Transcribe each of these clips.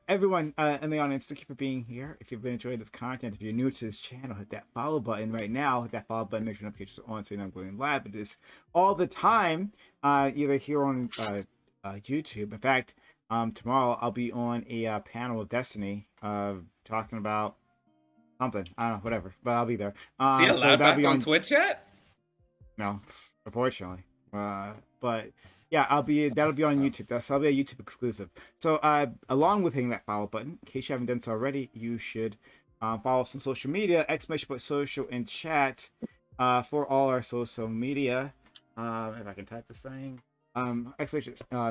Everyone in the audience, thank you for being here. If you've been enjoying this content, if you're new to this channel, hit that follow button right now. Hit that follow button, make sure notifications are on so you know I'm going live. It is all the time, either here on YouTube. In fact, tomorrow I'll be on a panel of Destiny talking about something. I don't know, whatever, but I'll be there. Is he So allowed that'll back be on on Twitch yet? No, unfortunately. But yeah, that'll be on YouTube. That'll be a YouTube exclusive. So along with hitting that follow button, in case you haven't done so already, you should follow us on social media, !social in chat for all our social media. If I can type this thing.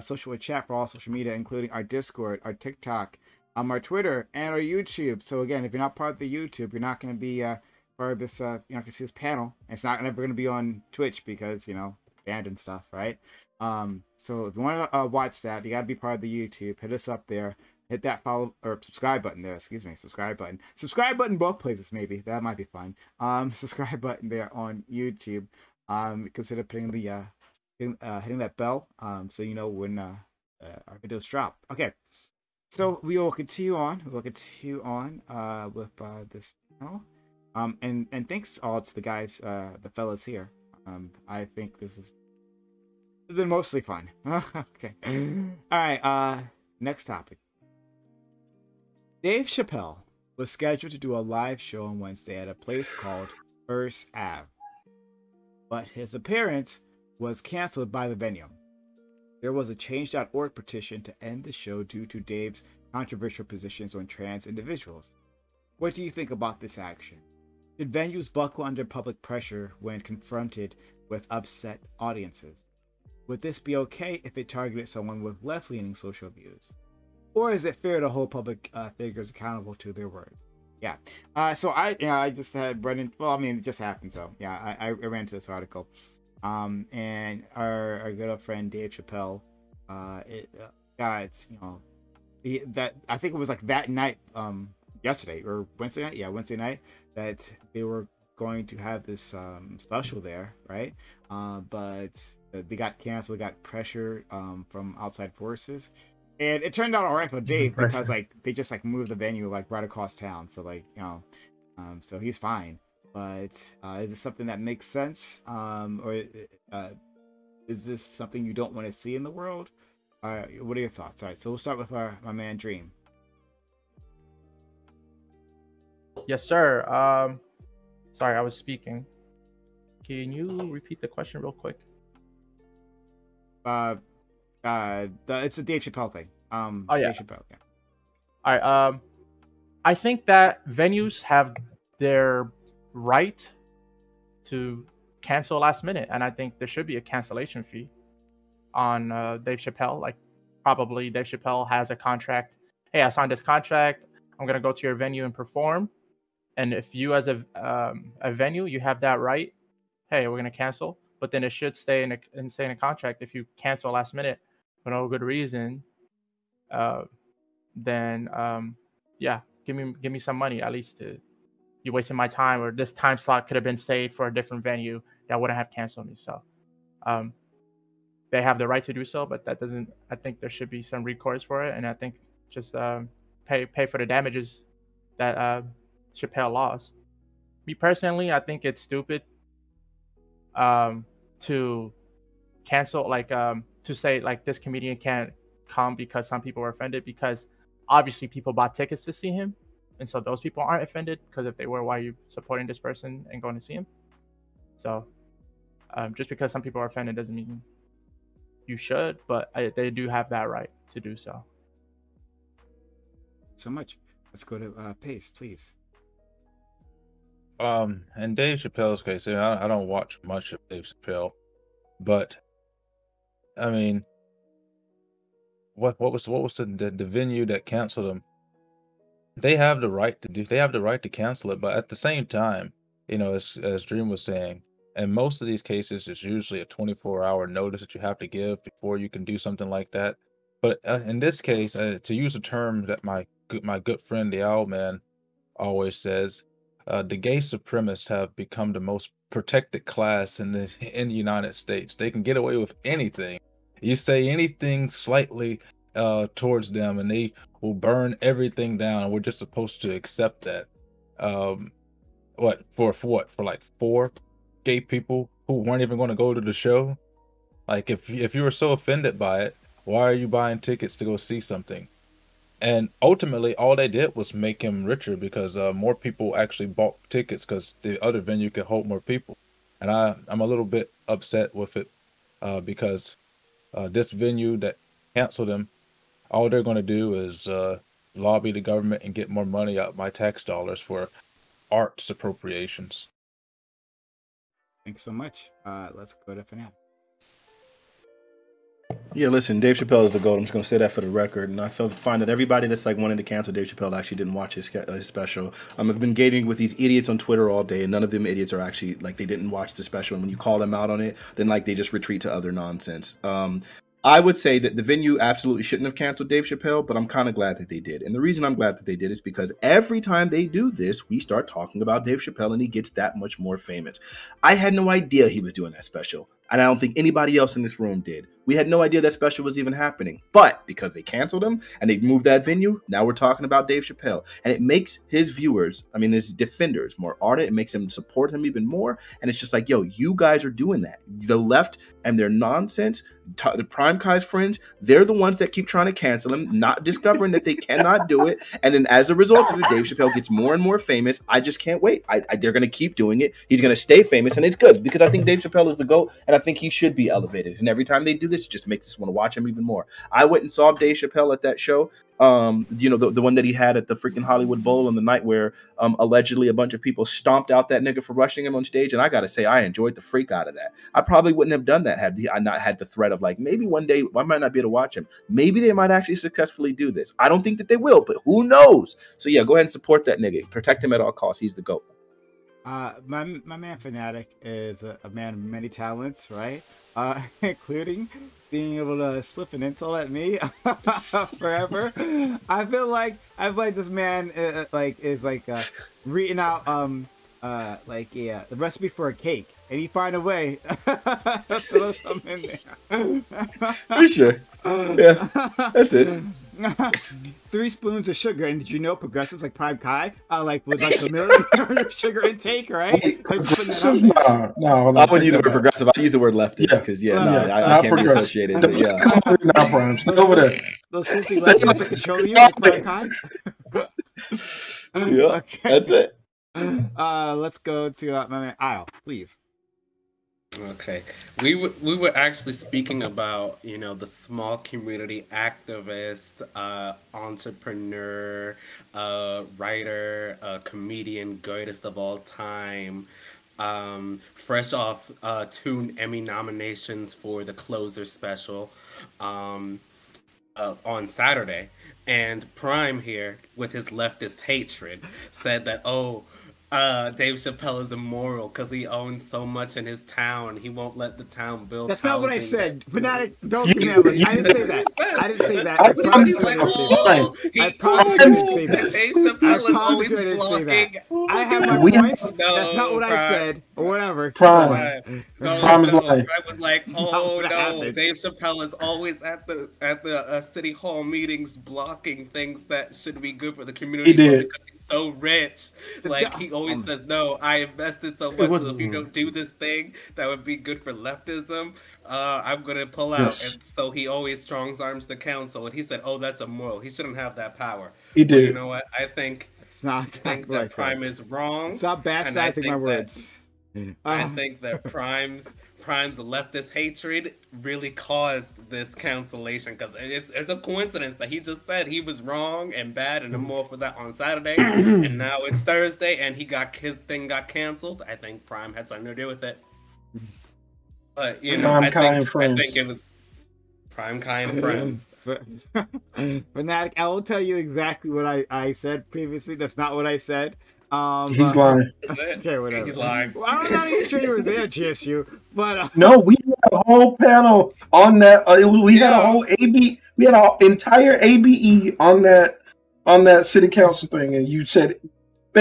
!social in chat for all social media, including our Discord, our TikTok, our Twitter, and our YouTube. So again, if you're not part of the YouTube, you're not going to be part of this, you're not going to see this panel. It's not ever going to be on Twitch because, you know, banned and stuff, right? So if you want to watch that, you got to be part of the YouTube. Hit us up there. Hit that follow or subscribe button there. Excuse me, subscribe button both places. Maybe that might be fun. Subscribe button there on YouTube. Consider putting the hitting that bell so you know when our videos drop. Okay, so we will continue on. We'll continue on with this panel. And thanks all to the guys, the fellas here. I think this has been mostly fun. Okay. All right. Next topic. Dave Chapelle was scheduled to do a live show on Wednesday at a place called First Ave, but his appearance was canceled by the venue. There was a Change.org petition to end the show due to Dave's controversial positions on trans individuals. What do you think about this action? Should venues buckle under public pressure when confronted with upset audiences? Would this be okay if it targeted someone with left-leaning social views? Or is it fair to hold public figures accountable to their words? Yeah. So I just had run in. Well, I mean, it just happened. So yeah, I ran into this article. And our good old friend Dave Chapelle, you know, that I think it was like that night, yesterday or Wednesday night. Yeah, Wednesday night that they were going to have this special there, right? But they got canceled, got pressure from outside forces. And it turned out all right for Dave because like they just like moved the venue like right across town. So like, you know, so he's fine. But is this something that makes sense? Or is this something you don't want to see in the world? What are your thoughts? All right, so we'll start with my man Dream. Yes, sir. Sorry, I was speaking. Can you repeat the question real quick? It's a Dave Chapelle thing. Oh yeah. Dave Chapelle, yeah. All right. I think that venues have their right to cancel last minute, and I think there should be a cancellation fee on Dave Chapelle. Like, probably Dave Chapelle has a contract. Hey, I signed this contract. I'm gonna go to your venue and perform. And if you, as a venue, you have that right, hey, we're gonna cancel. But then it should stay in a contract. If you cancel last minute for no good reason, then yeah, give me some money at least. You wasting my time, or this time slot could have been saved for a different venue that wouldn't have canceled me. So they have the right to do so, but that doesn't. I think there should be some recourse for it, and I think just pay for the damages that Chapelle lost. Me personally, I think it's stupid to cancel, like to say like this comedian can't come because some people were offended, because obviously people bought tickets to see him, and so those people aren't offended, because if they were, why are you supporting this person and going to see him? So just because some people are offended doesn't mean you should, but they do have that right to do so. So much. Let's go to Pace, please. In Dave Chappelle's case, I don't watch much of Dave Chappelle, but I mean, what was the venue that canceled him? They have the right to cancel it, but at the same time, you know, as Dream was saying, in most of these cases, it's usually a 24-hour notice that you have to give before you can do something like that. But in this case, to use a term that my good friend the Owl Man always says, the gay supremacists have become the most protected class in the United States. They can get away with anything. You say anything slightly towards them, and they will burn everything down. We're just supposed to accept that. For like 4 gay people who weren't even going to go to the show? Like, if you were so offended by it, why are you buying tickets to go see something? And ultimately, all they did was make him richer, because more people actually bought tickets because the other venue could hold more people. And I'm a little bit upset with it, because this venue that canceled him, all they're going to do is lobby the government and get more money out of my tax dollars for arts appropriations. Thanks so much. Let's go to Fanatic. Yeah, listen, Dave Chappelle is the GOAT. I'm just going to say that for the record. And I find that everybody that's like wanting to cancel Dave Chappelle actually didn't watch his special. I've been engaging with these idiots on Twitter all day, and none of them idiots are actually, like, they didn't watch the special. And when you call them out on it, then, like, they just retreat to other nonsense. I would say that the venue absolutely shouldn't have canceled Dave Chappelle, but I'm kind of glad that they did. And the reason I'm glad that they did is because every time they do this, we start talking about Dave Chappelle, and he gets that much more famous. I had no idea he was doing that special, and I don't think anybody else in this room did. We had no idea that special was even happening. But because they canceled him and they moved that venue, now we're talking about Dave Chappelle. And it makes his viewers, his defenders, more ardent. It makes them support him even more. And it's just like, yo, you guys are doing that. The left and their nonsense, the PrimeCayes friends, they're the ones that keep trying to cancel him, not discovering that they cannot do it. And then as a result of it, Dave Chappelle gets more and more famous. I just can't wait. They're going to keep doing it. He's going to stay famous, and it's good because I think Dave Chappelle is the GOAT, and I think he should be elevated. And every time they do this, it just makes us want to watch him even more. I went and saw Dave Chappelle at that show. The one that he had at the freaking Hollywood Bowl on the night where allegedly a bunch of people stomped out that nigga for rushing him on stage. And I gotta say, I enjoyed the freak out of that. I probably wouldn't have done that had I not had the threat of, like, maybe one day I might not be able to watch him. Maybe they might actually successfully do this. I don't think that they will, but who knows? So yeah, go ahead and support that nigga. Protect him at all costs. He's the GOAT. My man Fanatic is a man of many talents, right? Including being able to slip an insult at me forever. I feel like this man is reading out the recipe for a cake, and he find a way to throw something in there. For sure. Yeah, that's it. 3 spoons of sugar, and did you know progressives like PrimeCayes with the sugar intake, right? No, I wouldn't use the word progressive. I use the word leftist because I can't be associated. Come on now, Prime. Stay over there. Those filthy leftists that control you like PrimeCayes. Yeah, okay. That's it. Let's go to my man Isle, please. Okay, we were actually speaking about the small community activist, entrepreneur, writer, comedian, greatest of all time, fresh off 2 Emmy nominations for the Closer special on Saturday, and Prime here with his leftist hatred said that Dave Chappelle is immoral because he owns so much in his town. He won't let the town build. That's not what I said. Fanatic, don't give me that. I didn't say that. I didn't say that. I promise you I didn't say that. I promise you I didn't say that. Dave Chappelle is always blocking. I have my points. That's not what I said. Or whatever. Prime is lying. I was like, Dave Chappelle is always at the city hall meetings blocking things that should be good for the community. He did. Because he's so rich. Like, he always says, no, I invested so much, so if you don't do this thing that would be good for leftism, I'm going to pull out. Yes. And so he always strongs arms the council, and he said, that's immoral. He shouldn't have that power. He did. But you know what? I think that Prime is wrong. Stop bastardizing my words. I think that Prime's leftist hatred really caused this cancellation, because it's a coincidence that he just said he was wrong and bad and immoral for that on Saturday, and now it's Thursday and his thing got canceled. I think Prime had something to do with it. But I think it was PrimeCayes and friends. Fanatic, I will tell you exactly what I said previously. That's not what I said. He's lying. Okay, whatever. He's lying. Well, I'm not even sure you were there, GSU. But no, we had a whole panel on that. We had a whole AB. We had an entire ABE on that city council thing, and you said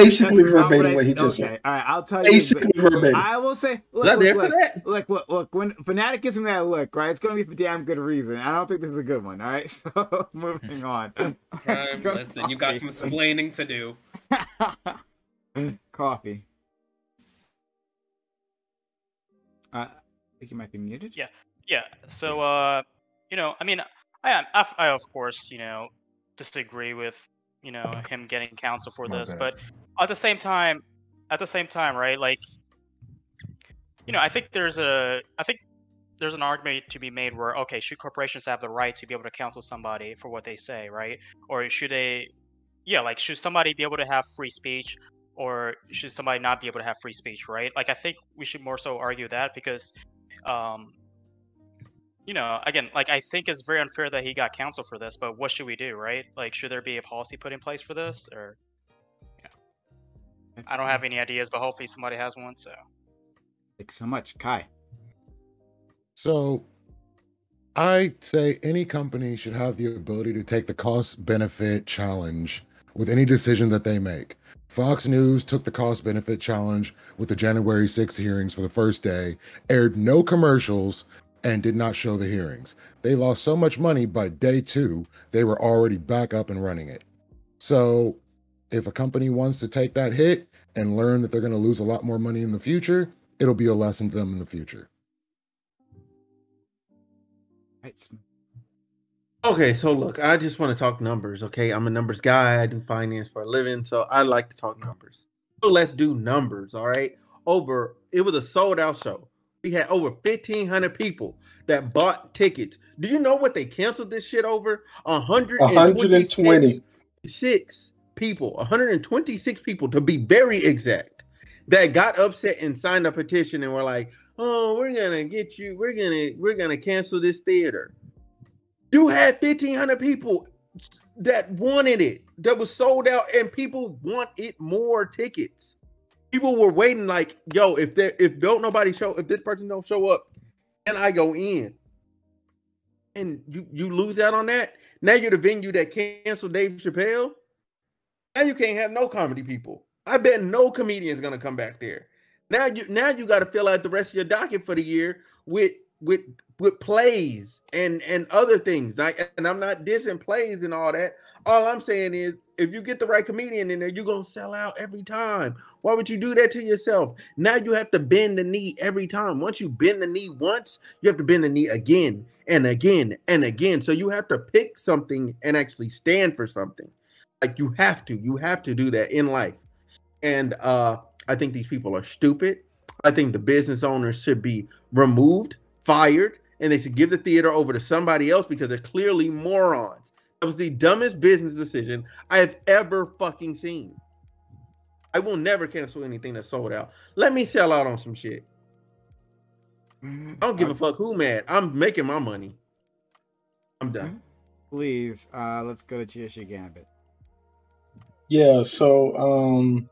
Basically That's not verbatim what he just okay. said. All right, I'll tell you. Basically verbatim. I will say, Not there for that. look. When Fnatic gives him that look, right, it's gonna be for damn good reason. I don't think this is a good one. All right, so moving on. Listen, you got some explaining to do. Coffee. I think you might be muted. Yeah. So, you know, I mean, I of course, you know, disagree with, you know, him getting counsel for this, but at the same time, right? Like, you know, I think there's an argument to be made where, okay, should corporations have the right to be able to counsel somebody for what they say, right? Or should they, like, should somebody be able to have free speech, or should somebody not be able to have free speech, right? Like, I think we should more so argue that because, you know, again, like, I think it's very unfair that he got counsel for this, but what should we do, right? Like, should there be a policy put in place for this, or? Yeah. I don't have any ideas, but hopefully somebody has one, so. Thanks so much. Kai. So, I say any company should have the ability to take the cost-benefit challenge with any decision that they make. Fox News took the cost-benefit challenge with the January 6th hearings for the first day, aired no commercials, and did not show the hearings. They lost so much money by day 2, they were already back up and running it. So if a company wants to take that hit and learn that they're going to lose a lot more money in the future, it'll be a lesson to them in the future. Okay, so look, I just want to talk numbers, okay? I'm a numbers guy. I do finance for a living, so I like to talk numbers. So let's do numbers, all right? It was a sold-out show. We had over 1,500 people that bought tickets. Do you know what they canceled this shit over? 126 people, 126 people to be very exact, that got upset and signed a petition and were like, "Oh, we're gonna cancel this theater." You had 1,500 people that wanted it, that was sold out, and people wanted more tickets. People were waiting like, yo, if this person don't show up, and I go in. And you lose out on that. Now you're the venue that canceled Dave Chapelle. Now you can't have no comedy people. I bet no comedian is gonna come back there. Now you got to fill out the rest of your docket for the year with plays and other things. Like, and I'm not dissing plays and all that. All I'm saying is, if you get the right comedian in there, you're going to sell out every time. Why would you do that to yourself? Now you have to bend the knee every time. Once you bend the knee once, you have to bend the knee again and again and again. So you have to pick something and actually stand for something. Like, you have to do that in life. And I think these people are stupid. I think the business owners should be removed, fired, and they should give the theater over to somebody else because they're clearly morons. That was the dumbest business decision I have ever fucking seen. I will never cancel anything that's sold out. Let me sell out on some shit. I don't give a fuck who mad. I'm making my money. I'm done. Please, let's go to GSU Gambit. Yeah, so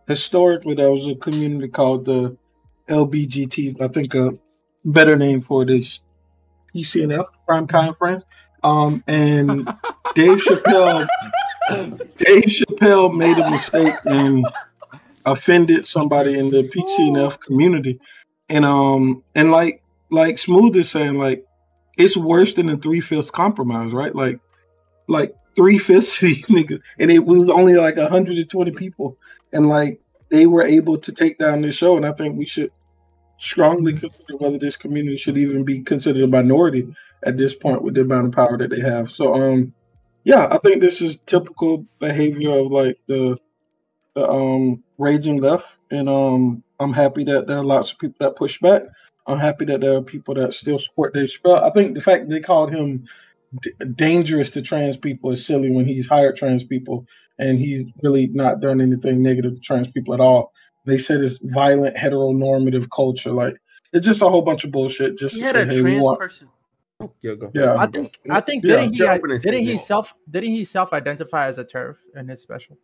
historically there was a community called the LBGT. I think a better name for it is PCNF, PrimeCayes and Friends. And Dave Chapelle made a mistake and offended somebody in the PCNF community. And like Smooth is saying, like, it's worse than a 3/5 compromise, right? Like 3/5 of these niggas, and it was only like 120 people, and like they were able to take down this show. And I think we should strongly consider whether this community should even be considered a minority at this point with the amount of power that they have. So yeah, I think this is typical behavior of like the raging left, and I'm happy that there are lots of people that push back. I'm happy that there are people that still support Dave Chapelle. I think the fact that they called him dangerous to trans people is silly when he's hired trans people and he's really not done anything negative to trans people at all. They said it's violent heteronormative culture. Like, it's just a whole bunch of bullshit. Just You to had say, a hey, trans person. Yeah, I think Yeah. didn't he self-identify as a TERF in his special?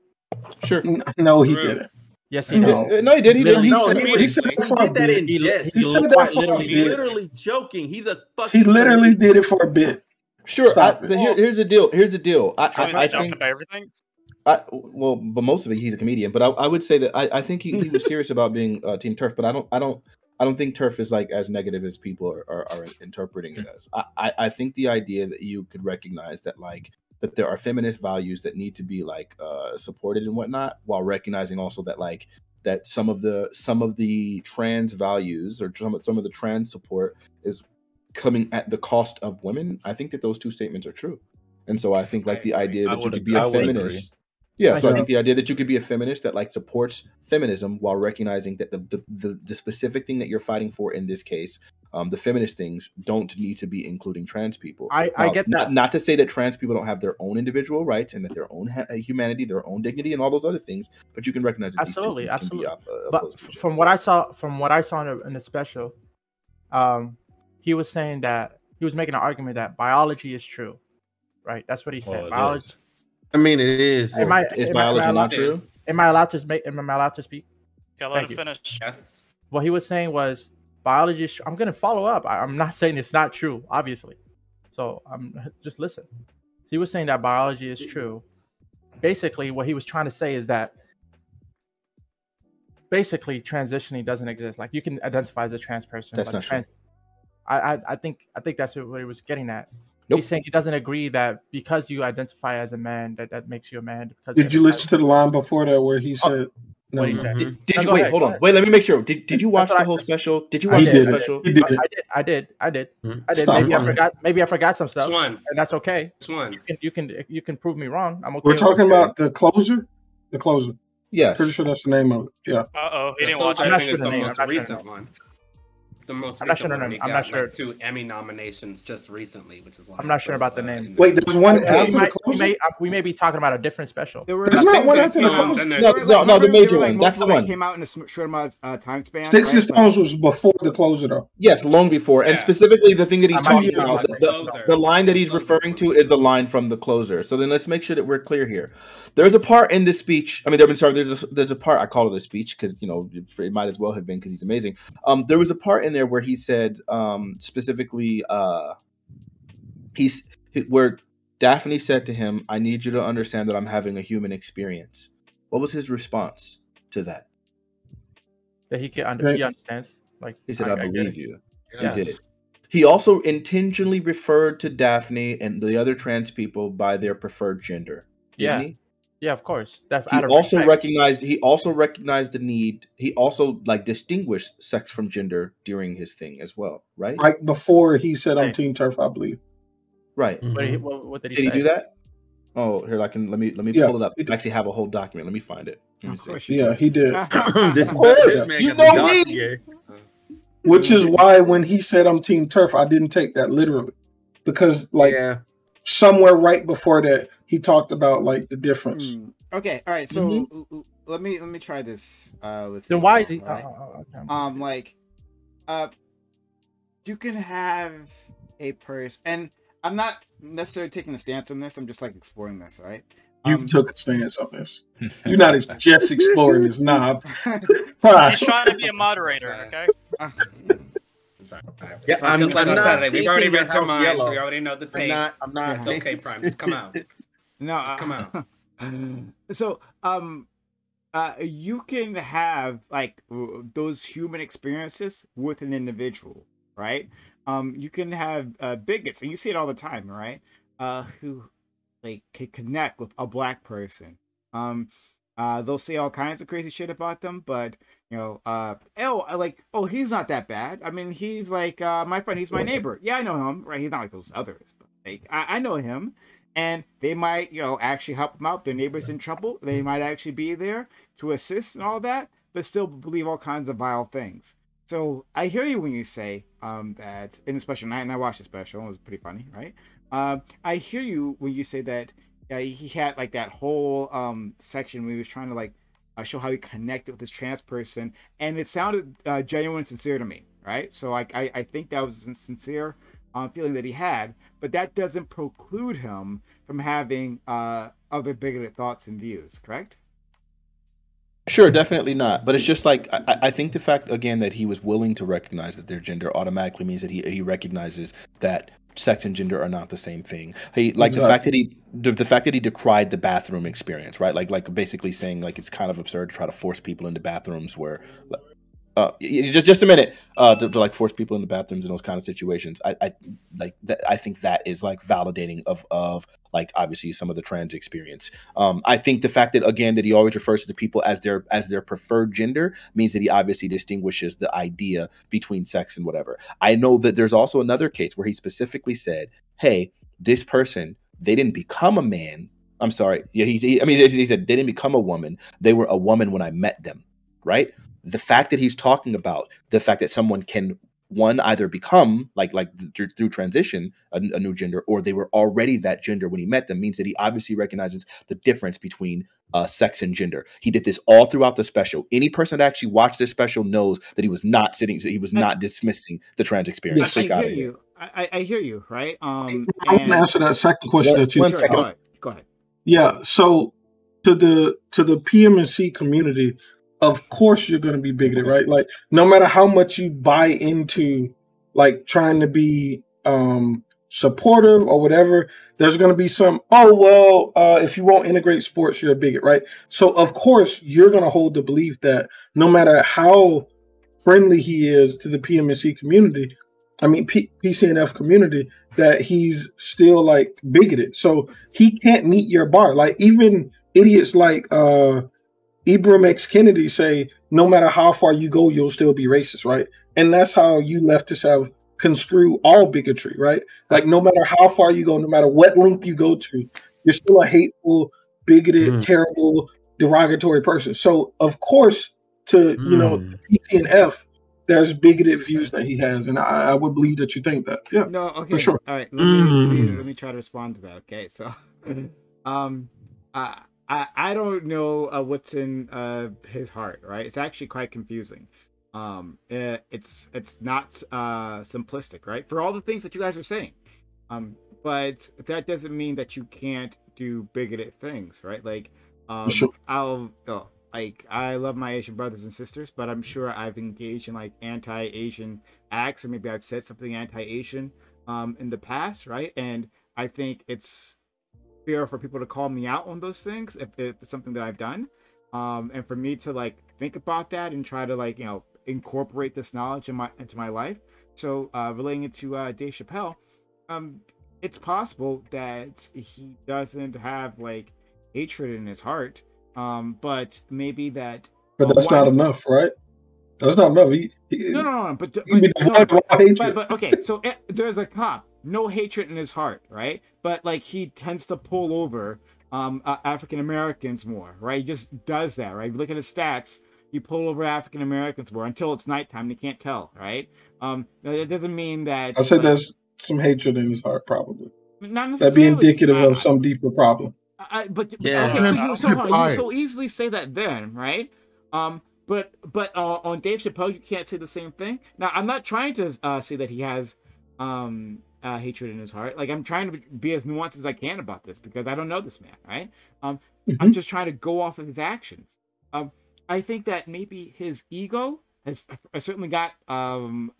Sure. No, he didn't. Yes, he did. No, he did. He did. Literally, He said He it for a did that bit. in jest. He said that for a He's bit. literally joking. He's a fucking. He literally did it for a bit. Sure. Stop it. Here's the deal. Here's the deal. I Joking think about everything. But most of it, he's a comedian. But I would say that I think he was serious about being Team Turf. But I don't think Turf is like as negative as people are interpreting it as. I think the idea that you could recognize that like that there are feminist values that need to be like supported and whatnot, while recognizing also that like that some of the trans values or some of the trans support is coming at the cost of women. I think that those two statements are true. And so I think like the idea that you could be a feminist. Yeah, so I think the idea that you could be a feminist that like supports feminism while recognizing that the specific thing that you're fighting for in this case, the feminist things don't need to be including trans people. I get that. Not to say that trans people don't have their own individual rights and that their own humanity, their own dignity, and all those other things, but you can recognize that absolutely, these two things absolutely. can be But from what I saw in the special, he was saying that he was making an argument that biology is true, right? That's what he said. Biology. I mean, it is. Is biology not true? Am I allowed to speak? Am I allowed to speak? Yeah, let him finish. Yes. What he was saying was biology is. I'm going to follow up. I'm not saying it's not true, obviously. So just listen. He was saying that biology is true. Basically, what he was trying to say is that basically transitioning doesn't exist. Like you can identify as a trans person. That's not true. I think that's what he was getting at. Nope. He's saying he doesn't agree that because you identify as a man, that makes you a man. Did you listen to the line before that where he said? No, what he said? Did you wait? Hold on. Wait, let me make sure. Did you watch the whole special? Did you watch the special? He did. I did. Stop Maybe I forgot some stuff. Which one? And that's okay. Which one? You can prove me wrong. I'm okay. We're talking about the closer. The closer. Yes. Pretty sure that's the name of it. Yeah. He didn't watch it. I think it's the most recent one. The most recent one. I'm not sure. Like 2 Emmy nominations just recently, which is why I'm not sure about the name. Wait, there's one after the closer? We may be talking about a different special. There's not one after the closer. No, the major one. That's the one. Came out in a short amount of time span. Sticks and Stones was before the closer, though. Yes, long before. And specifically, the thing that he's talking about, the line that he's referring to is the line from the closer. So then let's make sure that we're clear here. There's a part in this speech. I mean, there's a part, I call it a speech because, you know, it might as well have been because he's amazing. There was a part in there where he said, specifically, where Daphne said to him, "I need you to understand that I'm having a human experience." What was his response to that? That he understands. Like he said, "I believe you." Yes. He did it. He also intentionally referred to Daphne and the other trans people by their preferred gender. Didn't he? Yeah, of course. He also recognized the need. He also like distinguished sex from gender during his thing as well, right? Right before he said, "I'm Team Turf," I believe. Right. Mm-hmm. What did he say? Did he do that? Oh, here let me pull it up. I actually have a whole document. Let me find it. Yeah, he did. Of course, you know me. Which is why when he said, "I'm Team Turf," I didn't take that literally, because somewhere right before that he talked about like the difference. Okay, all right. So let me try this. Then why is he? Right? You can have a person, and I'm not necessarily taking a stance on this. I'm just like exploring this, right? You took a stance on this. You're not just exploring this knob. He's trying to be a moderator, okay? Yeah, I'm just like on Saturday. We've already read your mind. We already know the takes. I'm not. It's okay, Prime. Just come out. No, just come out. So, you can have like those human experiences with an individual, right? You can have bigots, and you see it all the time, right? Who like can connect with a black person. They'll say all kinds of crazy shit about them, but you know, he's not that bad. I mean, he's like my friend, he's my neighbor. Yeah, I know him, right? He's not like those others, but like I know him, and they might, you know, actually help him out. Their neighbor's in trouble. They might actually be there to assist and all that, but still believe all kinds of vile things. So I hear you when you say that in the special, and I watched the special, it was pretty funny, right? I hear you when you say that he had like that whole section where he was trying to like show how he connected with this trans person, and it sounded genuine and sincere to me, right? So I think that was a sincere feeling that he had, but that doesn't preclude him from having other bigoted thoughts and views, correct? Sure, definitely not. But it's just like I think the fact again that he was willing to recognize that their gender automatically means that he recognizes that sex and gender are not the same thing. He like the fact that he decried the bathroom experience, right? Like basically saying like it's kind of absurd to try to force people into bathrooms where just a minute to like force people into bathrooms in those kind of situations. I like that. I think that is like validating of like obviously some of the trans experience. I think the fact that again that he always refers to the people as their preferred gender means that he obviously distinguishes the idea between sex and whatever. I know that there's also another case where he specifically said, "Hey, this person, they didn't become a man. I'm sorry. Yeah, he said they didn't become a woman. They were a woman when I met them." Right? The fact that he's talking about the fact that someone can one either become like through transition a new gender, or they were already that gender when he met them, means that he obviously recognizes the difference between sex and gender. He did this all throughout the special. Any person that actually watched this special knows that he was not dismissing the trans experience. I hear you. I hear you, right? I can answer that second question that you go ahead. Yeah, so to the PM&C community, of course you're going to be bigoted, right? Like no matter how much you buy into like trying to be supportive or whatever, there's going to be some, if you won't integrate sports, you're a bigot, right? So of course you're going to hold the belief that no matter how friendly he is to the PM&C community, PCNF community, that he's still like bigoted. So he can't meet your bar. Like even idiots like Ibram X. Kennedy say, no matter how far you go, you'll still be racist, right? And that's how you leftists have construed all bigotry, right? Like no matter how far you go, no matter what length you go to, you're still a hateful, bigoted, terrible, derogatory person. So of course, to PCNF, there's bigoted views that he has, and I would believe that you think that. Yeah, no, okay, for sure. All right, let me try to respond to that. Okay, so, I don't know what's in his heart, right? It's actually quite confusing. It's not simplistic, right? For all the things that you guys are saying, but that doesn't mean that you can't do bigoted things, right? Like, Sure. I love my Asian brothers and sisters, but I'm sure I've engaged in like anti-Asian acts, or maybe I've said something anti-Asian in the past, right? And I think it's fair for people to call me out on those things if it's something that I've done, and for me to like think about that and try to like incorporate this knowledge into my life. So relating it to Dave Chapelle, it's possible that he doesn't have like hatred in his heart, but maybe that. But that's not enough, right? That's not enough. No. But okay. So there's a cop, no hatred in his heart, right? But like he tends to pull over African Americans more, right? He just does that, right? Look at his stats. You pull over African Americans more until it's nighttime. They can't tell, right? It doesn't mean that. I said there's some hatred in his heart, probably. Not necessarily. That'd be indicative of some deeper problem. Okay, so you so easily say that then, right? But on Dave Chapelle, you can't say the same thing. Now, I'm not trying to say that he has hatred in his heart. Like, I'm trying to be as nuanced as I can about this because I don't know this man, right? I'm just trying to go off of his actions. I think that maybe his ego has certainly got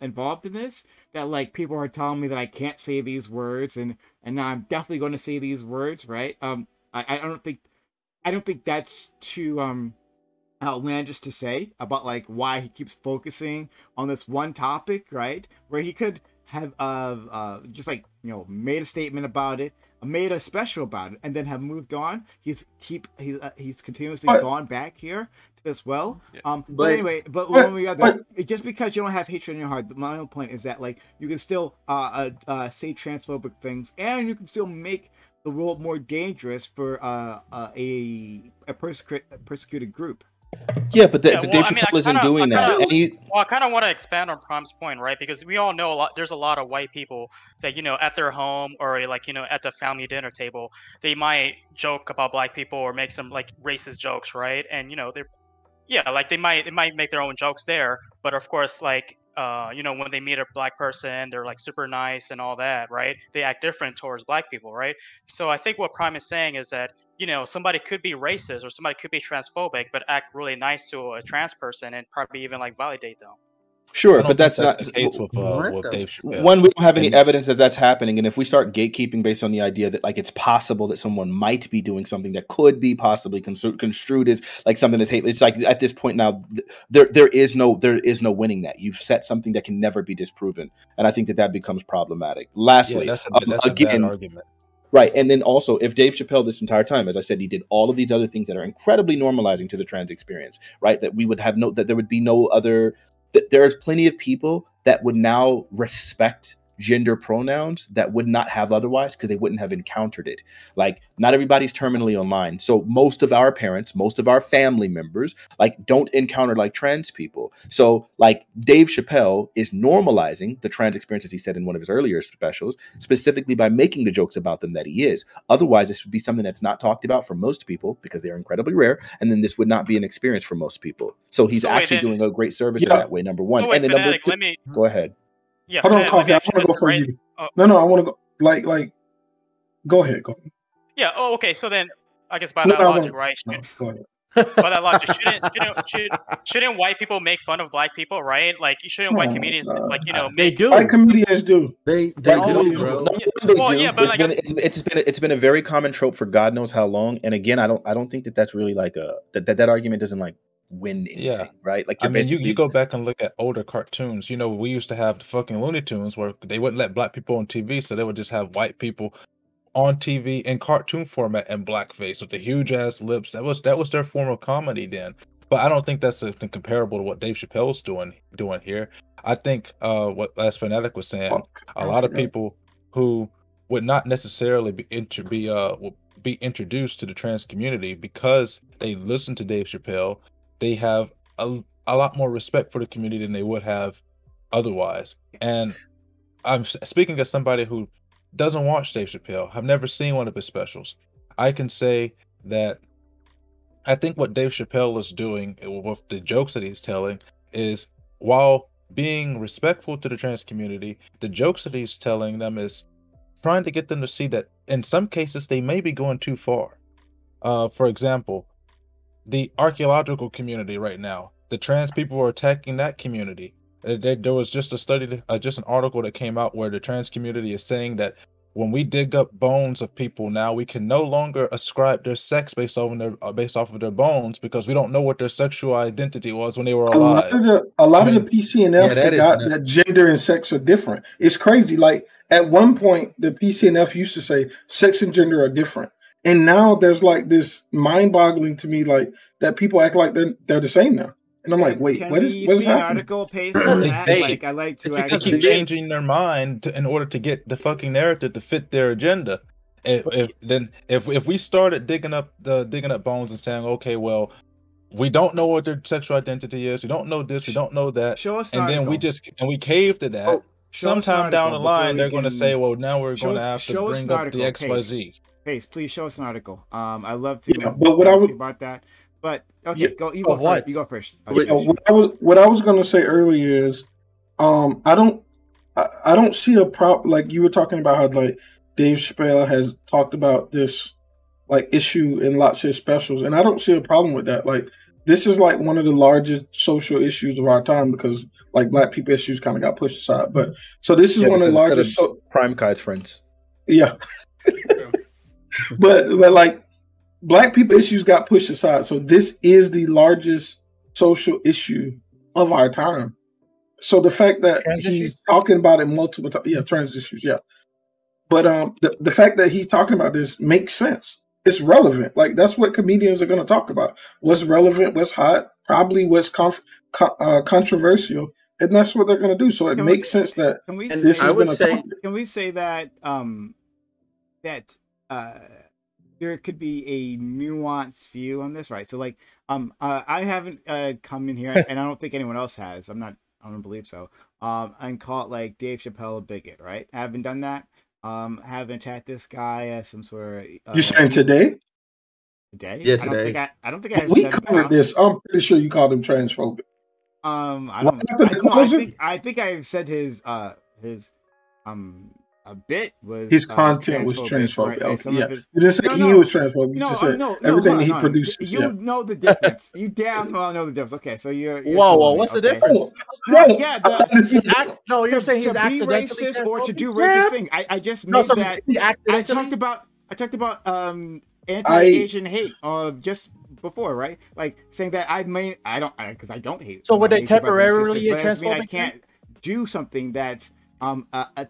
involved in this. That like people are telling me that I can't say these words, and now I'm definitely going to say these words, right? I don't think that's too outlandish to say about like why he keeps focusing on this one topic, right? Where he could have just like made a statement about it, made a special about it, and then have moved on. He's continuously gone back here to this well. But anyway, when we got that, just because you don't have hatred in your heart, my own point is that like you can still say transphobic things, and you can still make the world more dangerous for a persecuted group. Yeah, but Dave Chapelle isn't doing that. I kind of want to expand on Prime's point, right? Because we all know there's a lot of white people that at their home or like at the family dinner table, they might joke about black people or make some like racist jokes, right? And like they might make their own jokes there, but of course, like when they meet a black person, they're like super nice and all that, right? They act different towards black people, right? So I think what Prime is saying is that somebody could be racist or somebody could be transphobic, but act really nice to a trans person and probably even like validate them. Sure, I don't but think that's not the case with What the Dave Chappelle. one. We don't have any evidence that that's happening, and if we start gatekeeping based on the idea that like it's possible that someone might be doing something that could be possibly construed as like something that's hateful, it's like at this point now there is no winning that. You've set something that can never be disproven, and I think that becomes problematic. Lastly, Yeah, that's a bad argument. Right. And then also, if Dave Chappelle this entire time, as I said, he did all of these other things that are incredibly normalizing to the trans experience, right? That we would have that there would be no other, that there's plenty of people that would now respect gender pronouns that would not have otherwise because they wouldn't have encountered it. Like, not everybody's terminally online. So most of our parents, most of our family members, like, don't encounter like trans people. So like Dave Chappelle is normalizing the trans experience, as he said in one of his earlier specials, specifically by making the jokes about them that he is. Otherwise, this would be something that's not talked about for most people because they're incredibly rare. And then this would not be an experience for most people. So he's actually doing a great service in that way, number one. Oh, wait, and then number two, let me go ahead. Yeah, Hold on, let Coffee. me I actually want to go just for right- you. oh, No, I want to go. Like, go ahead. Go ahead. yeah. Oh, okay. So then, I guess by No, that no, I logic, wanna- right? No, go ahead. By that logic, shouldn't white people make fun of black people, right? Like, shouldn't white comedians like They make do. White comedians do. They White do, comedians bro. do. Yeah, They well, do, yeah, but but like, it's been a very common trope for God knows how long. And again, I don't think that's really like that argument doesn't like win anything, Yeah. right? Like, I you're mean, you basically go back and look at older cartoons. You know, we used to have the fucking Looney Tunes where they wouldn't let black people on TV, so they would just have white people on TV in cartoon format and blackface with the huge ass lips. That was their form of comedy then. But I don't think that's something comparable to what Dave Chappelle's doing here. I think what Last Fanatic was saying, a lot of people who would not necessarily be introduced to the trans community because they listen to Dave Chappelle, they have a lot more respect for the community than they would have otherwise. And I'm speaking as somebody who doesn't watch Dave Chappelle. I've never seen one of his specials. I can say that I think what Dave Chappelle is doing with the jokes that he's telling is, while being respectful to the trans community, the jokes that he's telling them is trying to get them to see that in some cases they may be going too far. For example, the archaeological community right now, the trans people are attacking that community. There was just a study, just an article that came out where the trans community is saying that when we dig up bones of people now, we can no longer ascribe their sex based off of their bones because we don't know what their sexual identity was when they were alive. A lot of the PCNF that is forgot nuts. that gender and sex are different. It's crazy. Like, at one point, the PCNF used to say sex and gender are different. And now there's like this mind-boggling to me, like, that people act like they're the same now. And I'm like, wait, what is an happening? Article paste on that? They- Like, I like to It's because actually they're changing their mind in order to get the fucking narrative to fit their agenda. If we started digging up bones and saying, okay, well, we don't know what their sexual identity is, we don't know this, we don't know that, show us an and then article. we cave to that. Show us an Sometime down the article before line, we they're going to can- say, well, now we're going to have show to us bring an up the article, XYZ. Pace, please show us an article. I love to Yeah, but what I see would- about that. But okay, Yeah, go. You of go what? first. You go first. What I was gonna say earlier is, I don't see a problem. Like, you were talking about how, like, Dave Chappelle has talked about this, like, issue in lots of his specials, and I don't see a problem with that. Like, this is like one of the largest social issues of our time because, like, black people issues kind of got pushed aside. But so this is one of the largest. PrimeCayes friends. Yeah, but like, black people issues got pushed aside. So this is the largest social issue of our time. So the fact that Trans he's issues? talking about it multiple times, yeah, trans issues, yeah. But the fact that he's talking about this makes sense. It's relevant. Like, that's what comedians are going to talk about. What's relevant, what's hot, probably what's controversial, and that's what they're going to do. So it makes sense that Can we this say, is going to can we say that there could be a nuanced view on this, right? So, like, I haven't come in here, and I don't think anyone else has. I don't believe so. And called, like, Dave Chappelle a bigot, right? I haven't done that. Haven't attacked this guy as some sort of. You're saying today? Today? Yeah, I don't think I We said covered this. I'm pretty sure you called him transphobic. I What don't. happened to Closer? I think I've said his a bit was his content was transphobic. transphobic. Right? Okay, yeah, His, you didn't say he was transphobic. You just said everything that he produces. You know the difference. You damn well know the difference. Okay, so you're whoa, what's the difference? No, you're saying he's to be racist or to do racist things. I just made that. I talked about anti-Asian hate just before, right? Like saying that I don't hate. So would they temporarily but that mean I can't do something that's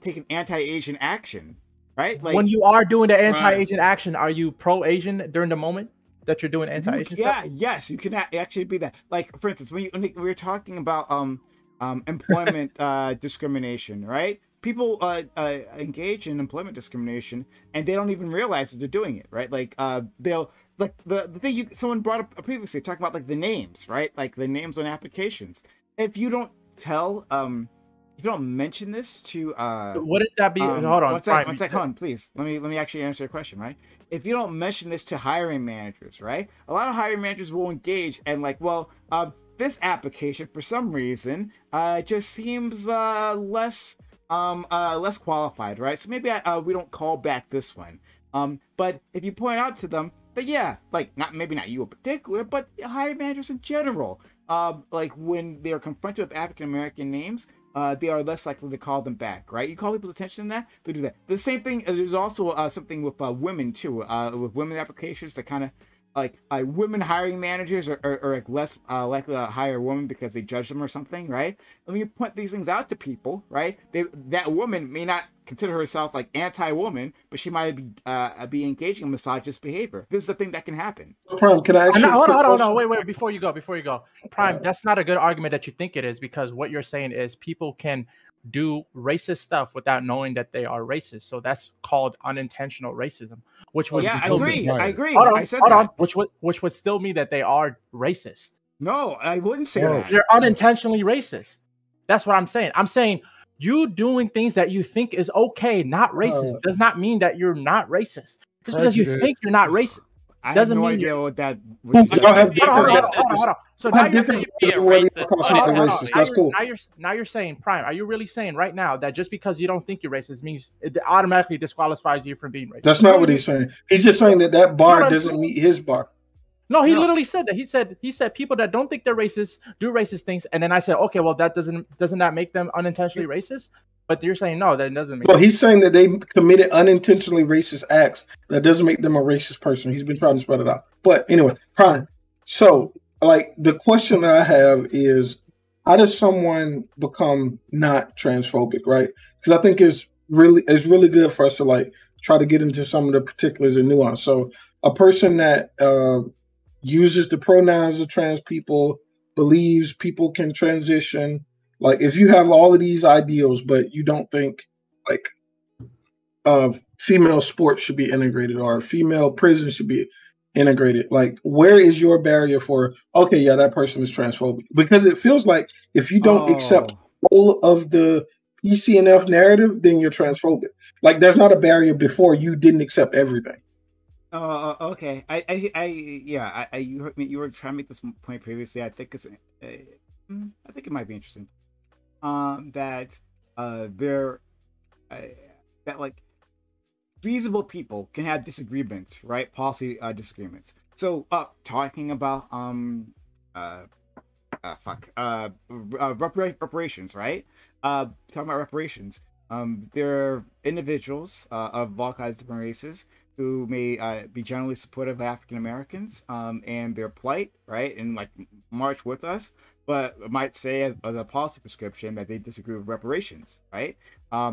taking anti-Asian action, right? Like when you are doing the anti-Asian action, are you pro-Asian during the moment that you're doing anti-Asian stuff? Yes, you can actually be that. Like for instance, when we're talking about employment discrimination, right? People engage in employment discrimination and they don't even realize that they're doing it, right? Like they'll like the thing someone brought up previously, talking about like the names, right? Like the names on applications. If you don't tell if you don't mention this to wouldn't that be hold on, one sec, hold on, please. Let me actually answer your question, right? If you don't mention this to hiring managers, right? A lot of hiring managers will engage and like, well, this application for some reason just seems less qualified, right? So maybe we don't call back this one. But if you point out to them that like maybe not you in particular, but hiring managers in general, like when they're confronted with African American names, they are less likely to call them back, right? You call people's attention to that, they do that. The same thing. There's also something with women too, with women applications that kind of like women hiring managers are like less likely to hire women because they judge them or something, right? And when you point these things out to people, right, that woman may not consider herself like anti-woman, but she might be engaging in misogynist behavior. This is a thing that can happen. Prime, can I actually hold on, wait, before you go. Prime, that's not a good argument that you think it is, because what you're saying is people can do racist stuff without knowing that they are racist. So that's called unintentional racism, which was I agree. I said that. Which would still mean that they are racist. No, I wouldn't say that. They're unintentionally racist. That's what I'm saying. I'm saying you doing things that you think is okay, not racist, does not mean that you're not racist. Just because you think you're not racist doesn't mean idea what that. Hold on. So now you're saying That's cool. Now you're saying, Prime, are you really saying right now that just because you don't think you're racist means it automatically disqualifies you from being racist? That's not what he's saying. He's just saying that bar doesn't meet his bar. No, he literally said that. He said people that don't think they're racist do racist things, and then I said, okay, well doesn't that make them unintentionally racist? But you're saying no, that doesn't make. Well, he's saying that they committed unintentionally racist acts. That doesn't make them a racist person. He's been trying to spread it out. But anyway, Prime. So, like, the question that I have is, how does someone become not transphobic, right? Because I think it's really good for us to like try to get into some of the particulars and nuance. So, a person that uses the pronouns of trans people, believes people can transition. Like, if you have all of these ideals, but you don't think like female sports should be integrated or female prison should be integrated, like, where is your barrier for, okay, yeah, that person is transphobic? Because it feels like if you don't accept all of the ECNF narrative, then you're transphobic. Like, there's not a barrier before you didn't accept everything. Okay. You heard me. You were trying to make this point previously. I think I think it might be interesting. That like reasonable people can have disagreements, right? Policy disagreements. So, talking about reparations, right? Talking about reparations. There are individuals of all kinds of different races who may be generally supportive of African Americans and their plight, right? And like march with us, but might say as a policy prescription that they disagree with reparations, right?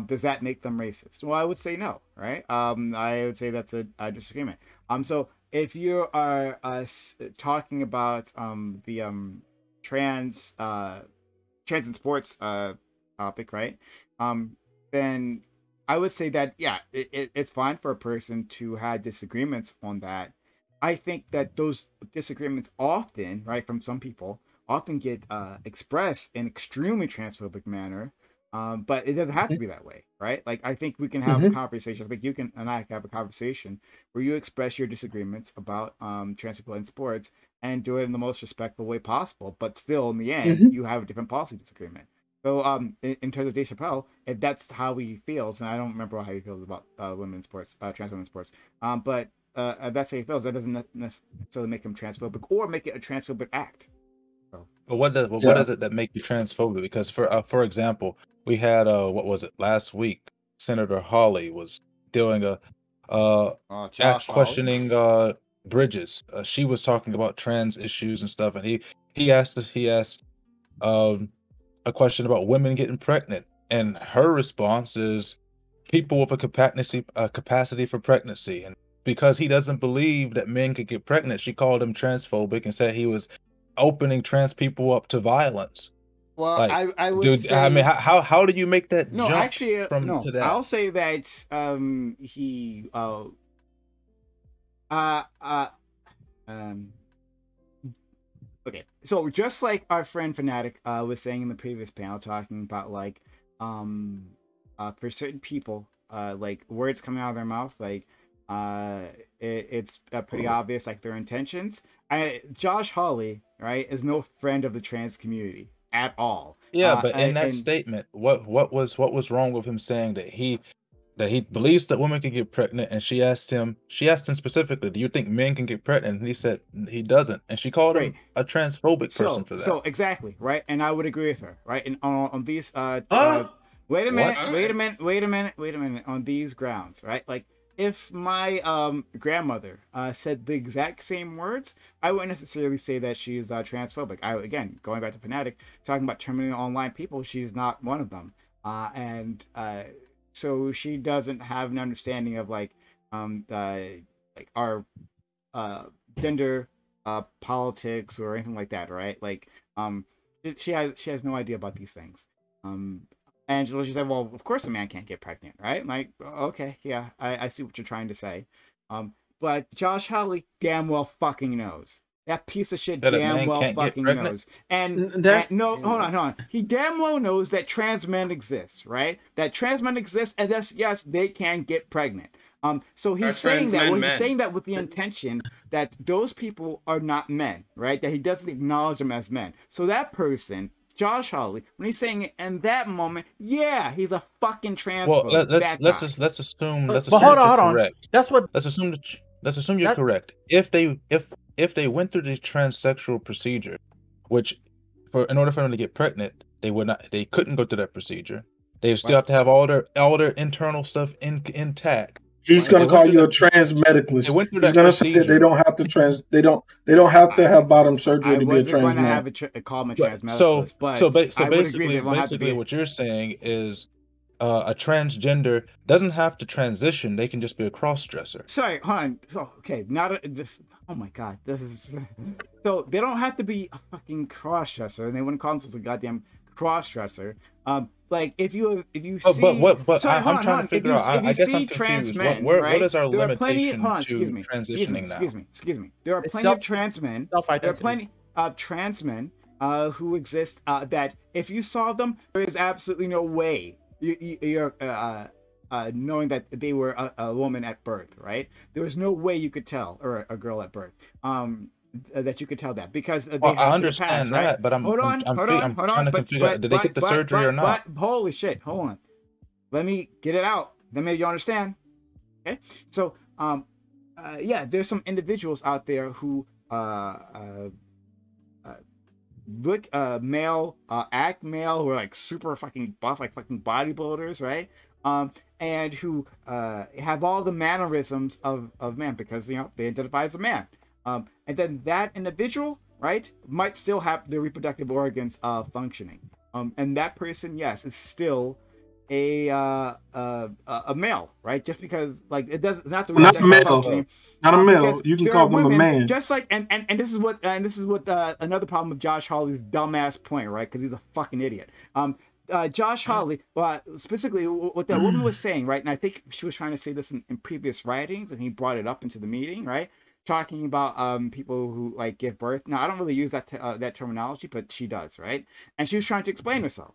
Does that make them racist? Well, I would say no, right? I would say that's a disagreement. So if you are talking about the trans in sports topic, right? Then I would say that, yeah, it's fine for a person to have disagreements on that. I think that those disagreements often, right, from some people, often get expressed in extremely transphobic manner, but it doesn't have to be that way, right? Like, I think we can have a conversation. I think you can and I can have a conversation where you express your disagreements about trans people in sports and do it in the most respectful way possible, but still, in the end, you have a different policy disagreement. So in terms of Dave Chappelle, if that's how he feels, and I don't remember how he feels about women's sports, trans women's sports, but if that's how he feels, that doesn't necessarily make him transphobic or make it a transphobic act. So. But what does it that make you transphobic? Because for example, we had what was it last week? Senator Hawley was doing questioning Bridges. She was talking about trans issues and stuff, and he asked a question about women getting pregnant, and her response is people with a capacity for pregnancy. And because he doesn't believe that men could get pregnant, she called him transphobic and said he was opening trans people up to violence. Well, like, I would dude, say, I mean, how do you make that no, jump actually, from to that? I'll say that he okay, so just like our friend Fanatic was saying in the previous panel, talking about like for certain people, like words coming out of their mouth, like it's pretty obvious, like their intentions. Josh Hawley, right, is no friend of the trans community at all. Yeah, but in that statement, what was wrong with him saying that he believes that women can get pregnant? And she asked him specifically, do you think men can get pregnant? And he said he doesn't, and she called him a transphobic person for that. So exactly, right, and I would agree with her, right, and on these wait a minute on these grounds, right, like if my grandmother said the exact same words, I wouldn't necessarily say that she's transphobic. Again, going back to Fanatic, talking about terminating online people, she's not one of them, and so she doesn't have an understanding of like our gender politics or anything like that, right? Like she has no idea about these things. Angela, she said, well, of course a man can't get pregnant, right? I'm like, okay, yeah, I see what you're trying to say. But Josh Hawley damn well fucking knows. That piece of shit damn well fucking knows. And no, hold on. He damn well knows that trans men exist, right? That trans men exist, and yes, they can get pregnant. So he's saying that. Well, he's saying that with the intention that those people are not men, right? That he doesn't acknowledge them as men. So that person, Josh Hawley, when he's saying it in that moment, yeah, he's a fucking transphobe. Well, let's assume hold on. Correct. That's what. Let's assume you're correct. If they went through the transsexual procedure, which in order for them to get pregnant, they couldn't go through that procedure. They still have to have all their internal stuff intact. He's going to call you a trans medicalist. He's going to say that they don't have to they don't have to have bottom surgery to be a trans man. I wasn't going to have call him a trans medicalist, but basically what you're saying is a transgender doesn't have to transition. They can just be a cross-dresser. Sorry, hold on. So, okay, oh my god, this is so they don't have to be a fucking cross-dresser, and they wouldn't call themselves a goddamn cross-dresser. Like if you see, I'm trying to figure out. I guess I'm confused. Men, what is our limitation to transitioning now? Excuse me. There are plenty of trans men. There are plenty of trans men who exist that if you saw them, there is absolutely no way you're knowing that they were a woman at birth, right? There was no way you could tell, or a girl at birth. That you could tell that because they I understand that, right? But I'm trying to figure out, did they get the surgery or not? But holy shit, hold on. Let me get it out. Then maybe you understand. Okay, so yeah, there's some individuals out there who look male, act male, who are like super fucking buff, like fucking bodybuilders, right? And who have all the mannerisms of man because they identify as a man. And then that individual, right, might still have their reproductive organs functioning. And that person, yes, is still a male, right? Just because, like, it's not the not a male, not a male. You can call them a man. Just like, and this is what another problem with Josh Hawley's dumbass point, right? Because he's a fucking idiot. Josh Hawley, specifically what that woman was saying, right? And I think she was trying to say this in previous writings, and he brought it up into the meeting, right? Talking about people who like give birth. Now I don't really use that that terminology, but she does, right? And she was trying to explain herself.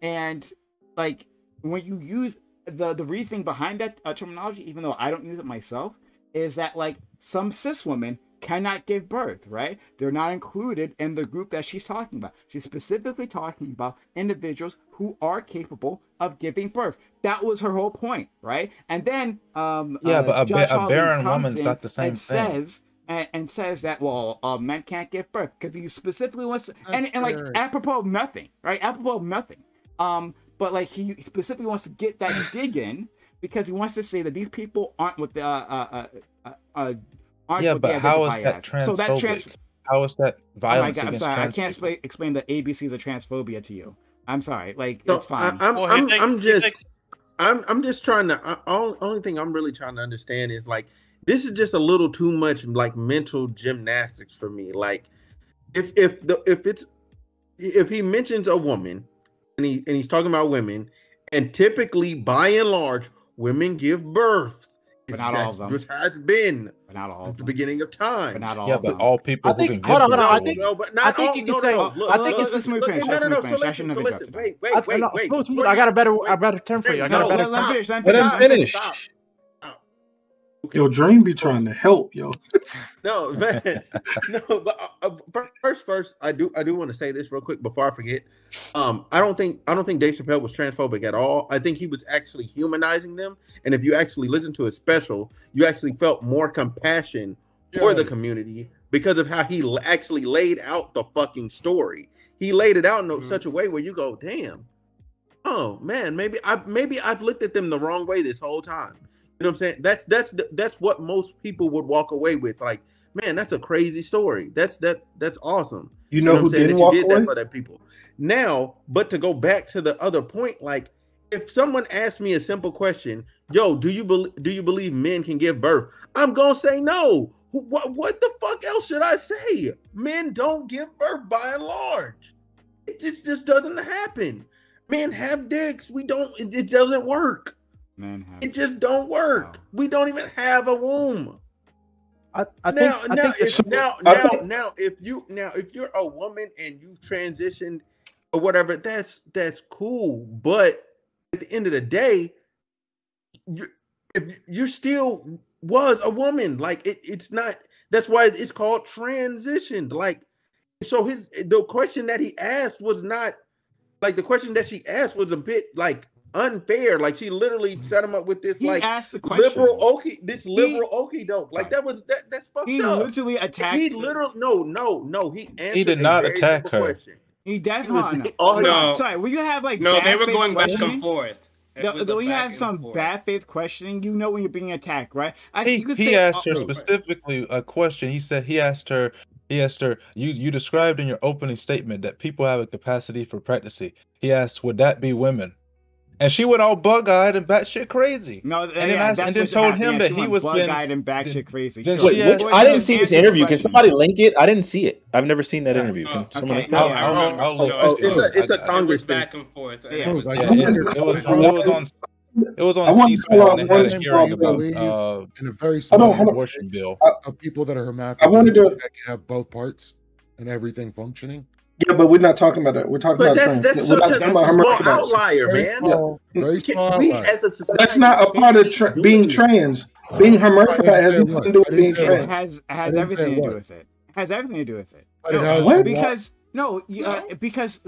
And like when you use the reasoning behind that terminology, even though I don't use it myself, is that like some cis women cannot give birth, right? They're not included in the group that she's talking about. She's specifically talking about individuals who are capable of giving birth. That was her whole point, right? And then but Josh a Hawley barren comes woman's in not the same and thing. says that, well, men can't give birth because he specifically wants to, and like apropos of nothing, right? Apropos of nothing. But like he specifically wants to get that dig in because he wants to say that these people aren't what the but how is that transphobic? So that how is that violence oh my God, I'm against sorry, trans I can't people? explain the ABCs of transphobia to you. I'm sorry, like So, it's fine. I'm just trying to. Only thing I'm really trying to understand is like this is just a little too much like mental gymnastics for me. Like if he mentions a woman and he's talking about women, and typically by and large women give birth. But not all of them. Which has been But not all since the beginning of time. But not all Yeah, of but them. all people I who think- can give hold on, birth hold on, are I think- women. But not I think all, you can no, say- no, no, I think look, let's move finish. no, Let's no, move no. finish. So I shouldn't have listen, interrupted. wait. I got a better term for you. I got No, a better let term. him finish. Let him finish. Stop. Yo, Dream be trying to help, yo. No, man. No, but first, I do want to say this real quick before I forget. I don't think Dave Chappelle was transphobic at all. I think he was actually humanizing them. And if you actually listen to his special, you actually felt more compassion for the community because of how he actually laid out the fucking story. He laid it out in such a way where you go, damn. Oh man, maybe I've looked at them the wrong way this whole time. You know what I'm saying? That's what most people would walk away with. Like, man, that's a crazy story. That's awesome. You know what who I'm saying? didn't That you walk did away? that for that people. Now, but to go back to the other point, like if someone asked me a simple question, yo, do you believe men can give birth? I'm gonna say no. What the fuck else should I say? Men don't give birth by and large. It just doesn't happen. Men have dicks. We don't. It doesn't work. It just don't work. Wow. We don't even have a womb. If you're a woman and you've transitioned or whatever, that's cool. But at the end of the day, you still was a woman. Like it's not. That's why it's called transitioned. Like so, the question that he asked was not like the question that she asked was a bit like unfair. Like she literally set him up with this he like asked the question. liberal okey doke. Like that's fucked he up. Literally attacked. He literally no. He answered. He did not attack her. Question. He definitely. No. Sorry, we have like no. They were going back questioning? and forth. When you have some bad faith questioning, you know when you're being attacked, right? He asked her specifically a question. He asked her, you described in your opening statement that people have a capacity for pregnancy. He asked, would that be women? And she went all bug-eyed and batshit crazy. No, and then told him that he was bug-eyed and batshit crazy. Sure. Wait, I didn't see this interview. Can somebody link it? I didn't see it. I've never seen that interview. Can someone link that? It's a Congress back and forth. It was on C-SPAN. They had a hearing about in a very small abortion bill of people that are hermaphrodites that can have both parts and everything functioning. Yeah, but we're not talking about that. We're talking about trans. We're not talking about hermaphrodites. Outlier, man. Very small We outlier. as a society, That's not a part of being trans. Being hermaphrodite has nothing to do with being trans. Has everything to do with it. Has everything to do with it. Because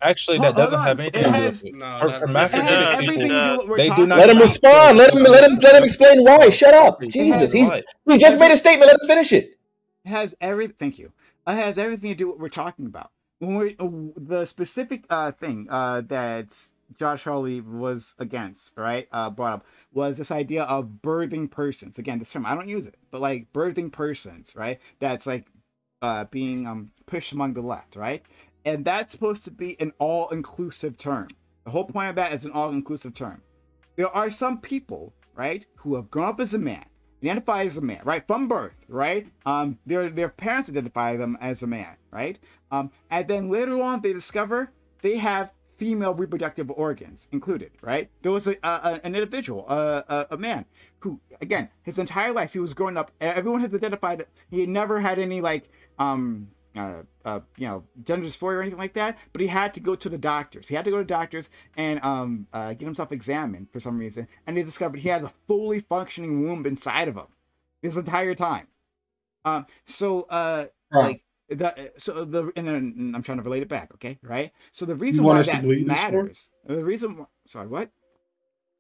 actually that doesn't have anything to do with it. Hermaphroditic people, they do not. Let him respond. Let him explain why. Shut up, Jesus. We just made a statement. Let him finish it. Has everything. Thank you. It has everything to do with what we're talking about. When we're the specific thing that Josh Hawley was against, right? Brought up was this idea of birthing persons. Again, this term I don't use it, but like birthing persons, right? That's like being pushed among the left, right? And that's supposed to be an all-inclusive term. The whole point of that is an all-inclusive term. There are some people, right, who have grown up as a man, identify as a man, right, from birth, right? Their parents identify them as a man, right? And then later on, they discover they have female reproductive organs included, right? There was an individual, a man, who, again, his entire life he was growing up. Everyone has identified that he had never had any like gender dysphoria or anything like that, but he had to go to the doctors. He had to go to doctors and get himself examined for some reason, and they discovered he has a fully functioning womb inside of him this entire time, So Right. like and then I'm trying to relate it back, okay, right? So the reason want why us to that believe this story? matters, the reason, sorry, what?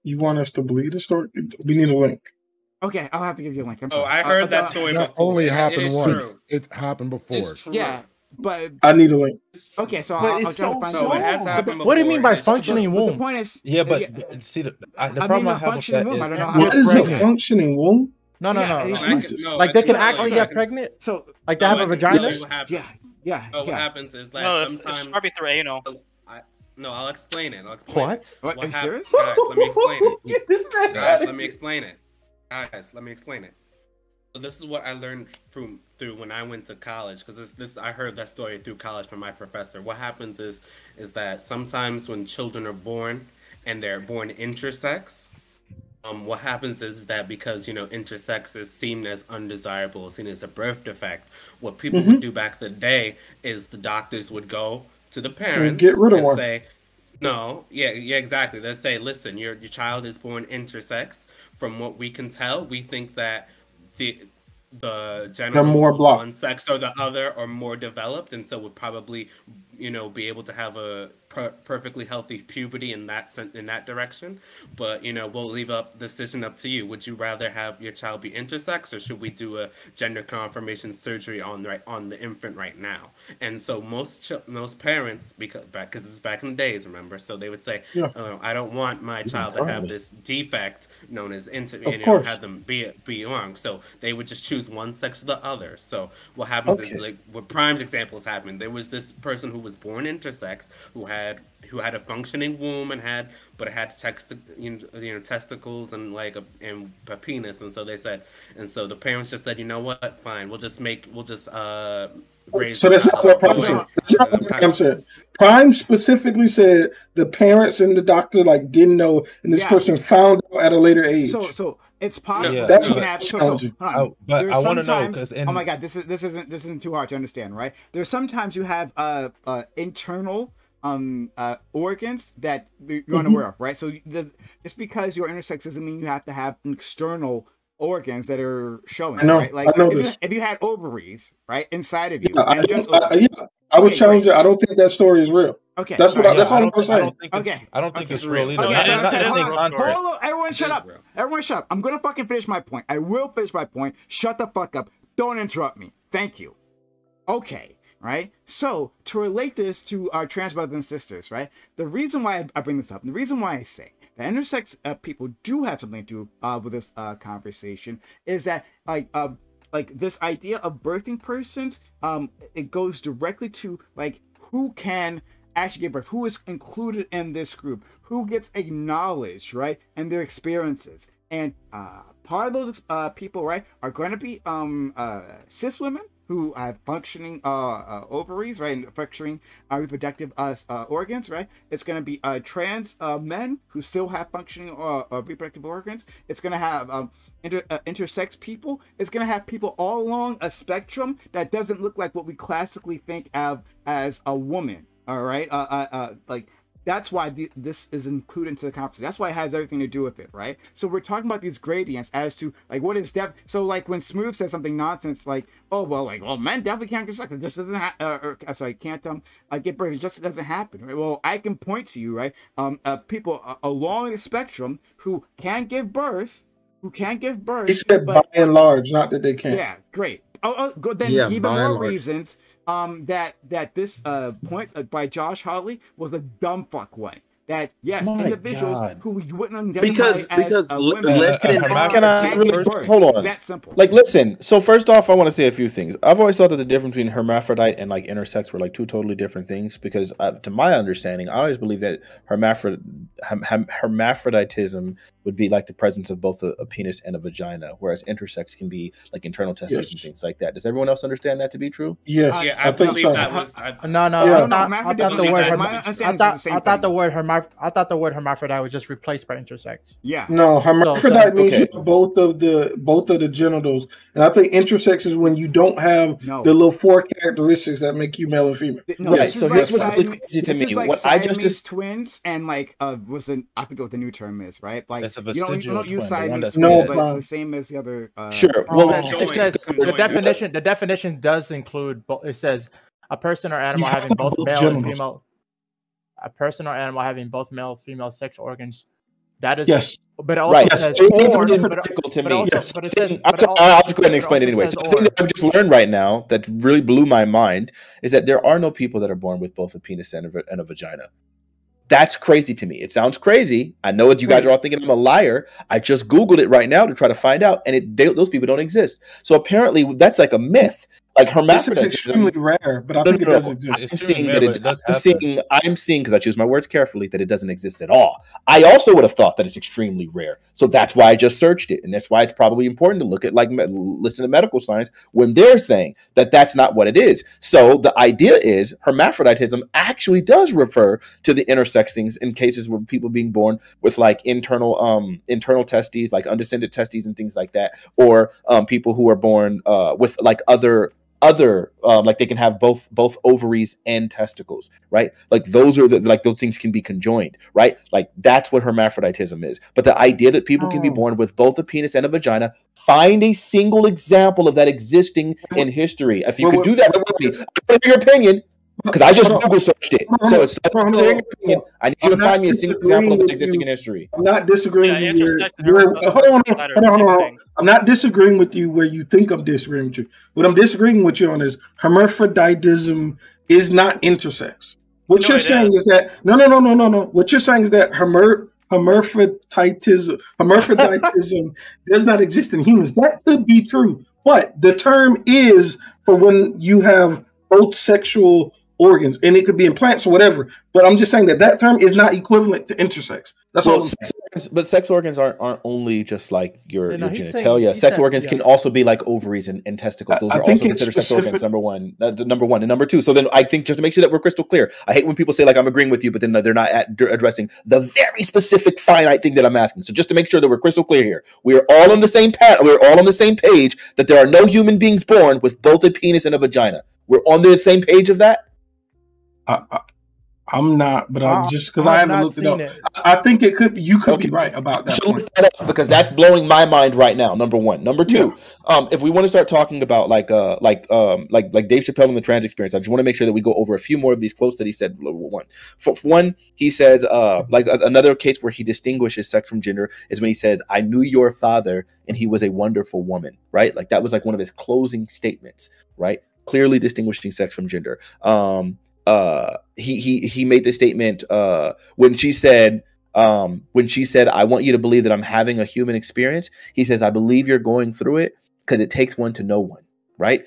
You want us to believe the story? We need a link. Okay, I'll have to give you a link. I'm Oh, sorry. I heard Okay, that story That before. only It happened is once. true. It's happened before. It's true. Yeah, but I need a link. okay, so But I'll it's try to so find No, it has small. happened What do you mean before. by It's true. functioning But the womb? point is, Yeah, but see, the problem mean, I a have with functioning that womb. is I don't know how What to is a phrase it. functioning womb? No, no, Yeah, no, yeah. no. And I Jesus. can, no, Like I they can can tell you, actually I get can- pregnant. So Like they no, have I a can tell you vagina. what happens. yeah. Oh, what happens is that No, sometimes. it's probably through anal. No, I'll explain it. I'll explain What? it. What, are you happens, serious? guys? Let me explain it. Get this man Guys, out let of me here. explain it. Guys, let me explain it. So this is what I learned through when I went to college, because this I heard that story through college from my professor. What happens is that sometimes when children are born and they're born intersex, what happens is that because intersex is seen as undesirable, seen as a birth defect, what people would do back in the day is the doctors would go to the parents get rid of and one. say, no, yeah, exactly. Let's say, listen, your child is born intersex. From what we can tell, we think that the genitals more of blocked. one sex or the other are more developed, and so would probably, be able to have a perfectly healthy puberty in that direction. But we'll leave up decision up to you. Would you rather have your child be intersex, or should we do a gender confirmation surgery on the infant right now? And so most parents, because it's back in the days, remember, so they would say, Yeah. I don't want my child to have this defect known as course. have them be wrong. So they would just choose one sex or the other. So what happens is, like what Prime's examples happened. There was this person who was born intersex who had a functioning womb and had testicles and and a penis, and so they said, and so the parents just said, you know what, fine, we'll just raise. So that's not what Prime said. That's not what Prime said. Prime specifically said the parents and the doctor didn't know, and this person found out at a later age. So it's possible. Yeah, that's you what can have, challenging. hold on. But There's I want to know sometimes- because oh my god, this isn't too hard to understand, right? There's sometimes you have internal organs that you're unaware of, right? So just because you're intersex doesn't mean you have to have external organs that are showing, I know, right? Like I know this. if you had ovaries, right, inside of you, Yeah, and just I was challenging. I don't think that story is real. okay, That's what. right. That's all I'm I saying. don't think it's, Okay. I don't think Okay. it's real either. Okay, Yeah, so it is- it is hold a on, real story. hold on, everyone shut is up. real. Everyone shut up. I'm gonna fucking finish my point. I will finish my point. Shut the fuck up. Don't interrupt me. Thank you. Okay, right? So to relate this to our trans brothers and sisters, right? The reason why I bring this up, and the reason why I say that intersex people do have something to do with this conversation is that like this idea of birthing persons, it goes directly to who can actually give birth, who is included in this group, who gets acknowledged, right, and their experiences. And part of those people, right, are going to be cis women who have functioning ovaries, right, and functioning reproductive organs, right. It's going to be trans men who still have functioning reproductive organs. It's going to have intersex people. It's going to have people all along a spectrum that doesn't look like what we classically think of as a woman. All right, that's why this is included into the conversation. That's why it has everything to do with it, right? So we're talking about these gradients as to what is def. So when Smooth says something nonsense men definitely can't get sex. It just doesn't can't get birth. It just doesn't happen, right? Well, I can point to you, right? People along the spectrum who can give birth, He said by and large, not that they can't. Yeah, great. Good. Then even more reasons that this point by Josh Hawley was a dumb fuck one. That yes, individuals who we wouldn't identify as women hold on. It's that simple. Listen. So first off, I want to say a few things. I've always thought that the difference between hermaphrodite and intersex were two totally different things. Because to my understanding, I always believe that hermaphroditism would be the presence of both a penis and a vagina, whereas intersex can be internal testes and things like that. Does everyone else understand that to be true? Yes, Yeah, I think believe so. that was. No, Yeah. I thought the word My understanding is the same I thought the thing. word hermaphrodite thought the word hermaphrodite was just replaced by intersex. Yeah. No, hermaphrodite means okay. you have both of the genitals, and I think intersex is when you don't have No. the little 4 characteristics that make you male and female. No, Yeah, this so is here's like what's really crazy to this me. is like What I Siamese just twins and like I forget what the new term is, right? Like That's a you don't vestigial use twin, the one Siamese that's twins, No, but it's the same as the other. Sure. Well, Well, it says conjoined. the definition does include. It says a person or animal You have having to have both both male and genitals. female. A person or animal having both male and female sex organs. That is Yes. But it also right. says It's really or, critical to but me. also, Yes. but it says. I'll But it just go ahead and explain but it also anyway. says So the thing that I've just learned right now that really blew my mind is that there are no people that are born with both a penis and a vagina. That's crazy to me. It sounds crazy. I know what you guys are all thinking. I'm a liar. I just Googled it right now to try to find out, and those people don't exist. So apparently, that's like a myth. Like This is hermaphroditism. extremely rare, but I think it does exist. I'm It's seeing rare, that but it does happen. I'm seeing because I choose my words carefully that it doesn't exist at all. I also would have thought that it's extremely rare, so that's why I just searched it, and that's why it's probably important to look at listen to medical science when they're saying that that's not what it is. So the idea is hermaphroditism actually does refer to the intersex things in cases where people being born with like internal testes, like undescended testes and things like that, or people who are born with like other like they can have both ovaries and testicles, right? Like those are like those things can be conjoined, right? Like that's what hermaphroditism is. But the idea that people can be born with both a penis and a vagina, find a single example of that existing in history. If you could do that for me, I want your opinion. Because I just Google searched it. So it's I need you to find me a single example of it existing in history. I'm not disagreeing Yeah, with you intersex and where hermaphrodite hold on. thing. I'm not disagreeing with you where you think I'm disagreeing with you. What I'm disagreeing with you on is hermaphroditism is not intersex. What you're saying is that no. What you're saying is that hermaphroditism does not exist in humans. That could be true, but the term is for when you have both sexual organs, and it could be in plants or whatever. But I'm just saying that term is not equivalent to intersex. That's all. But sex organs aren't only just like your genitalia. Sex Sex organs can also be like ovaries and testicles. Those are also considered sex organs. Number one. And number two. So then I think just to make sure that we're crystal clear, I hate when people say like I'm agreeing with you, but then they're not addressing the very specific finite thing that I'm asking. So just to make sure that we're crystal clear here, we are all on the same path. We're all on the same page that there are no human beings born with both a penis and a vagina. We're on the same page of that. I'm not, but I'm just because I haven't looked it up. I think it could be. You could be right about that. Look that up because that's blowing my mind right now. Number one. Number two. If we want to start talking about like Dave Chapelle and the trans experience, I just want to make sure that we go over a few more of these quotes that he said. One, he says like another case where he distinguishes sex from gender is when he says, "I knew your father and he was a wonderful woman." Right, like that was like one of his closing statements. Right, clearly distinguishing sex from gender. He made the statement when she said, "I want you to believe that I'm having a human experience." He says, "I believe you're going through it because it takes one to know one." Right?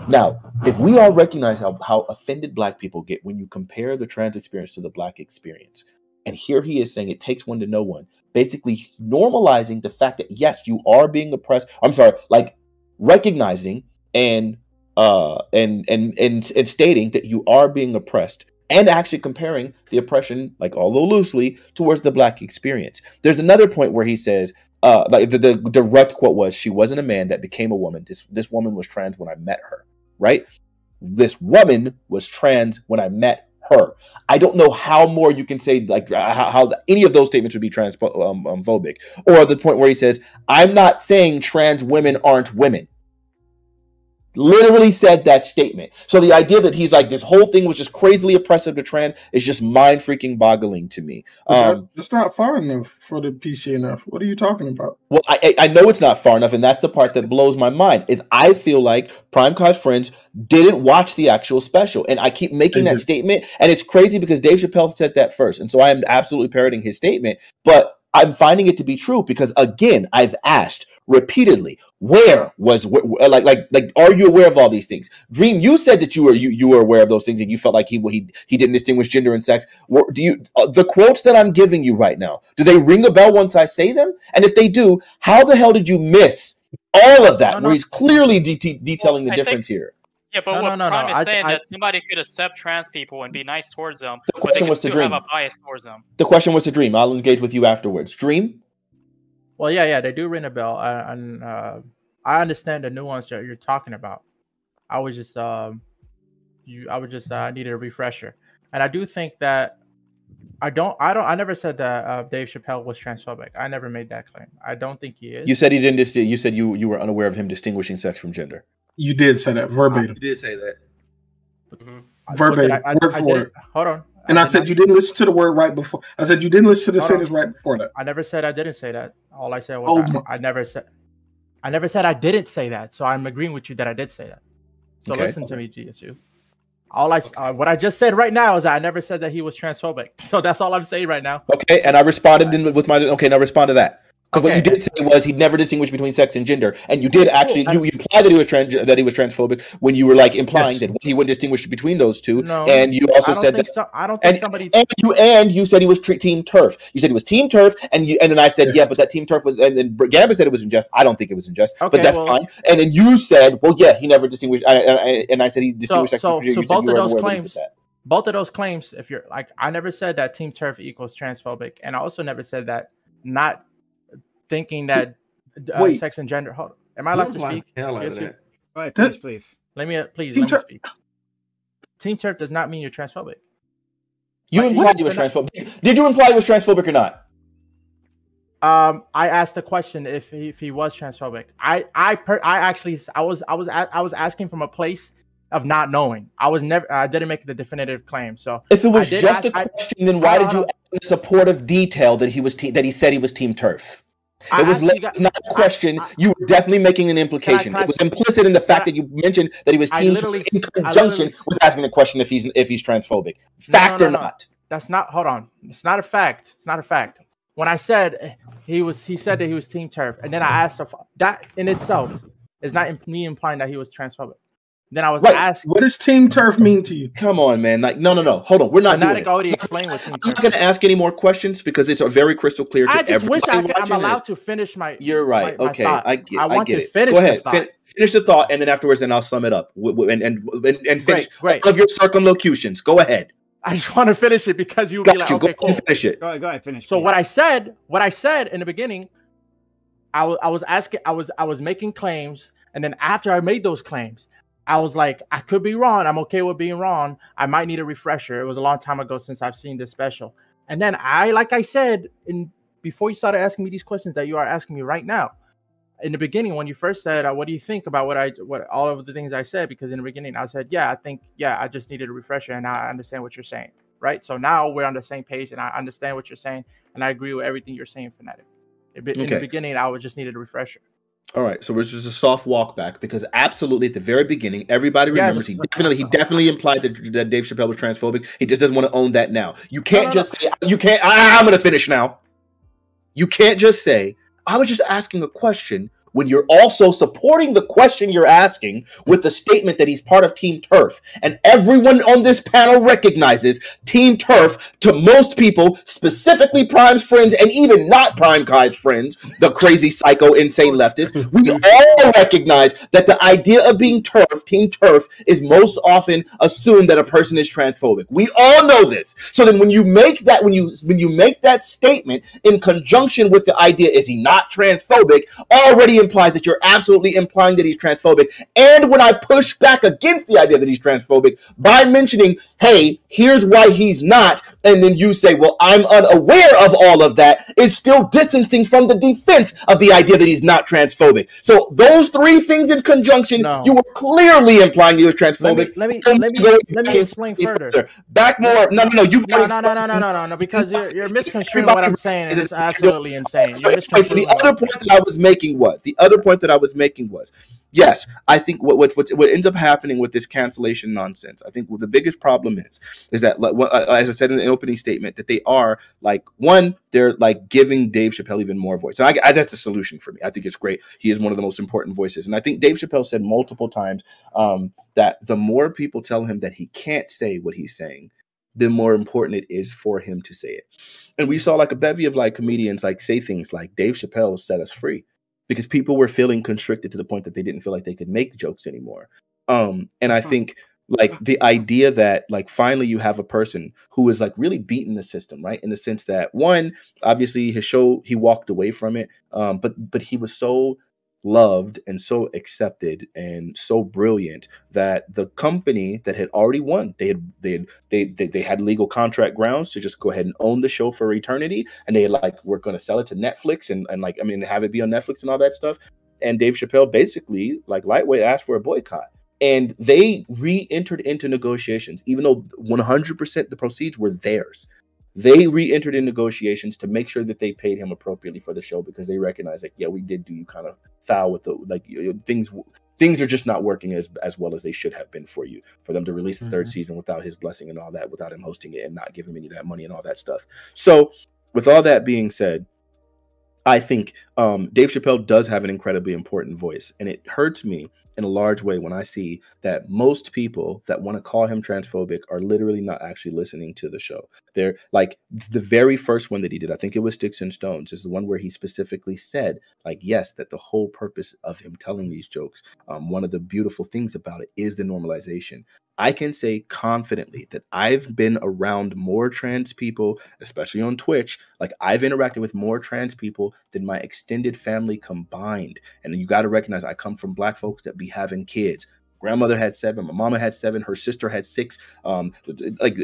Now, if we all recognize how offended Black people get when you compare the trans experience to the Black experience, and here he is saying it takes one to know one, basically normalizing the fact that yes, you are being oppressed. I'm sorry, like recognizing and stating that you are being oppressed and actually comparing the oppression, like although loosely, towards the Black experience. There's another point where he says, like the direct quote was, "She wasn't a man that became a woman. This woman was trans when I met her." Right? This woman was trans when I met her. I don't know how more you can say like how any of those statements would be transphobic, or the point where he says, "I'm not saying trans women aren't women." Literally said that statement. So the idea that he's like this whole thing was just crazily oppressive to trans is just mind freaking boggling to me. It's not far enough for the PCNF. What are you talking about? Well, I know it's not far enough, and that's the part that blows my mind. Is I feel like PrimeCayes friends didn't watch the actual special, and I keep making that statement, and it's crazy because Dave Chapelle said that first, and so I am absolutely parroting his statement, but I'm finding it to be true because again, I've asked repeatedly, are you aware of all these things? Dream, you said that you were aware of those things and you felt like he didn't distinguish gender and sex. Do you the quotes that I'm giving you right now, do they ring a bell once I say them? And if they do, how the hell did you miss all of that where he's clearly detailing the difference here? Yeah, but No, what no, no, no. Prime is saying that somebody could accept trans people and be nice towards them, The but they question can was to still have Dream. a bias towards them. The question was to Dream. I'll engage with you afterwards. Dream? Well, yeah, they do ring a bell, and I understand the nuance that you're talking about. I was just I needed a refresher, and I do think that I never said that Dave Chappelle was transphobic. I never made that claim. I don't think he is. You said he didn't. You said you were unaware of him distinguishing sex from gender. You did say that verbatim. You did say that. Verbatim, word for word. Hold on. And I said you didn't listen to the word right before. I said you didn't listen to the sentence right before that. I never said I didn't say that. All I said was I never said I didn't say that. So I'm agreeing with you that I did say that. So listen to me, GSU. What I just said right now is that I never said that he was transphobic. So that's all I'm saying right now. Okay, and I responded with my now respond to that. Because what you did say was he never distinguished between sex and gender, and you did actually you implied that he was transphobic when you were like implying that he wouldn't distinguish between those two. No, and you also said that I don't think somebody and you said he was Team Turf. You said he was Team Turf, and then I said but that Team Turf was, and Gambit said it was unjust. I don't think it was unjust, but that's fine. And then you said, he never distinguished, and I said he distinguished sex from gender. So both of those claims. Both of those claims, if you're like, I never said that Team Turf equals transphobic, and I also never said that not thinking that sex and gender. Hold on. Am I allowed to speak? Hell out of that. Go ahead, please. Let me speak. Team Turf does not mean you're transphobic. You implied he was transphobic. Did you imply he was transphobic or not? I asked the question if he was transphobic. I was asking from a place of not knowing. I didn't make the definitive claim. So if it was just a question, then why did you add the supportive detail that he said he was Team Turf? It was not a question. You were definitely making an implication. It was implicit in the fact that you mentioned that he was Team Turf in conjunction with asking the question if he's transphobic. Fact or not? That's not. Hold on. It's not a fact. It's not a fact. When I said he said that he was Team Turf, and then I asked if that in itself is not me implying that he was transphobic. Then I was asking, what does Team Turf mean to you? Come on, man. Like, no. Hold on. We're not doing this. Already explained what Team Turf. I'm not going to ask any more questions because it's very crystal clear to everybody. I just wish I'm allowed to finish my. You're right. My okay, thought. I get it. Finish Go ahead. the thought. Finish the thought, and then afterwards, then I'll sum it up and finish great. all of your circumlocutions. Go ahead. I just want to finish it because you will be like, okay, cool. Finish it. Go ahead, finish. So what I said in the beginning, I was making claims, and then after I made those claims, I was like, I could be wrong. I'm okay with being wrong. I might need a refresher. It was a long time ago since I've seen this special. And then like I said, before you started asking me these questions that you are asking me right now, in the beginning, when you first said, what do you think about what all of the things I said? Because in the beginning, I said, I just needed a refresher, and now I understand what you're saying, right? So now we're on the same page, and I understand what you're saying, and I agree with everything you're saying, Fanatic. In the beginning, I just needed a refresher. All right, so it's just a soft walk back because absolutely at the very beginning, everybody remembers he definitely implied that Dave Chappelle was transphobic. He just doesn't want to own that now. You can't say you can't. I'm going to finish now. You can't just say I was just asking a question when you're also supporting the question you're asking with the statement that he's part of Team Turf. And everyone on this panel recognizes Team Turf to most people, specifically Prime's friends and even not PrimeCayes friends, the crazy psycho insane leftists. We all recognize that the idea of being Turf, Team Turf, is most often assumed that a person is transphobic. We all know this. So then when you make that make that statement in conjunction with the idea, is he not transphobic, already implies that you're absolutely implying that he's transphobic. And when I push back against the idea that he's transphobic by mentioning, hey, here's why he's not, and then you say, well, I'm unaware of all of that, is still distancing from the defense of the idea that he's not transphobic. So those three things in conjunction, you were clearly implying he was transphobic. Let me explain further. Back more. No. No, because you're misconstruing what I'm saying, and it's absolutely insane. You're misconstruing. The other point that I was making was, yes, I think what ends up happening with this cancellation nonsense, I think what the biggest problem is that, as I said in the opening statement, that they are like, one, they're like giving Dave Chappelle even more voice. And that's the solution for me. I think it's great. He is one of the most important voices. And I think Dave Chappelle said multiple times that the more people tell him that he can't say what he's saying, the more important it is for him to say it. And we saw like a bevy of like comedians like say things like Dave Chappelle set us free, because people were feeling constricted to the point that they didn't feel like they could make jokes anymore. And I think like the idea that like finally you have a person who is like really beating the system, right? In the sense that one, obviously his show, he walked away from it. But he was so loved and so accepted and so brilliant that the company that had already won, they had legal contract grounds to just go ahead and own the show for eternity. And they like, we're going to sell it to Netflix and like, I mean, have it be on Netflix and all that stuff. And Dave Chappelle basically like lightweight asked for a boycott. And they re-entered into negotiations, even though 100% the proceeds were theirs. They re-entered in negotiations to make sure that they paid him appropriately for the show because they recognized, like, yeah, we did do you kind of foul with the like things are just not working as well as they should have been for you. For them to release the third season without his blessing and all that, without him hosting it and not giving him any of that money and all that stuff. So, with all that being said, I think Dave Chappelle does have an incredibly important voice, and it hurts me in a large way when I see that most people that want to call him transphobic are literally not actually listening to the show. They're like the very first one that he did, I think it was Sticks and Stones, is the one where he specifically said, like, yes, that the whole purpose of him telling these jokes, one of the beautiful things about it is the normalization. I can say confidently that I've been around more trans people, especially on Twitch. Like I've interacted with more trans people than my extended family combined. And you got to recognize I come from Black folks that be having kids. Grandmother had 7, my mama had 7, her sister had 6, like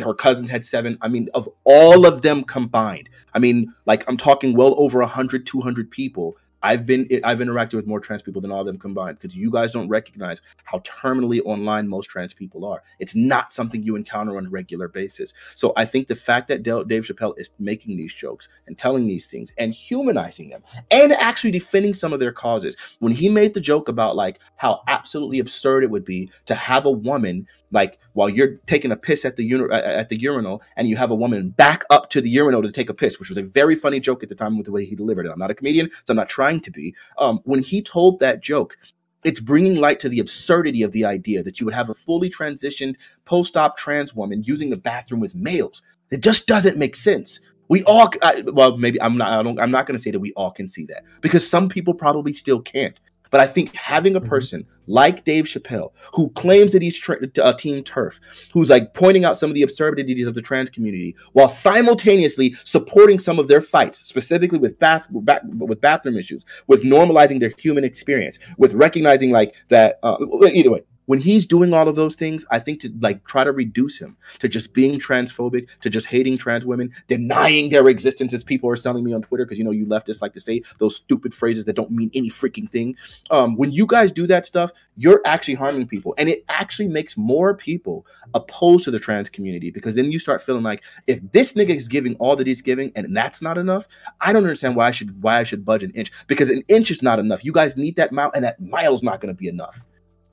her cousins had 7. I mean, of all of them combined, I mean, like I'm talking well over 100, 200 people. I've interacted with more trans people than all of them combined because you guys don't recognize how terminally online most trans people are. It's not something you encounter on a regular basis. So I think the fact that Dave Chappelle is making these jokes and telling these things and humanizing them and actually defending some of their causes. When he made the joke about like how absolutely absurd it would be to have a woman like while you're taking a piss at the urinal and you have a woman back up to the urinal to take a piss, which was a very funny joke at the time with the way he delivered it. I'm not a comedian, so I'm not trying to be. When he told that joke, it's bringing light to the absurdity of the idea that you would have a fully transitioned post-op trans woman using the bathroom with males. It just doesn't make sense. We all, well, maybe I'm not going to say that we all can see that because some people probably still can't. But I think having a person like Dave Chappelle, who claims that he's Team TERF, who's like pointing out some of the absurdities of the trans community, while simultaneously supporting some of their fights, specifically with bathroom issues, with normalizing their human experience, with recognizing like that. Either way, when he's doing all of those things, I think to like try to reduce him to just being transphobic, to just hating trans women, denying their existence, as people are telling me on Twitter, because you know you leftists like to say those stupid phrases that don't mean any freaking thing. When you guys do that stuff, you're actually harming people, and it actually makes more people opposed to the trans community because then you start feeling like if this nigga is giving all that he's giving and that's not enough, I don't understand why I should budge an inch, because an inch is not enough. You guys need that mile, and that mile's not going to be enough.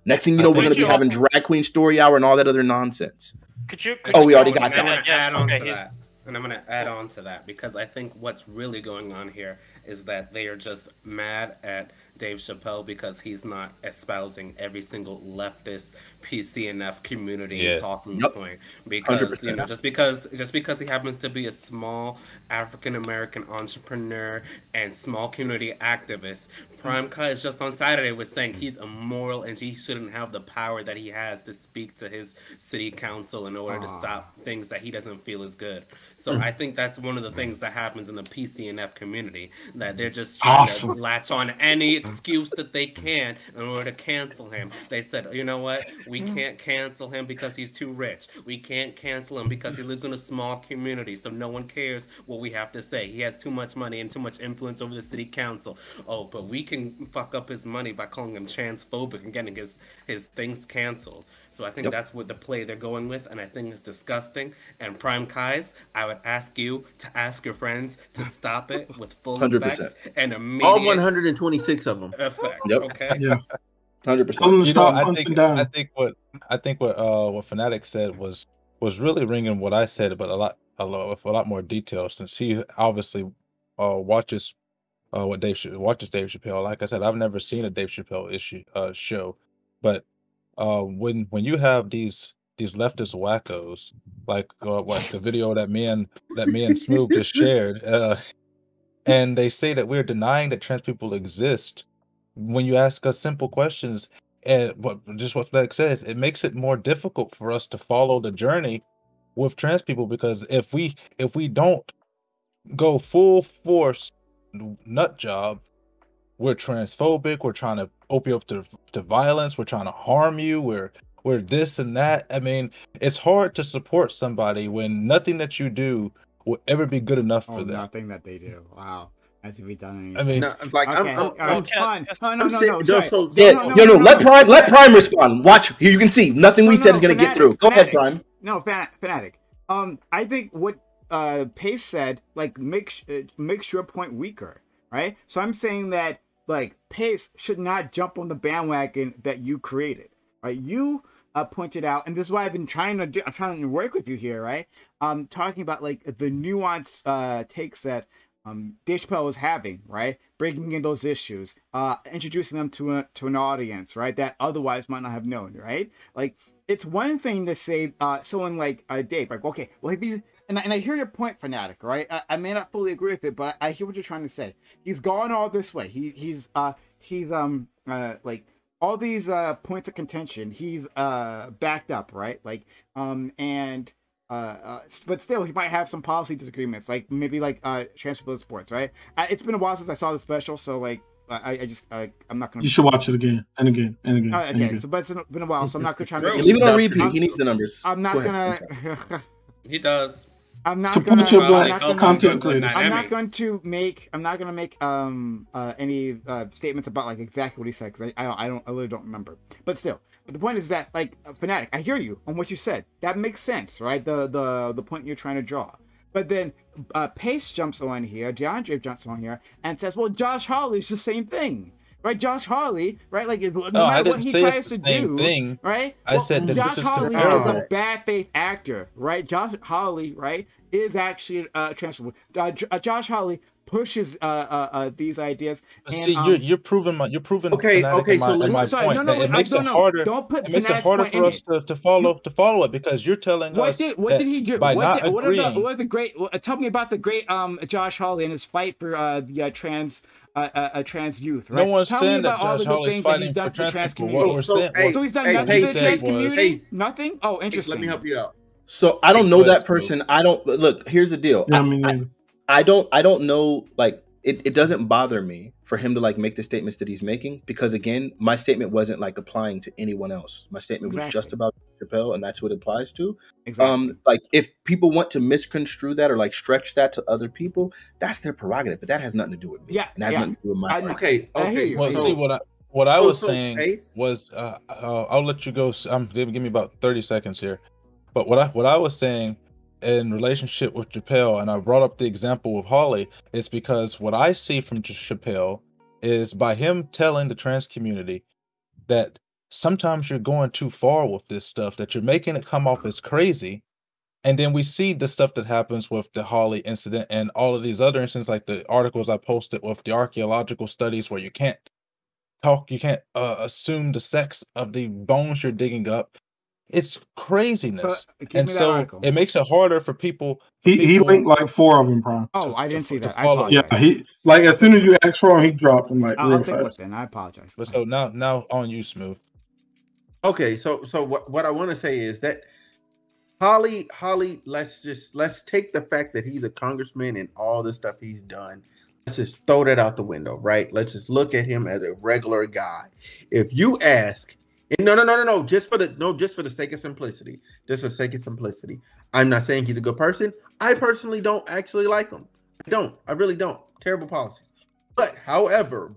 Next thing you know, we're going to be having drag queen story hour and all that other nonsense. We already got that. I'm going to add on to that. And I'm going to add on to that because I think what's really going on here is that they are just mad at Dave Chappelle because he's not espousing every single leftist PCNF community talking point. Because 100%. You know, just because he happens to be a small African American entrepreneur and small community activist, PrimeCayes just on Saturday was saying he's immoral and he shouldn't have the power that he has to speak to his city council in order to stop things that he doesn't feel is good. So I think that's one of the things that happens in the PCNF community, that they're just trying to latch on any excuse that they can in order to cancel him. They said, you know what? We can't cancel him because he's too rich. We can't cancel him because he lives in a small community, so no one cares what we have to say. He has too much money and too much influence over the city council. Oh, but we can fuck up his money by calling him transphobic and getting his things canceled. So I think that's what the play they're going with, and I think it's disgusting. And PrimeCayes, I would ask you to ask your friends to stop it with full 100%. effect and immediate all 126 of them. Effect. Yep. Okay. Yeah. 100%. You know, I think what Fanatic said was really ringing what I said, but a lot more detail, since he obviously watches Dave Chappelle. Like I said, I've never seen a Dave Chappelle show, but when you have these leftist wackos like what the video that me and Smooth just shared, and they say that we're denying that trans people exist. When you ask us simple questions, And what Flex says, it makes it more difficult for us to follow the journey with trans people, because if we don't go full force nut job, we're transphobic, we're trying to open up to violence, we're trying to harm you, we're this and that. I mean, it's hard to support somebody when nothing that you do will ever be good enough for them. Nothing that they do. Wow. Has he done anything? I mean, No, like okay. I'm fine. No, I'm no, saying- no. no, Sorry. so- No. Let Prime respond. Watch. You can see nothing we said is gonna get through. Go ahead, Prime. No, Fanatic. I think what Pace said, like, makes your point weaker, right? So I'm saying that, like, Pace should not jump on the bandwagon that you created, right? You pointed out, and this is why I've been trying to do. I'm trying to work with you here, right? Talking about, like, the nuanced takes that Dave Chapelle was having, right? Breaking in those issues, introducing them to an audience, right? That otherwise might not have known, right? Like, it's one thing to say someone like Dave, like, okay, well, these, and I hear your point, Fanatic, right? I may not fully agree with it, but I hear what you're trying to say. He's gone all this way. He's like, all these points of contention, he's backed up, right? Like, but still, he might have some policy disagreements, like maybe like transferable sports, right? It's been a while since I saw the special, so like I'm not gonna. You should watch it again and again and again. Okay, and again. So but it's been a while, so I'm not gonna try to Leave it on repeat. He needs the numbers. I'm not Go ahead. gonna. He does. I'm not Support gonna. your I'm black not gonna- content creators. I'm not going to make any statements about like exactly what he said, because I really don't remember. But still, but the point is that, like, Fanatic, I hear you on what you said. That makes sense, right? The point you're trying to draw. But then Pace jumps on here, DeAndre jumps on here, and says, "Well, Josh Hawley's the same thing." Right, Josh Hawley, right? Like, no matter what he tries to do, right? I said that Josh this is Hawley comparable. is a bad faith actor, right? Josh Hawley, right, is actually transferable. Josh Hawley pushes these ideas. But and, see, you're proving my Okay, Fanatic okay, in so my listen- point. No, That it makes it harder. Don't put It makes it Fanatic's harder point for in us to follow it, because you're telling us what did he do? by What not are agreeing. the great? Tell me about the great Josh Hawley and his fight for the trans youth. Right? No one's Tell me saying about that all Josh the good Hawley's things that fighting he's done for for the trans people. community. What we're saying, So he's done hey, nothing for the Pace, trans Pace, community. Pace. Nothing. Oh, Pace, interesting. let me help you out. So I don't know Please, that please. person. I don't look. Here's the deal. Yeah, I mean, I don't know. Like, it doesn't bother me for him to like make the statements that he's making, because again, my statement wasn't like applying to anyone else. My statement was just about Chapelle, and that's what it applies to. Exactly. Like, if people want to misconstrue that or like stretch that to other people, that's their prerogative. But that has nothing to do with me. Yeah, and that has yeah. nothing to do with my. I know. Okay, I hear okay. you. Well, so- see what I was so saying Pace? was I'll let you go. Give me about 30 seconds here. But what I was saying in relationship with Chapelle, and I brought up the example of Hawley, is because what I see from Chapelle is by him telling the trans community that sometimes you're going too far with this stuff, that you're making it come off as crazy. And then we see the stuff that happens with the Hawley incident and all of these other incidents, like the articles I posted with the archaeological studies where you can't assume the sex of the bones you're digging up. It's craziness. Give And me that so article. it makes it harder for people. he linked like 4 of them, Prime. Oh, I didn't see that. I follow. apologize. Yeah, he like as soon as you asked for him, he dropped them like I'll real take a look fast. then. I apologize. But so now on you, Smooth. Okay, so what I want to say is that Holly, let's take the fact that he's a congressman and all the stuff he's done. Let's just throw that out the window, right? Let's just look at him as a regular guy. If you ask, and no, just for the sake of simplicity, just for the sake of simplicity, I'm not saying he's a good person. I personally don't actually like him. I really don't. Terrible policies. But however,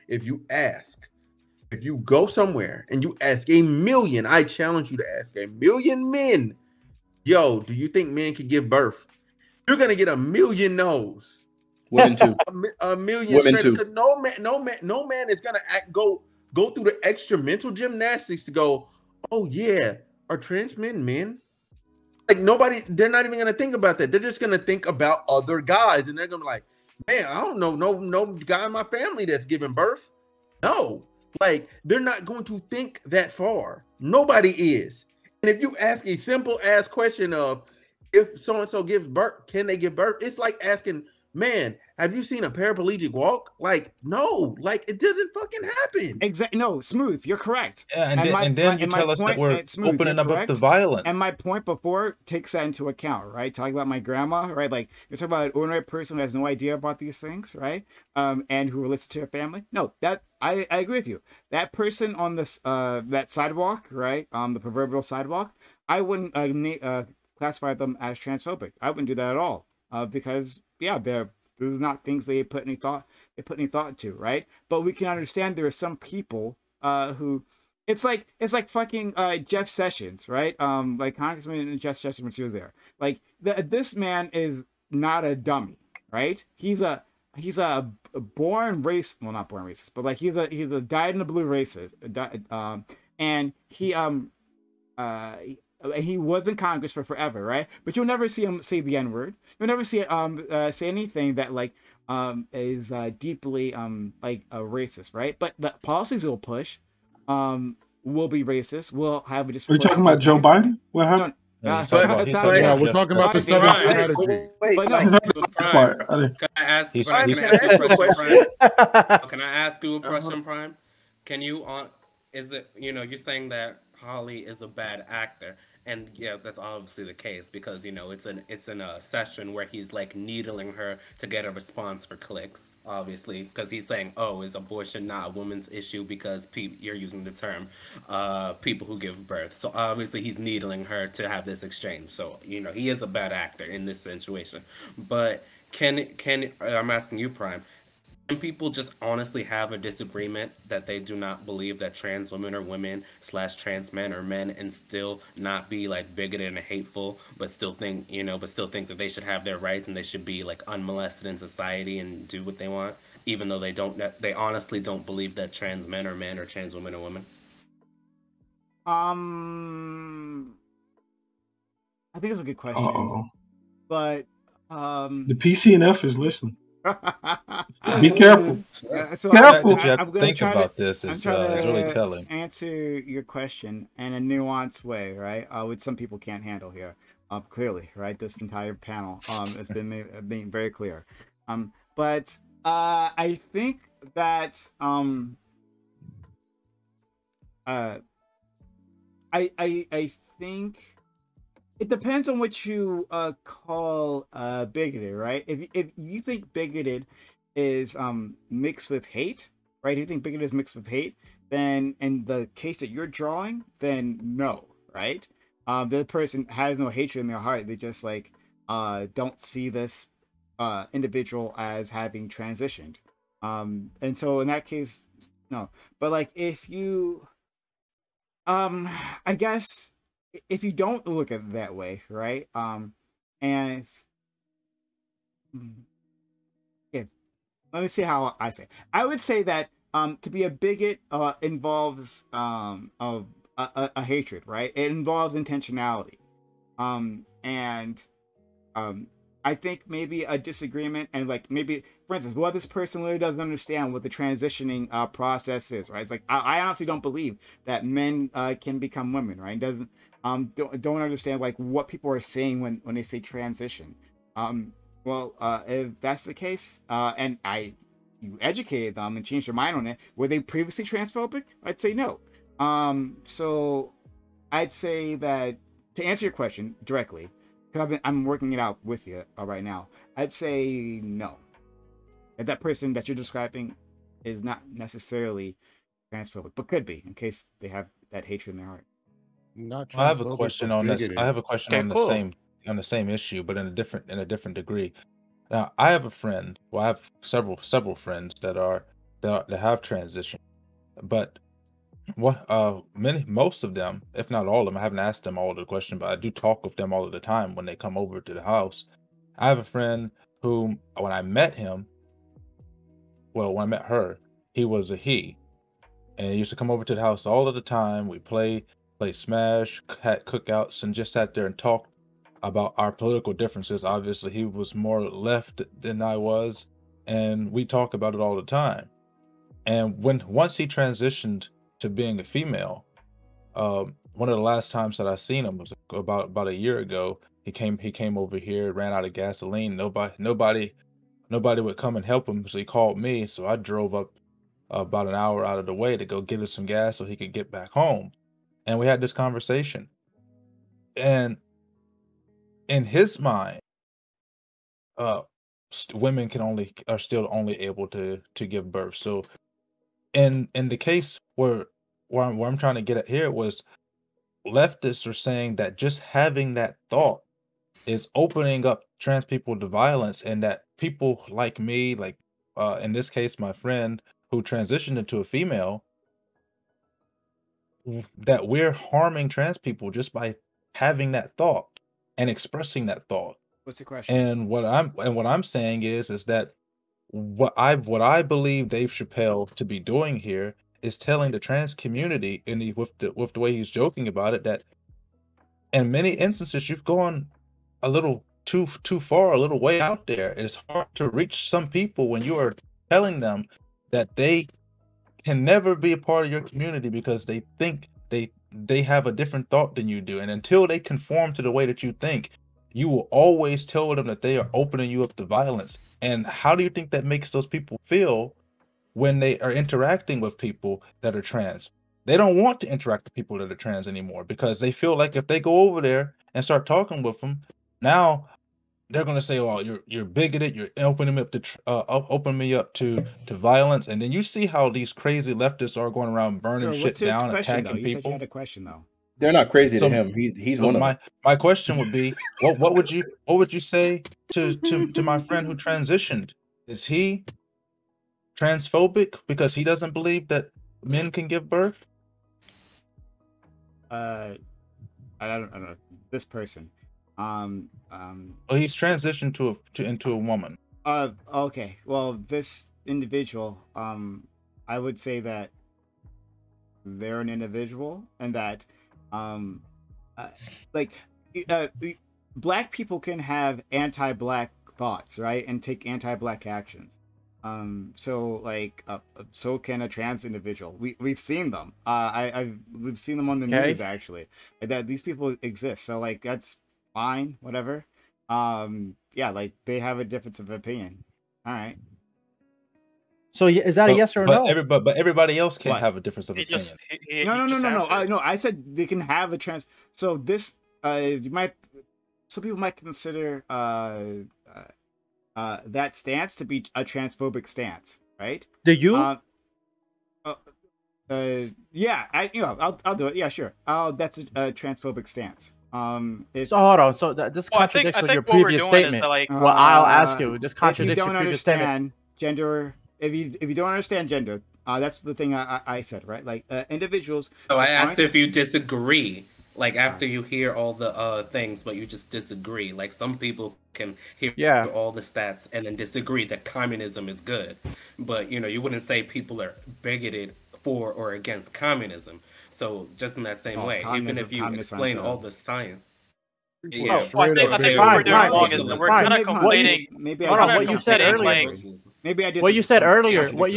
if you go somewhere and you ask a million, I challenge you to ask a million men, yo, do you think men can give birth? You're gonna get a million no's. Women too. A million Women straight, too. because no man is gonna go through the extra mental gymnastics to go, oh yeah, are trans men? Like nobody, they're not even gonna think about that. They're just gonna think about other guys, and they're gonna be like, man, I don't know no guy in my family that's giving birth. No, like they're not going to think that far. Nobody is. And if you ask a simple ass question of if so and so gives birth, can they give birth? It's like asking man, have you seen a paraplegic walk? Like, no, like it doesn't fucking happen. Exactly. No, Smooth, you're correct. Yeah, and then you tell us that we're Smooth, opening you're up to correct. violence. And my point before takes that into account, right? Talking about my grandma, right? Like you're talking about an ordinary person who has no idea about these things, right? And who relates to her family. No, that I agree with you. That person on this that sidewalk, right? The proverbial sidewalk, I wouldn't classify them as transphobic. I wouldn't do that at all. Because yeah, these are not things they put any thought into, right? But we can understand there are some people who it's like fucking Jeff Sessions, right? Like Congressman Jeff Sessions when she was there. Like this man is not a dummy, right? He's a born race, well, not born racist, but like he's a dyed in the blue racist, and he was in Congress for forever, right? But you'll never see him say the N-word. You'll never see say anything that like is deeply like racist, right? But the policies he'll push will be racist. Will have a Are you talking about Joe Biden? What happened? Yeah, we're talking about the Southern strategy. Wait, But like, no. Prime, can I ask you a question, Prime? Can you is it, you're saying that Holly is a bad actor, and yeah, that's obviously the case because it's in a session where he's like needling her to get a response for clicks, obviously, because he's saying, oh, is abortion not a woman's issue because you're using the term people who give birth, so obviously he's needling her to have this exchange. So he is a bad actor in this situation. But can I'm asking you, Prime, can people just honestly have a disagreement that they do not believe that trans women are women / trans men are men, and still not be like bigoted and hateful, but still think that they should have their rights and they should be like unmolested in society and do what they want, even though they honestly don't believe that trans men are men or trans women are women? I think it's a good question. But the PCNF is listening. Be careful. Careful. Think about this. It's really telling. Answer your question in a nuanced way, right? Which some people can't handle here. Clearly, right? This entire panel has been being very clear. But I think that I think it depends on what you call bigoted, right? If you think bigoted is mixed with hate, right? If you think bigoted is mixed with hate, then in the case that you're drawing, then no, right? The person has no hatred in their heart. They just like don't see this individual as having transitioned. And so in that case, no. But like if you I guess if you don't look at it that way, right? And yeah, let me see how I say. I would say that to be a bigot involves a hatred, right? It involves intentionality, and I think maybe a disagreement and like maybe, for instance, what this person literally doesn't understand what the transitioning process is, right? It's like I honestly don't believe that men can become women, right? Doesn't don't understand like what people are saying when they say transition. Well, if that's the case, and you educated them and changed their mind on it, were they previously transphobic? I'd say no. So I'd say that to answer your question directly, because I'm working it out with you right now, I'd say no. That person that you're describing is not necessarily transphobic, but could be in case they have that hatred in their heart. Not I have a question on this. bigoted. I have a question on the same issue, but in a different degree. Now, I have a friend. Well, I have several friends that have transitioned, but most of them, if not all of them, I haven't asked them all the question, but I do talk with them all of the time when they come over to the house. I have a friend who, when I met her, he was a he, and he used to come over to the house all of the time. We play Smash, had cookouts, and just sat there and talked about our political differences. Obviously, he was more left than I was, and we talk about it all the time. And once he transitioned to being a female, one of the last times that I seen him was about a year ago. He came over here, ran out of gasoline. Nobody nobody would come and help him, so he called me. So I drove up about an hour out of the way to go get him some gas so he could get back home. And we had this conversation. And in his mind, women are still only able to give birth. So in the case where I'm trying to get at here was, leftists are saying that just having that thought is opening up trans people to violence, and that people like me, like in this case my friend who transitioned into a female, that we're harming trans people just by having that thought and expressing that thought. What's the question? And what I'm saying is that what I believe Dave Chappelle to be doing here is telling the trans community, and with the way he's joking about it, that in many instances you've gone a little too far, a little way out there. It's hard to reach some people when you are telling them that they can never be a part of your community because they think they have a different thought than you do. And until they conform to the way that you think, you will always tell them that they are opening you up to violence. And how do you think that makes those people feel when they are interacting with people that are trans? They don't want to interact with people that are trans anymore because they feel like if they go over there and start talking with them, now they're going to say, "Oh, you're bigoted. You're opening me up to opening me up to violence." And then you see how these crazy leftists are going around burning shit down, attacking You said you people. had a question though. They're not crazy to him. He's one of them. My question would be, what would you say to my friend who transitioned? Is he transphobic because he doesn't believe that men can give birth? I don't know this person. Well, he's transitioned into a woman. Okay. Well, this individual, I would say that they're an individual, and that, black people can have anti-black thoughts, right, and take anti-black actions. So can a trans individual. We've seen them. We've seen them on the news actually. That these people exist. So like that's fine, whatever. Yeah, like they have a difference of opinion. All right. So is that a yes or no? But everybody else can have a difference of opinion. No. I said they can have a trans. So this, some people might consider that stance to be a transphobic stance, right? Do you? Yeah, I'll do it. Yeah, sure. That's a transphobic stance. So hold on. So this contradicts with your previous statement. Well, I'll ask you. This contradicts your previous statement. Gender. If you don't understand gender, that's the thing I said, right? Like individuals. So I asked if you disagree. Like after you hear all the things, but you just disagree. Like some people can hear all the stats and then disagree that communism is good, but you wouldn't say people are bigoted for or against communism. So just in that same way, even if you explain all the science. Yeah, I think what we're doing wrong is we're kind of conflating. Maybe what you said earlier. Maybe I did. What you said earlier. What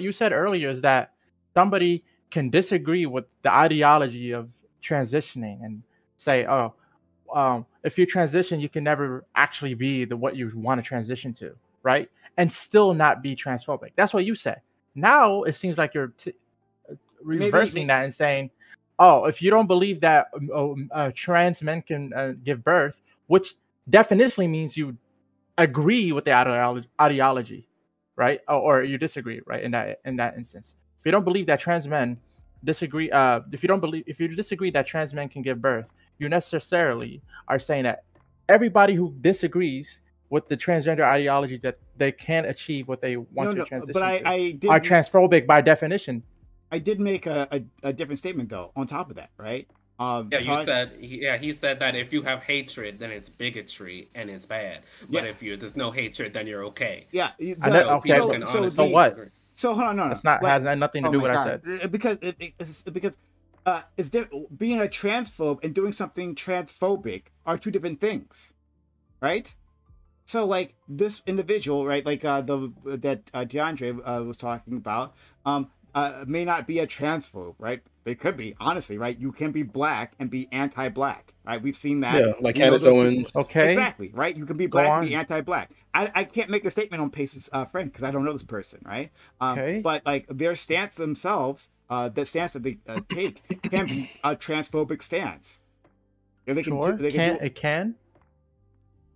you said earlier is that somebody can disagree with the ideology of transitioning and say, if you transition, you can never actually be what you want to transition to, right? And still not be transphobic. That's what you said. Now it seems like you're reversing that and saying, if you don't believe that trans men can give birth, which definitionally means you agree with the ideology, right? Or you disagree, right? In that instance, if you don't believe that trans men disagree, if you disagree that trans men can give birth, you necessarily are saying that everybody who disagrees with the transgender ideology that they can't achieve what they want to transition but to are transphobic by definition. I did make a different statement though on top of that, right? He said that if you have hatred, then it's bigotry and it's bad. But if there's no hatred, then you're okay. Yeah. So what? So hold on, no. It's not has nothing to do with what I said. Because it's being a transphobe and doing something transphobic are two different things, right? So like this individual, right? Like that DeAndre was talking about. may not be a transphobe, right? They could be, honestly, right? You can be black and be anti-black, right? We've seen that. Yeah, like We know Candace those Owens. people. Okay. Exactly, right? You can be Go black and be on. anti-black. I can't make a statement on Pace's friend because I don't know this person, right? Okay. But like their stance themselves, the stance that they take can be a transphobic stance. They Sure. It can.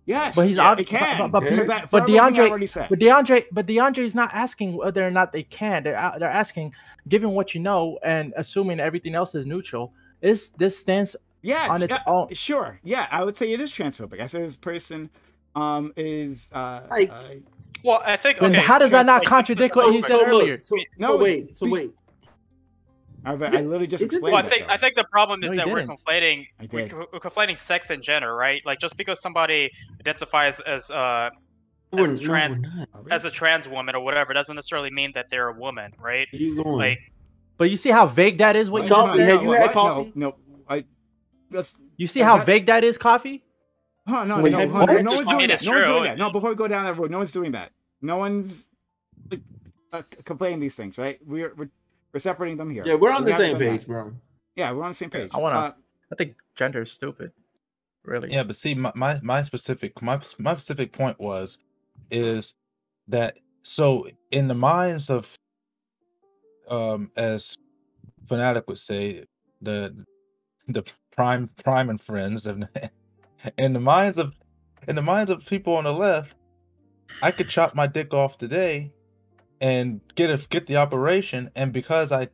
Yes, But he's it can. but because but DeAndre DeAndre already said. But DeAndre is not asking whether or not they can. They're asking, given what you know and assuming everything else is neutral, is this stance on its own? Sure. Yeah, I would say it is transphobic. I say this person is Well, I think. Then Okay, how does that not like, contradict what he said earlier? So I literally just explained. Well, I think the problem is No, that you we're didn't. conflating sex and gender, right? Like just because somebody identifies as a trans woman or whatever doesn't necessarily mean that they're a woman, right? Like, but you see how vague that is. What Coffee, you have you had coffee? No, You see how vague that is, Coffee? Oh, no, Wait, no one's I doing mean, that. it's No one's true. doing that. No, before we go down that road, no one's doing that. No one's complaining these things, right? We're separating them here. Yeah, we're on We the haven't same done page, that. bro. Yeah, we're on the same page. I think gender is stupid. Really. Yeah, but see, my specific point is that so in the minds of as Fanatic would say, the prime and friends, and in the minds of people on the left, I could chop my dick off today and get the operation, and because I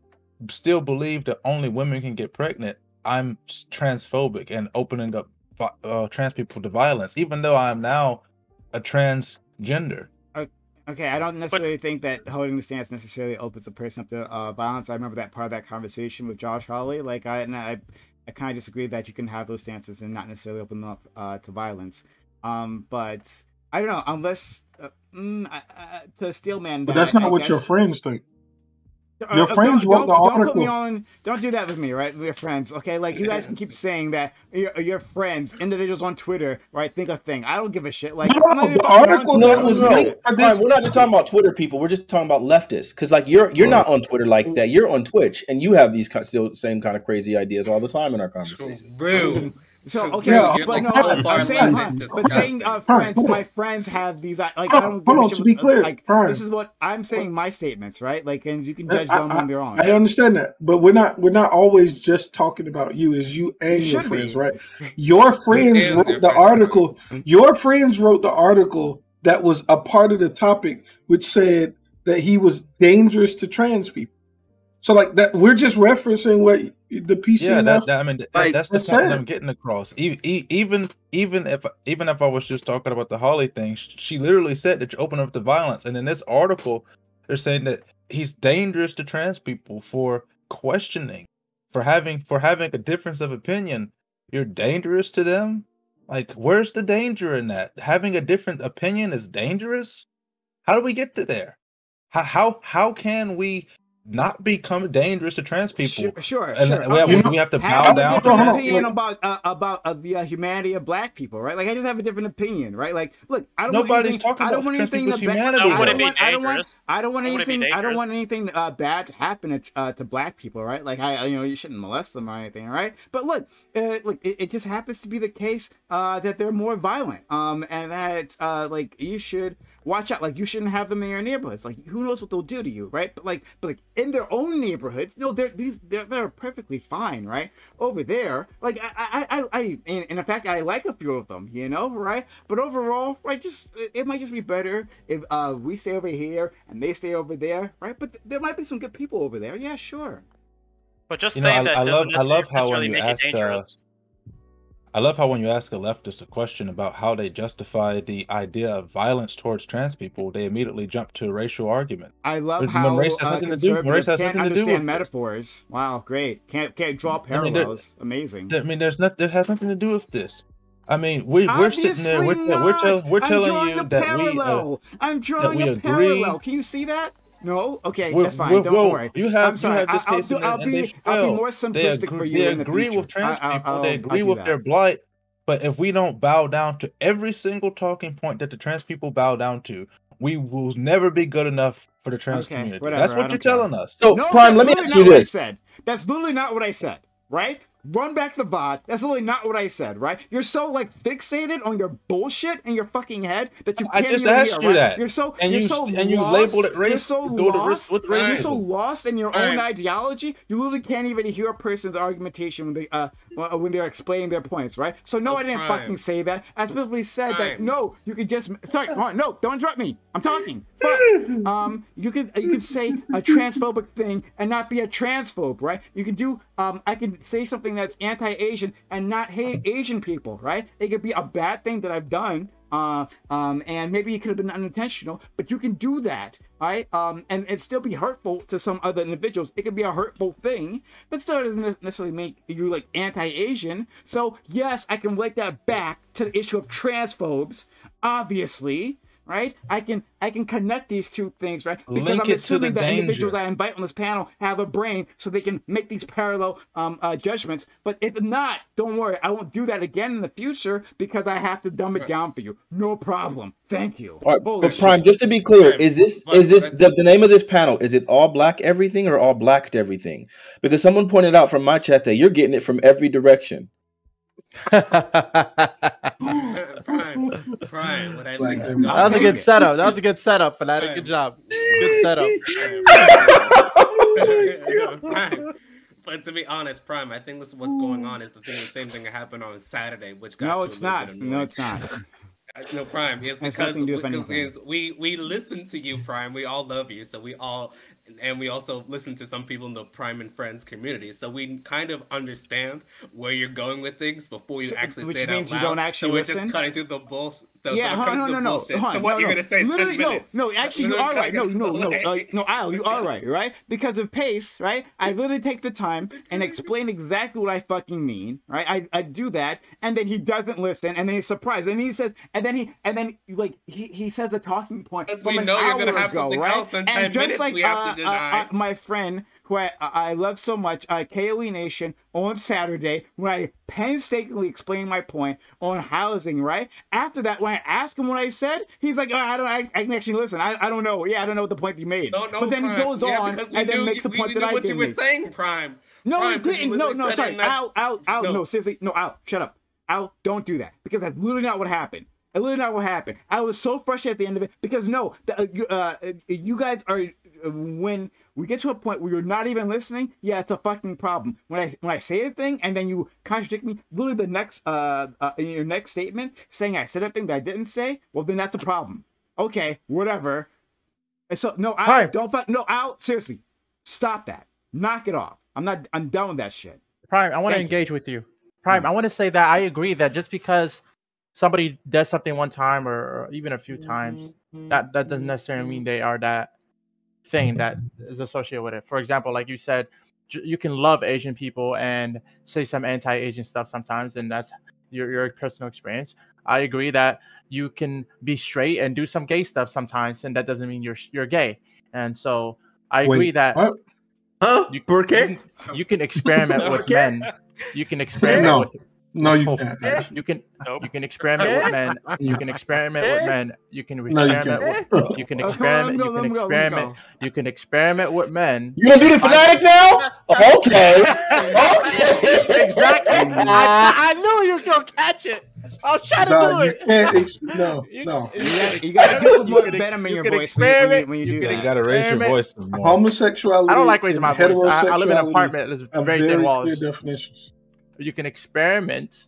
still believe that only women can get pregnant, I'm transphobic and opening up trans people to violence, even though I'm now a transgender. Okay, I don't necessarily think that holding the stance necessarily opens a person up to violence. I remember that part of that conversation with Josh Hawley. Like, I kind of disagree that you can have those stances and not necessarily open them up to violence. But I don't know, unless to Steelman. But that's not what your friends think. Your friends wrote the article. Don't put me on. Don't do that with me, right? With your friends, okay? Like you guys can keep saying that your friends, individuals on Twitter, right? Think a thing. I don't give a shit. Like No, the article that was linked for this. We're not just talking about Twitter people. We're just talking about leftists. Because like you're not on Twitter like that. You're on Twitch, and you have these still same kind of crazy ideas all the time in our conversation. Real. So okay, Yeah, but no, I'm saying friends, my friends have these like I don't. Hold on, to be clear, like Prime. this is what I'm saying. My statements, right? Like, and you can judge them when they're on. I understand that, but we're not always just talking about you. It's you and your friends, right? Your friends wrote the article. Your friends wrote the article that was a part of the topic, which said that he was dangerous to trans people. So like that, we're just referencing what the PC. Yeah, that's the point I'm getting across. Even if I was just talking about the Holly thing, she literally said that you open up to violence. And in this article, they're saying that he's dangerous to trans people for questioning, for having a difference of opinion. You're dangerous to them. Like, where's the danger in that? Having a different opinion is dangerous. How do we get to there? How can we not become dangerous to trans people? Sure. We have to bow down to trans opinion about the humanity of black people, right? Like I just have a different opinion, right? Like, look, I don't Nobody's talking about trans people's humanity. I don't want anything bad to happen to black people, right? Like you shouldn't molest them or anything, right? But look, it just happens to be the case that they're more violent, and that like you should watch out. Like you shouldn't have them in your neighborhoods. Like who knows what they'll do to you, right? But like in their own neighborhoods, no, they're perfectly fine, right? Over there, like I in fact I like a few of them, right? But overall, right, it might just be better if we stay over here and they stay over there, right? But there might be some good people over there, yeah, sure. But just saying that doesn't necessarily make it dangerous. I love how when you ask a leftist a question about how they justify the idea of violence towards trans people, they immediately jump to a racial argument. I love how race has conservatives can't nothing to do with understand metaphors. Wow, great. Can't draw parallels. Amazing. I mean, that has nothing to do with this. I mean, we're sitting there, we're telling you that I'm drawing a parallel. Can you see that? No? Okay, that's fine. Don't worry. I'm sorry. I'll be more simplistic for you. They agree with trans people. They agree with their blight. But if we don't bow down to every single talking point that the trans people bow down to, we will never be good enough for the trans Okay, community. whatever, That's I what don't you're care. telling us. So, No, Prime, that's let me literally ask not you what I this. said. That's literally not what I said, right? Run back the VOD. That's literally not what I said, right? You're so like fixated on your bullshit in your fucking head that you I can't just even asked hear, you right? that. You're so And you're you so and you lost. labeled it race. You're so with lost. with You're so racism. lost in your own ideology. You literally can't even hear a person's argumentation when they're explaining their points, right? So no, I didn't fucking say that. I specifically said that no, you could just sorry, hold on, no, don't interrupt me. I'm talking. Fuck. You could say a transphobic thing and not be a transphobe, right? You can do I can say something that's anti-Asian and not hate Asian people, right? It could be a bad thing that I've done, and maybe it could have been unintentional, but you can do that, right? And it still be hurtful to some other individuals. It could be a hurtful thing, but still doesn't necessarily make you like anti-Asian. So yes, I can relate that back to the issue of transphobes, obviously. Right, I can connect these two things, right? Because Link I'm it to the assuming that individuals danger. I invite on this panel have a brain, so they can make these parallel judgments. But if not, don't worry, I won't do that again in the future because I have to dumb it down for you. No problem. Thank you. All right, Holy but Prime, shit. just to be clear, Prime, is this the name of this panel? Is it all black everything or all black everything? Because someone pointed out from my chat that you're getting it from every direction. Prime, what I think is That was a take good it. setup. That was a good setup, Fanatic. Good job. Good setup. Prime. But to be honest, Prime, I think this is what's going on is the same thing that happened on Saturday, which got No, you it's a little not. bit No, annoyed. it's not. No, Prime, it's Has because nothing to do with anything. we listen to you, Prime. We all love you, so we also listen to some people in the Prime and Friends community. So we kind of understand where you're going with things before you actually which say it out means you loud. don't actually so we're listen? just cutting through the bullshit. So Yeah, we're cutting through the bullshit. So what you're gonna say in 10 minutes? No, actually, you are right. No, Al, you are right? Because of pace, right? I literally take the time and explain exactly what I fucking mean, right? I do that, and then he doesn't listen, and then he's surprised, and he says, and then he says a talking point Because from we an know you're hour gonna have ago, something right? else in 10 And just minutes like we have to deny. my friend who I love so much, KOE Nation, on Saturday, when I painstakingly explained my point on housing, right? After that, when I asked him what I said, he's like, oh, I can actually listen. I don't know. Yeah, I don't know what the point you made. Don't know, But then Prime. he goes on because and then makes a point that I what you didn't were make. saying, Prime. No, Prime, he 'cause you didn't. No, literally said sorry. it in that- Al, No. no, seriously. No, Al, shut up. Al, don't do that. Because that's literally not what happened. That's literally not what happened. I was so frustrated at the end of it because no, you guys are, when we get to a point where you're not even listening, yeah, it's a fucking problem. When I say a thing and then you contradict me, literally the next in your next statement saying I said a thing that I didn't say, well then that's a problem. Okay, whatever. And so no, Al, Al, seriously, stop that. Knock it off. I'm done with that shit. Prime, I want to Thank you. engage with you. Prime, I want to say that I agree that just because somebody does something one time or even a few times, that doesn't necessarily mean they are that thing that is associated with it. For example, like you said, you can love Asian people and say some anti-Asian stuff sometimes, and that's your personal experience. I agree that you can be straight and do some gay stuff sometimes, and that doesn't mean you're gay. And so I agree that what? Huh? you can experiment with men. You can experiment with. No, you can't. You can experiment with men. You can experiment with men. You can No, you experiment can't. with. You can experiment. You can experiment. You can experiment with men. You gonna do the Fanatic now? Okay. Exactly. I knew you were gonna catch it. I was trying to do it. You can't. No. You gotta do it more venom in your voice when you do that. You gotta raise your voice some more. Homosexuality. I don't like raising my voice. I live in an heterosexuality apartment. There's have very thin clear walls. definitions. You can experiment.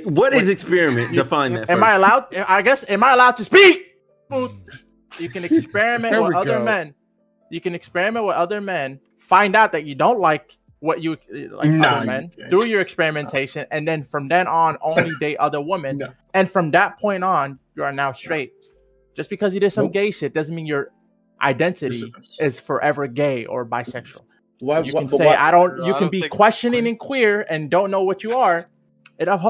What is experiment? Define that. Am I allowed? I guess. Am I allowed to speak? You can experiment There with we other go. men. You can experiment with other men. Find out that you don't like what you like Nah, other men you can't. through your experimentation, and then from then on, only date other women. No. And from that point on, you are now straight. Just because you did some Nope. gay shit doesn't mean your identity is forever gay or bisexual. Why? You can but say why- I don't. You I can don't be think- questioning and queer and don't know what you are.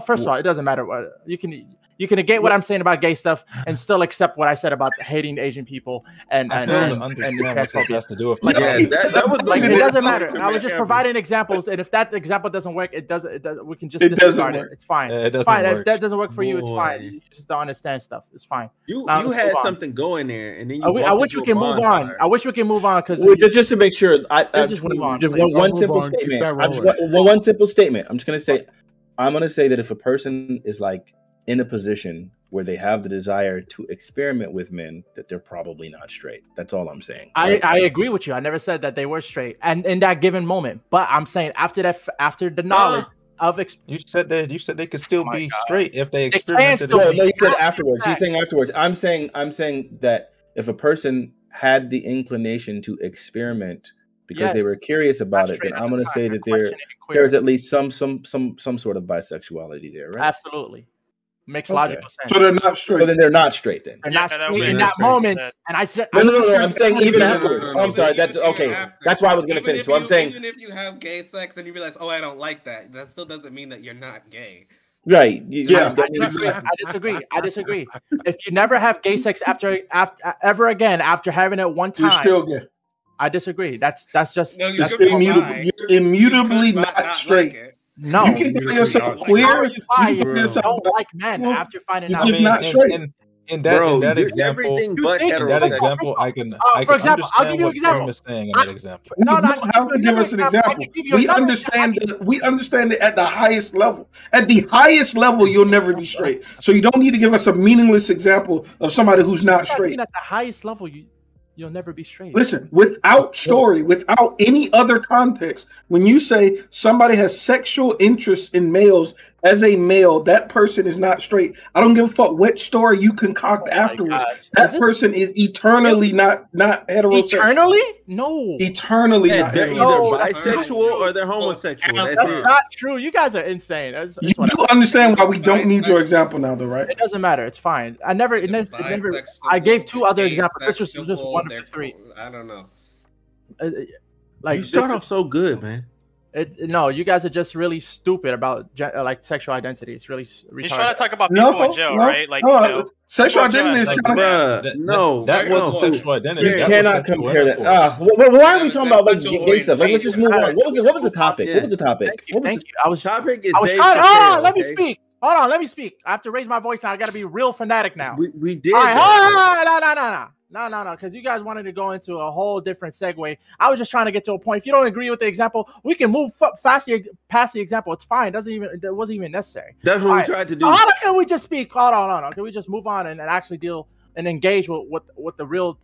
First of all, it doesn't matter what you can. You can negate what I'm saying about gay stuff and still accept what I said about hating Asian people and transphobia has to do with that was like it doesn't matter. I was just providing examples, and if that example doesn't work, it doesn't. We can just disregard it. It's fine. It doesn't fine. work. If that doesn't work for you, it's fine. You just don't understand stuff. It's fine. You had something going there, and then I wish we can move on. I wish we can move on because just to make sure, just one simple statement. One simple statement. I'm just gonna say, that if a person is like in a position where they have the desire to experiment with men, that they're probably not straight. That's all I'm saying. I agree with you. I never said that they were straight, and in that given moment. But I'm saying after the knowledge of you said they could still be straight if they experimented. No, you said afterwards. He's saying afterwards. I'm saying that if a person had the inclination to experiment because they were curious about it, then I'm going to say that there's at least some sort of bisexuality there, right? Absolutely. Makes logical sense. So they're not straight. So then they're not straight then. They're not straight in that moment. And I said, no. I'm saying even afterwards. I'm sorry. That's okay. That's why I was going to finish. So I'm saying, even if you have gay sex and you realize, oh, I don't like that, that still doesn't mean that you're not gay. Right. Yeah. I disagree. If you never have gay sex ever again after having it one time, you're still gay. I disagree. That's just you're immutably not straight. Like no, you can call yourself queer. You don't like men after finding out. You're not straight. In that example, everything but heterosexual. I can for example, I'll give you an example. In that example. No, have to give us an example. We understand it at the highest level. At the highest level, you'll never be straight. So you don't need to give us a meaningless example of somebody who's not straight. At the highest level, you'll never be straight. Listen, without story, without any other context, when you say somebody has sexual interest in males as a male, that person is not straight. I don't give a fuck what story you concoct afterwards. That person is eternally not heterosexual. Eternally? No. Eternally not they're either bisexual or they're homosexual. That's not true. You guys are insane. You understand why we don't need your example now, though, right? It doesn't matter. It's fine. I gave two other examples. This was just one of the three. I don't know. You start off so good, man. No, you guys are just really stupid about like sexual identity. It's really retarded. He's trying to talk about people in jail, right? Like sexual identity is that wasn't sexual identity. You cannot compare that. Why are we talking about like gay stuff? Like, let's just move on. What was the topic? What was the topic? Thank you. I was trying. Let me speak. Hold on, let me speak. I have to raise my voice now. I got to be real fanatic now. We did. All right, no, because you guys wanted to go into a whole different segue. I was just trying to get to a point. If you don't agree with the example, we can move past the example. It's fine. It wasn't even necessary. That's what we tried to do. How can we just speak? Hold on. Can we just move on and actually deal and engage with the real,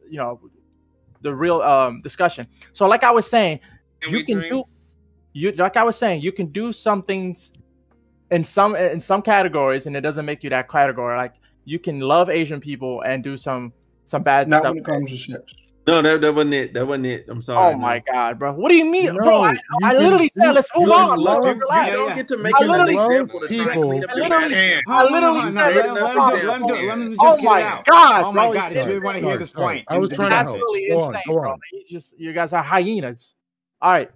discussion? So, like I was saying, you can do some things in some categories, and it doesn't make you that category. Like you can love Asian people and do some bad not stuff. When it comes to sex. No, that wasn't it. I'm sorry. Oh my god, bro! What do you mean, bro? I literally said let's move on. You don't get to make an example. I literally said let's move on. Let me Oh my god! Oh my god! I really want to hear this point. I was trying to help. Absolutely insane, bro. You guys are hyenas. All right.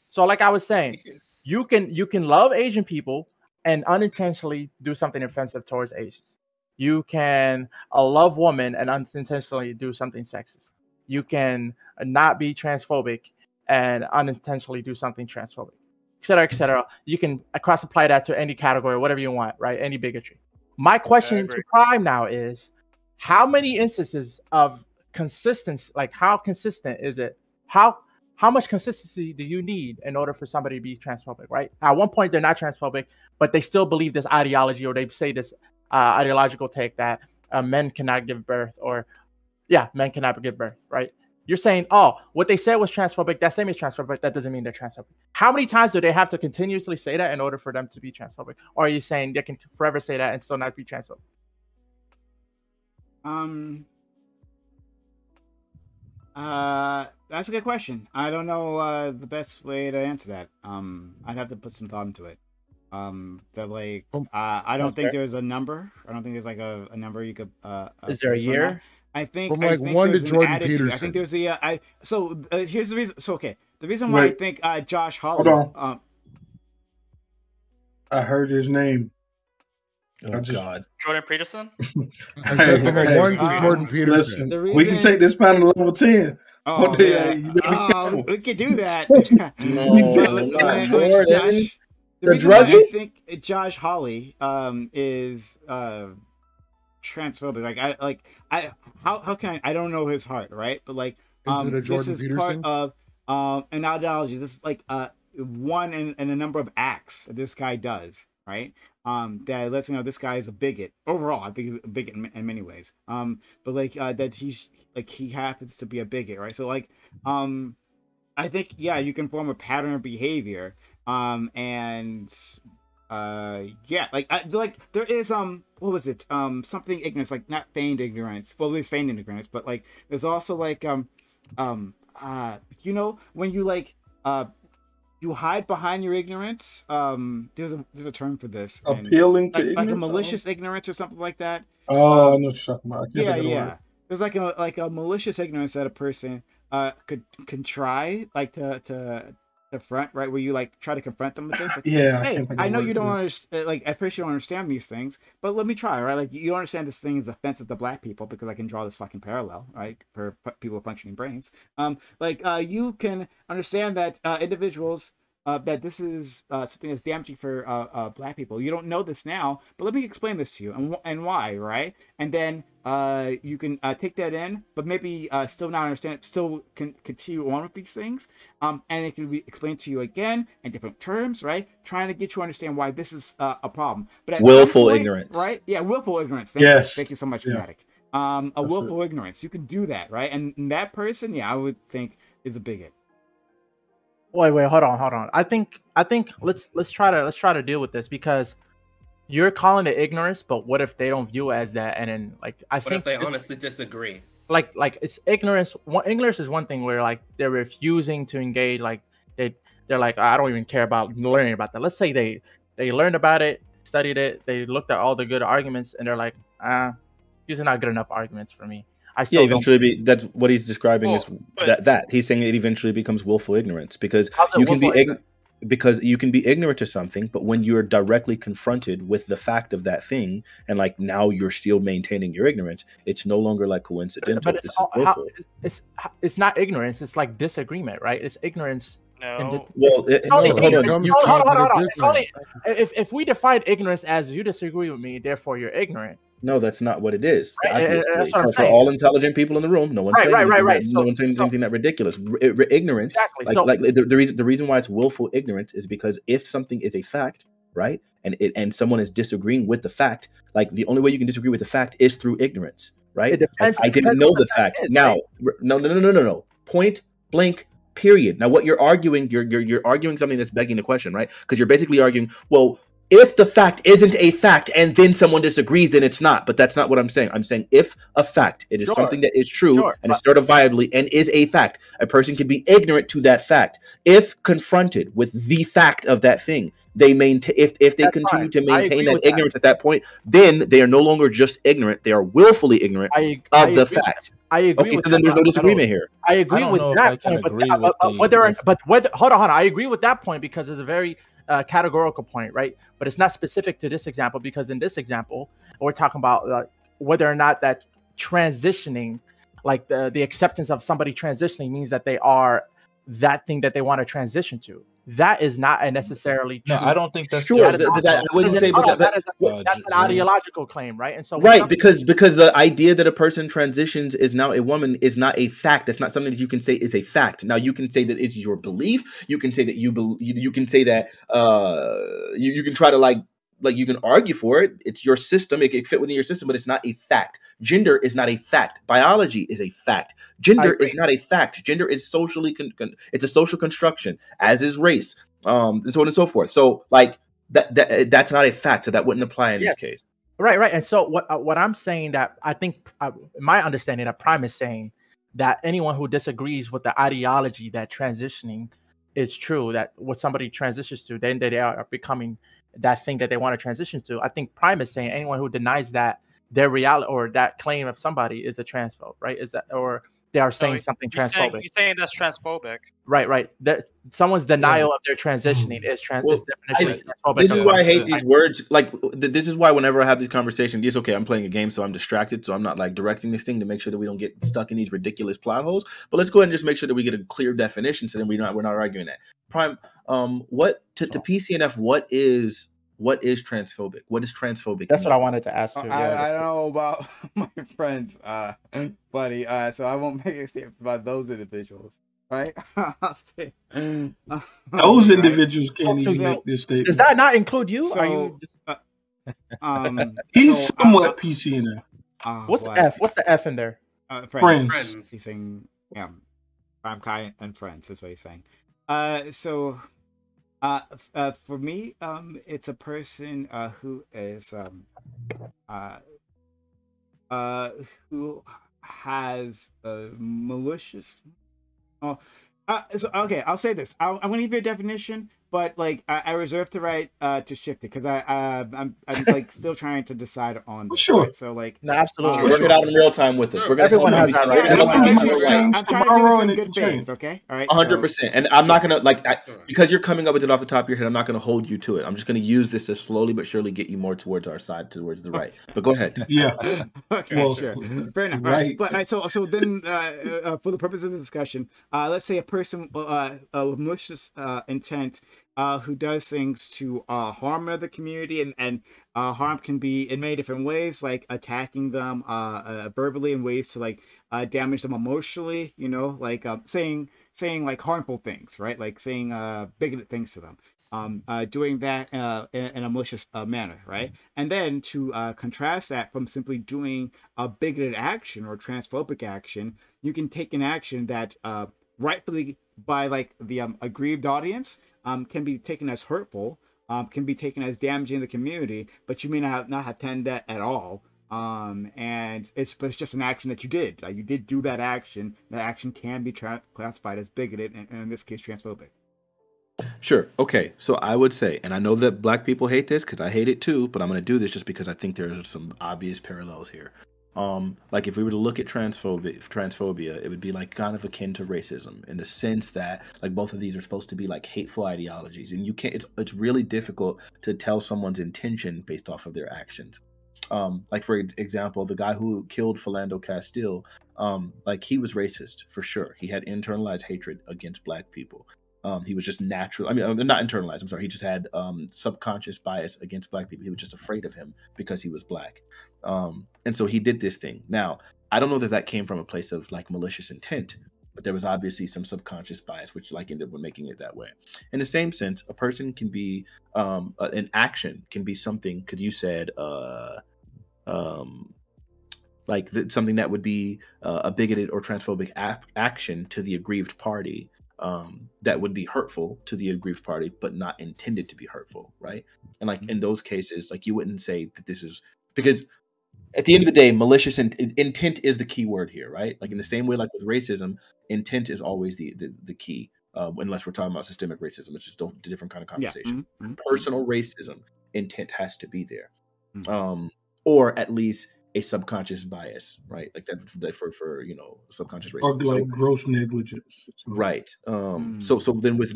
So, like I was saying, you can love Asian people and unintentionally do something offensive towards Asians. You can love women and unintentionally do something sexist. You can not be transphobic and unintentionally do something transphobic, et cetera, et cetera. You can cross apply that to any category, whatever you want, right? Any bigotry. My question to Prime now is, how many instances of consistency, like how consistent is it? How much consistency do you need in order for somebody to be transphobic, right? At one point, they're not transphobic, but they still believe this ideology, or they say this ideological take that men cannot give birth, or men cannot give birth, right? You're saying, oh, what they said was transphobic, that same is transphobic, that doesn't mean they're transphobic. How many times do they have to continuously say that in order for them to be transphobic? Or are you saying they can forever say that and still not be transphobic? That's a good question. I don't know the best way to answer that. I'd have to put some thought into it. I don't think there's a number. I don't think there's like a number you could. Is there a year? I think from like 1 to Jordan Peterson. I think there's here's the reason. So okay, the reason why I think Josh Hawley. Hold on. I heard his name. Oh God, Jordan Peterson. I said from a 1 to Jordan Listen, Peterson. we can take this panel to level 10. Oh, One day, man. you better be careful. We could do that. No, not Jordan. The The reason why I druggie? think Josh Hawley is transphobic, how can I don't know his heart, right? But like Is it a this Jordan is Peterson? part of an ideology. This is like one in a number of acts this guy does, right? That lets you know this guy is a bigot. Overall, I think he's a bigot in many ways. But like that he happens to be a bigot, right? So like I think you can form a pattern of behavior. And like there is what was it? Something ignorance, like not feigned ignorance. Well, there's feigned ignorance, but like there's also like you know, when you like you hide behind your ignorance. There's a term for this. Appealing to ignorance? Like a malicious ignorance or something like that. Oh, I know what you're talking about. I can't think of the Yeah. word. There's like a malicious ignorance that a person can try like to front, right, where you like try to confront them with this. Like, Yeah, hey, can't think of I the know word, you don't yeah. understand. Like at first you don't understand these things, but let me try, right? Like you don't understand this thing is offensive to black people because I can draw this fucking parallel, right, for people with functioning brains. You can understand that individuals. That this is something that's damaging for black people. You don't know this now, but let me explain this to you and why, right? And then you can take that in, but maybe still not understand it, still can continue on with these things. And it can be explained to you again in different terms, right? Trying to get you to understand why this is a problem. But at willful some point, ignorance, right? Yeah, willful ignorance. Yes. Thank you so much, Yeah. Fanatic. Willful ignorance. You can do that, right? And that person, I would think is a bigot. Wait, hold on. I think let's try to deal with this, because you're calling it ignorance, but what if they don't view it as that? And then like What if they honestly disagree? Like it's ignorance. Ignorance is one thing where like they're refusing to engage. Like they're like, I don't even care about learning about that. Let's say they learned about it, studied it, they looked at all the good arguments, and they're like, these are not good enough arguments for me. That's what he's describing is that he's saying it eventually becomes willful ignorance, because you can be ignorant to something, but when you're directly confronted with the fact of that thing, and like now you're still maintaining your ignorance, it's no longer like coincidental. But it's not ignorance. It's like disagreement, right? It's ignorance. No. Hold on. If we define ignorance as you disagree with me, therefore you're ignorant. No, that's not what it is. Right, that's what I'm for all intelligent people in the room, no one's saying no one's saying anything that ridiculous. Ignorance, exactly. The reason why it's willful ignorance is because if something is a fact, right, and someone is disagreeing with the fact, like the only way you can disagree with the fact is through ignorance, right? It depends. I didn't know the fact. Now, no. Point blank. Period. Now, what you're arguing, you're arguing something that's begging the question, right? Because you're basically arguing, well, if the fact isn't a fact and then someone disagrees, then it's not. But that's not what I'm saying. I'm saying if a fact, it is something that is true and is certifiably and is a fact, a person can be ignorant to that fact. If confronted with the fact of that thing, they maintain. If they continue to maintain that ignorance at that point, then they are no longer just ignorant; they are willfully ignorant of the fact. I agree. Okay, so then there's no disagreement here. I agree with that point, hold on. I agree with that point because it's a very categorical point, right? But it's not specific to this example, because in this example, we're talking about whether or not that transitioning, like the acceptance of somebody transitioning, means that they are that thing that they want to transition to. That is not necessarily true. No, I don't think that's true. That's an ideological claim, right? And so because the idea that a person transitions is now a woman is not a fact. That's not something that you can say is a fact. Now you can say that it's your belief. You can say that you can say that you can try to like you can argue for it. It's your system. It can fit within your system, but it's not a fact. Gender is not a fact. Biology is a fact. Gender is not a fact. Gender is socially it's a social construction, as is race, and so on and so forth. So like that's not a fact. So that wouldn't apply in this case. Right. And so what I'm saying, that I think my understanding that Prime is saying that anyone who disagrees with the ideology that transitioning is true, that what somebody transitions to, then they are becoming that thing that they want to transition to. I think Prime is saying anyone who denies that their reality or that claim of somebody is a transphobe, right? Is that or they are saying something transphobic. You're saying that's transphobic. Right. Someone's denial of their transitioning is definition transphobic. This is why I hate these words. Like, this is why whenever I have these conversations, it's okay. I'm playing a game, so I'm distracted. So I'm not like directing this thing to make sure that we don't get stuck in these ridiculous plot holes. But let's go ahead and just make sure that we get a clear definition, so then we're not arguing that. Prime, what to PCNF? What is transphobic? What is transphobic? That's what I wanted to ask too. I don't know about my friends, buddy. So I won't make any statements about those individuals, right? I'll say those individuals can't even make this statement. Does that not include you? So, Are you? He's somewhat PCNF. What's the F? What's the F in there? Friends. He's saying, yeah, PrimeCayes and friends is what he's saying. For me, it's a person who is who has malicious. Okay, I'll say this. I'm gonna give you a definition, but like I reserve the right to shift it because I'm like still trying to decide on this. Sure. Right? So like, no, absolutely. Work it out in real time with us. Everyone has that right. I'm trying to do this in good faith. Okay, all right. 100%. And I'm not gonna because you're coming up with it off the top of your head. I'm not gonna hold you to it. I'm just gonna use this to slowly but surely get you more towards our side, towards the right. But go ahead. Yeah. Okay, well, sure. Fair enough. Right. But so then for the purposes of the discussion, let's say a person with malicious intent. Who does things to harm another community, and harm can be in many different ways, like attacking them verbally, in ways to like damage them emotionally, you know, like saying like harmful things, right? Like saying bigoted things to them, doing that in a malicious manner, right? And then to contrast that from simply doing a bigoted action or transphobic action, you can take an action that rightfully by like the aggrieved audience can be taken as hurtful, can be taken as damaging the community, but you may not have intended that at all. And it's just an action that you did. You did do that action. That action can be classified as bigoted, and in this case, transphobic. Sure. Okay. So I would say, and I know that Black people hate this because I hate it too, but I'm going to do this just because I think there are some obvious parallels here. Like if we were to look at transphobia, it would be like kind of akin to racism in the sense that like both of these are supposed to be like hateful ideologies, and you can't. It's really difficult to tell someone's intention based off of their actions. Like for example, the guy who killed Philando Castile, like he was racist for sure. He had internalized hatred against Black people. He was just natural. I mean, not internalized. I'm sorry. He just had subconscious bias against Black people. He was just afraid of him because he was Black. And so he did this thing. Now, I don't know that came from a place of like malicious intent, but there was obviously some subconscious bias, which like ended up making it that way. In the same sense, a person can be, an action can be something, because you said, something that would be a bigoted or transphobic action to the aggrieved party. That would be hurtful to the aggrieved party, but not intended to be hurtful, right? And like in those cases, like you wouldn't say that this is because at the end of the day, malicious intent is the key word here, right? Like in the same way, like with racism, intent is always the key, unless we're talking about systemic racism, which is a different kind of conversation. Yeah. Personal racism, intent has to be there, or at least a subconscious bias, right? Like that for subconscious racism, or like gross negligence, right? So then with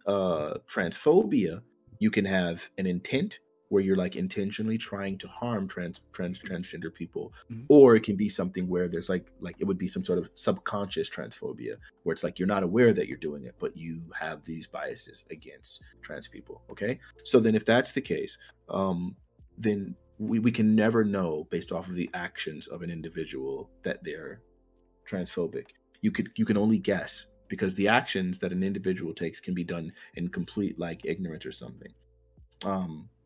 transphobia, you can have an intent where you're like intentionally trying to harm transgender people, or it can be something where there's like it would be some sort of subconscious transphobia where it's like you're not aware that you're doing it, but you have these biases against trans people. Okay, so then if that's the case, then we can never know based off of the actions of an individual that they're transphobic. You can only guess because the actions that an individual takes can be done in complete like ignorance or something,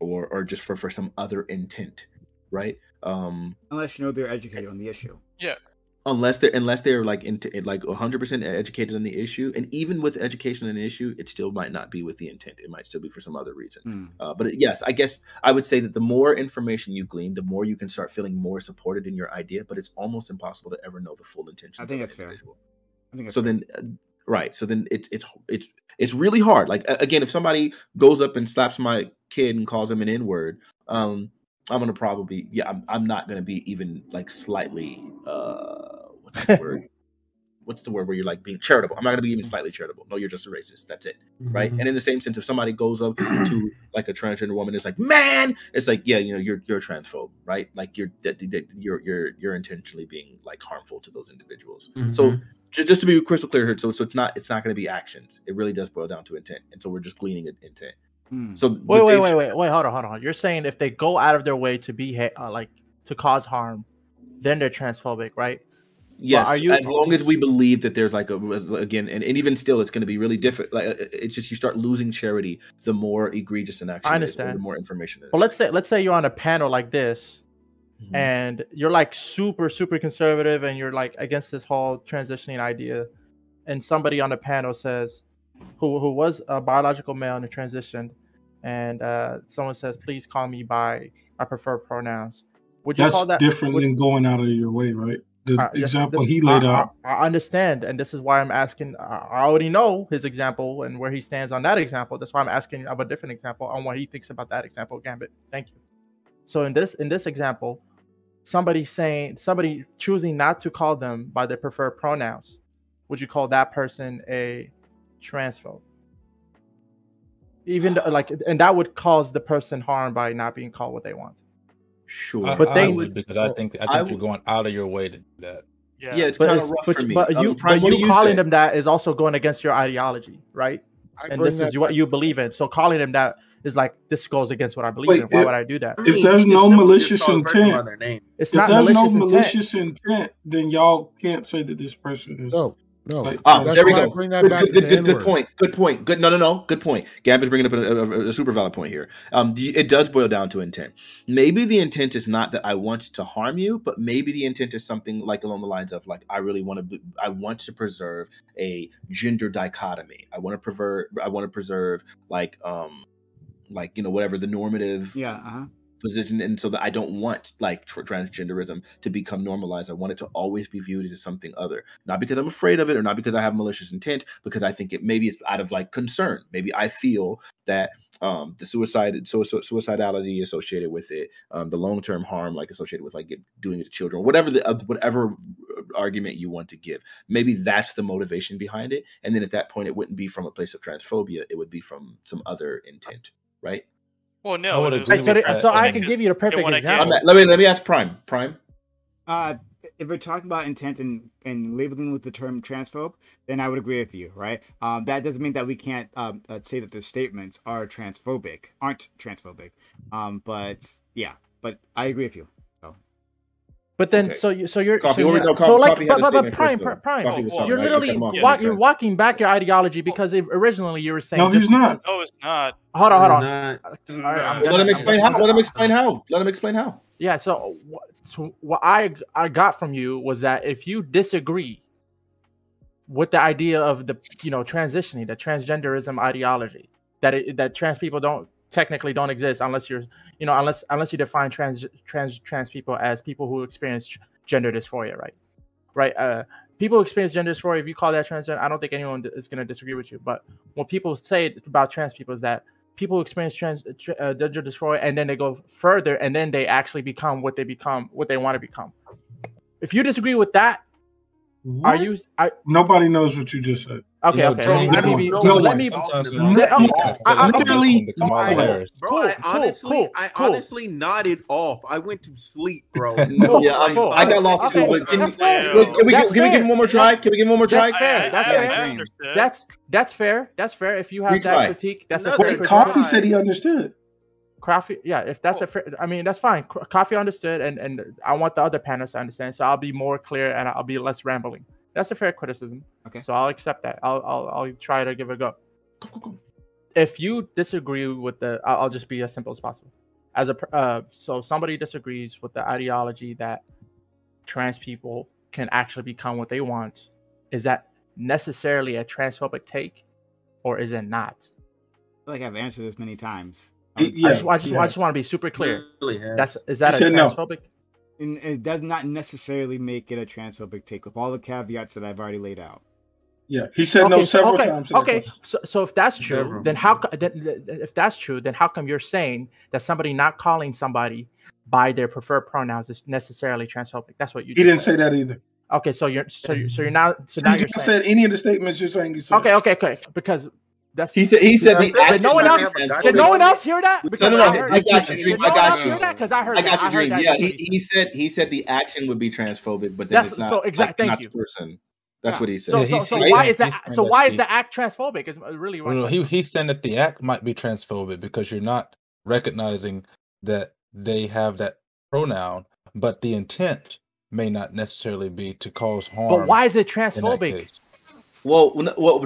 or just for some other intent, right? Unless you know they're educated on the issue. Yeah. Unless they're like into like 100% educated on the issue, and even with education on the issue, it still might not be with the intent. It might still be for some other reason. But yes, I guess I would say that the more information you glean, the more you can start feeling more supported in your idea. But it's almost impossible to ever know the full intention. I think that's fair. So then it's really hard. Like again, if somebody goes up and slaps my kid and calls him an N-word, I'm gonna probably I'm not gonna be even like slightly what's the word? what's the word where you're like being charitable. I'm not going to be even slightly charitable. No, you're just a racist. That's it, right? And in the same sense, if somebody goes up to like a transgender woman, it's like, man, it's like, yeah, you're a transphobe, right? Like you're intentionally being like harmful to those individuals. So just to be crystal clear here, so it's not going to be actions. It really does boil down to intent, and so we're just gleaning intent. So wait, hold on. You're saying if they go out of their way to be like to cause harm, then they're transphobic, right? Yes, as long as we believe that there's like again, and even still, it's going to be really different. Like it's just you start losing charity the more egregious an action. I understand. Is, the more information. Well, let's say you're on a panel like this, and you're like super conservative, and you're like against this whole transitioning idea, and somebody on the panel says, who was a biological male and transitioned, and someone says, "Please call me by my preferred pronouns." Would you call that different than going out of your way, right? The example he laid out. I understand, and this is why I'm asking. I already know his example and where he stands on that example. That's why I'm asking of a different example on what he thinks about that example. Gambit, thank you. So in this example, somebody choosing not to call them by their preferred pronouns, would you call that person a transphobe? Even and that would cause the person harm by not being called what they want. Sure, but they would, because I think you're going out of your way to do that. Yeah, it's kind of rough for me. But you calling them that is also going against your ideology, right? And this is what you believe in. So calling them that is like, this goes against what I believe in. Why would I do that? If there's no malicious intent, it's not malicious intent, then y'all can't say that this person is. No. There we go. Good point. Good. No. Good point. Gambit's bringing up a super valid point here. It does boil down to intent. Maybe the intent is not that I want to harm you, but maybe the intent is something like along the lines of like, I want to preserve a gender dichotomy. I want to preserve like whatever the normative position, and so that I don't want like transgenderism to become normalized. I want it to always be viewed as something other, not because I'm afraid of it or not because I have malicious intent, because I think maybe it's out of like concern. Maybe I feel that the suicidality associated with it, the long-term harm like associated with like doing it to children, whatever argument you want to give, maybe that's the motivation behind it. And then at that point, it wouldn't be from a place of transphobia; it would be from some other intent, right? Well, no. So I can give you the perfect example. Let me ask Prime. If we're talking about intent and labeling with the term transphobe, then I would agree with you, right? That doesn't mean that we can't say that their statements aren't transphobic. But I agree with you. But then, okay. You're Prime. Walking back your ideology because originally you were saying. No, he's not. No, it's not. Hold on. Let him explain how. Yeah. So what I got from you was that if you disagree with the idea of the transitioning, the transgenderism ideology, that trans people technically don't exist unless you're unless you define trans people as people who experience gender dysphoria, right? People who experience gender dysphoria, if you call that transgender, I don't think anyone is going to disagree with you. But what people say about trans people is that people who experience gender dysphoria and then they go further and then they actually become what they want to become. If you disagree with that, nobody knows what you just said. Okay. I honestly nodded off. I went to sleep, bro. I got lost too. Can we give him one more try? That's fair. If you have that critique, that's a fair. Coffee said he understood. Coffee, yeah. If that's that's fine. Coffee understood, and I want the other panelists to understand. So I'll be more clear and I'll be less rambling. That's a fair criticism. Okay. So I'll accept that. I'll try to give it a go. If you disagree with I'll just be as simple as possible. So somebody disagrees with the ideology that trans people can actually become what they want. Is that necessarily a transphobic take, or is it not? I feel like I've answered this many times. I just want to be super clear. Is that a transphobic? And it does not necessarily make it a transphobic take with all the caveats that I've already laid out. Yeah, he said no several times. Okay, so if that's true, then how come you're saying that somebody not calling somebody by their preferred pronouns is necessarily transphobic? That's what you. He didn't say that either. Okay, so you're now You said any of the statements you're saying. You said. Okay. Because that's he said the did no one else hear that? No, I got you. Did no one else hear that? Because I heard. I got you, Dream. That. Yeah, he said the action would be transphobic, but then that's it's not. So exactly. Thank you. Person. That's what he said. So why is that? So why is the act transphobic? Is really what he's saying that the act might be transphobic because you're not recognizing that they have that pronoun, but the intent may not necessarily be to cause harm. But why is it transphobic? Well,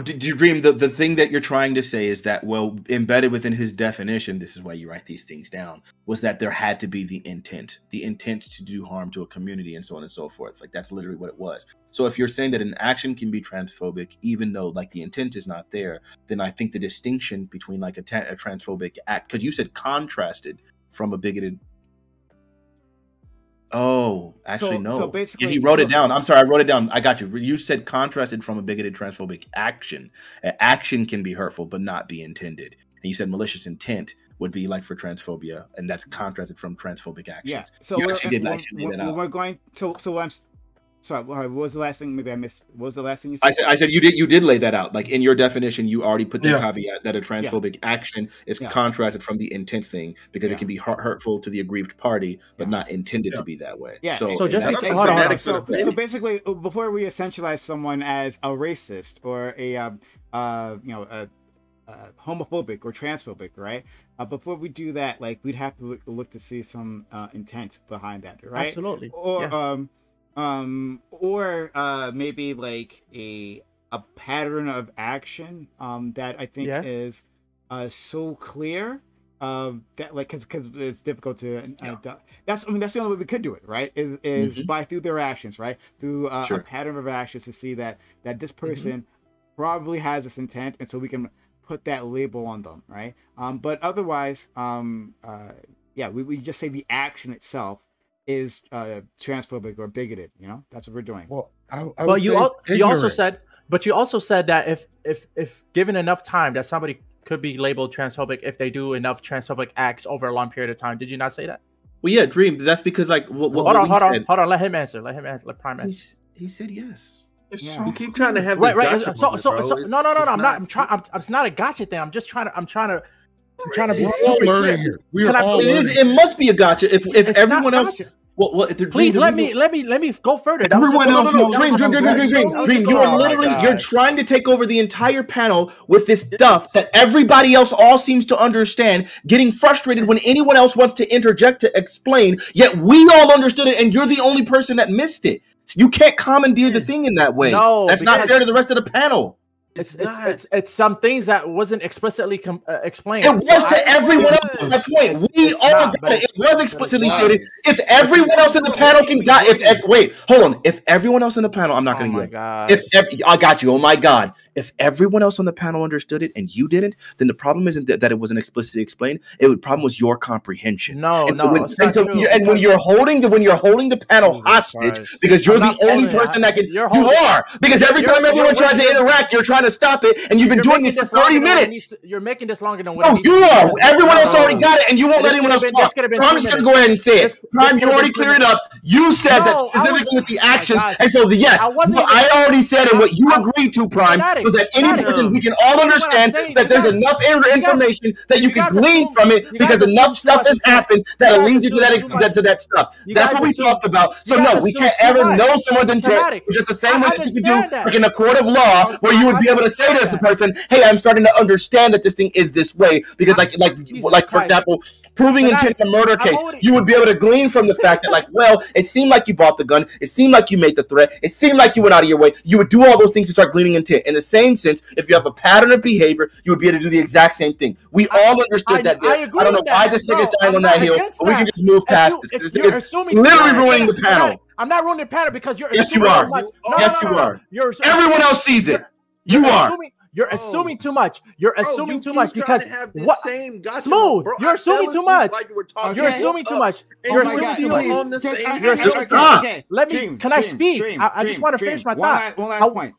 did you Dream? The thing that you're trying to say is that, well, embedded within his definition, this is why you write these things down, was that there had to be the intent to do harm to a community and so on and so forth. Like, that's literally what it was. So if you're saying that an action can be transphobic, even though like the intent is not there, then I think the distinction between like a transphobic act, because you said contrasted from a bigoted. Oh, actually, no. So basically, he wrote it down. I'm sorry, I wrote it down. I got you. You said contrasted from a bigoted transphobic action. An action can be hurtful, but not be intended. And you said malicious intent would be like for transphobia, and that's contrasted from transphobic actions. Yeah. So you actually did actually lay that out. We're going. So I'm. Sorry, what was the last thing? Maybe I missed. What was the last thing you said? I said you did lay that out. Like in your definition, you already put the caveat that a transphobic action is contrasted from the intent thing because it can be hurtful to the aggrieved party, but not intended to be that way. Yeah. So just so basically, before we essentialize someone as a racist or a homophobic or transphobic, right? Before we do that, like we'd have to look to see some intent behind that, right? Absolutely. Or maybe like a pattern of action that I think is so clear that like because it's difficult to that's the only way we could do it, right? Is by through their actions, right? Through a pattern of actions to see that this person probably has this intent, and so we can put that label on them, right? But otherwise, we just say the action itself is transphobic or bigoted. You know, that's what we're doing. Well, you also said that if given enough time, that somebody could be labeled transphobic if they do enough transphobic acts over a long period of time. Did you not say that? Well, yeah, Dream. That's because like hold on. Let him answer. Let Prime answer. He said yes. You keep trying to have this gotcha no. I'm trying. It's not a gotcha thing. I'm trying to be learning here. We are all learning. It must be a gotcha. If everyone else. Gotcha. Please let me go further. Everyone else, Dream. You are literally you're trying to take over the entire panel with this stuff that everybody else all seems to understand, getting frustrated when anyone else wants to interject to explain. Yet we all understood it, and you're the only person that missed it. You can't commandeer the thing in that way. No, that's not fair to the rest of the panel. It's some things that wasn't explicitly explained. It was to everyone else. At that point, we all got it. It was explicitly stated. If everyone else in the panel can if everyone else in the panel, I'm not going to get. I got you. Oh my God! If everyone else on the panel understood it and you didn't, then the problem isn't that it wasn't explicitly explained. The problem was your comprehension. When you're holding the panel hostage because you're the only person that can. You are because every time everyone tries to interact, you're trying to stop it, and you've been doing it for 30 minutes. You're making this longer than what. No, you are. Everyone else already got it, and you won't let anyone else talk. So I'm just going to go ahead and say it. Prime, you already cleared it up. You said that specifically with the actions, and so yes, I already said, and what you agreed to, Prime, was that any person, we can all understand that there's enough information that you can glean from it because enough stuff has happened that leads you to that stuff. That's what we talked about. So no, we can't ever know someone's intent, just the same way that you can do like in a court of law where you would be able to say to this person, hey, I'm starting to understand that this thing is this way because like for example, proving intent in a murder case, you would be able to glean from the fact that it seemed like you bought the gun, it seemed like you made the threat, it seemed like you went out of your way. You would do all those things to start gleaning intent. In the same sense, if you have a pattern of behavior, you would be able to do the exact same thing. We all understood that. I don't know why this nigga's dying on that hill, but we can just move past this. This is literally ruining the panel. I'm not ruining the panel because you're yes, you are. Yes, you are. Everyone else sees it. You are. You're assuming too much. You're assuming too much because what? Smooth. You're assuming too much. You're assuming too much. You're assuming too much. Let me. Can I speak? I just want to finish my thought. One last point.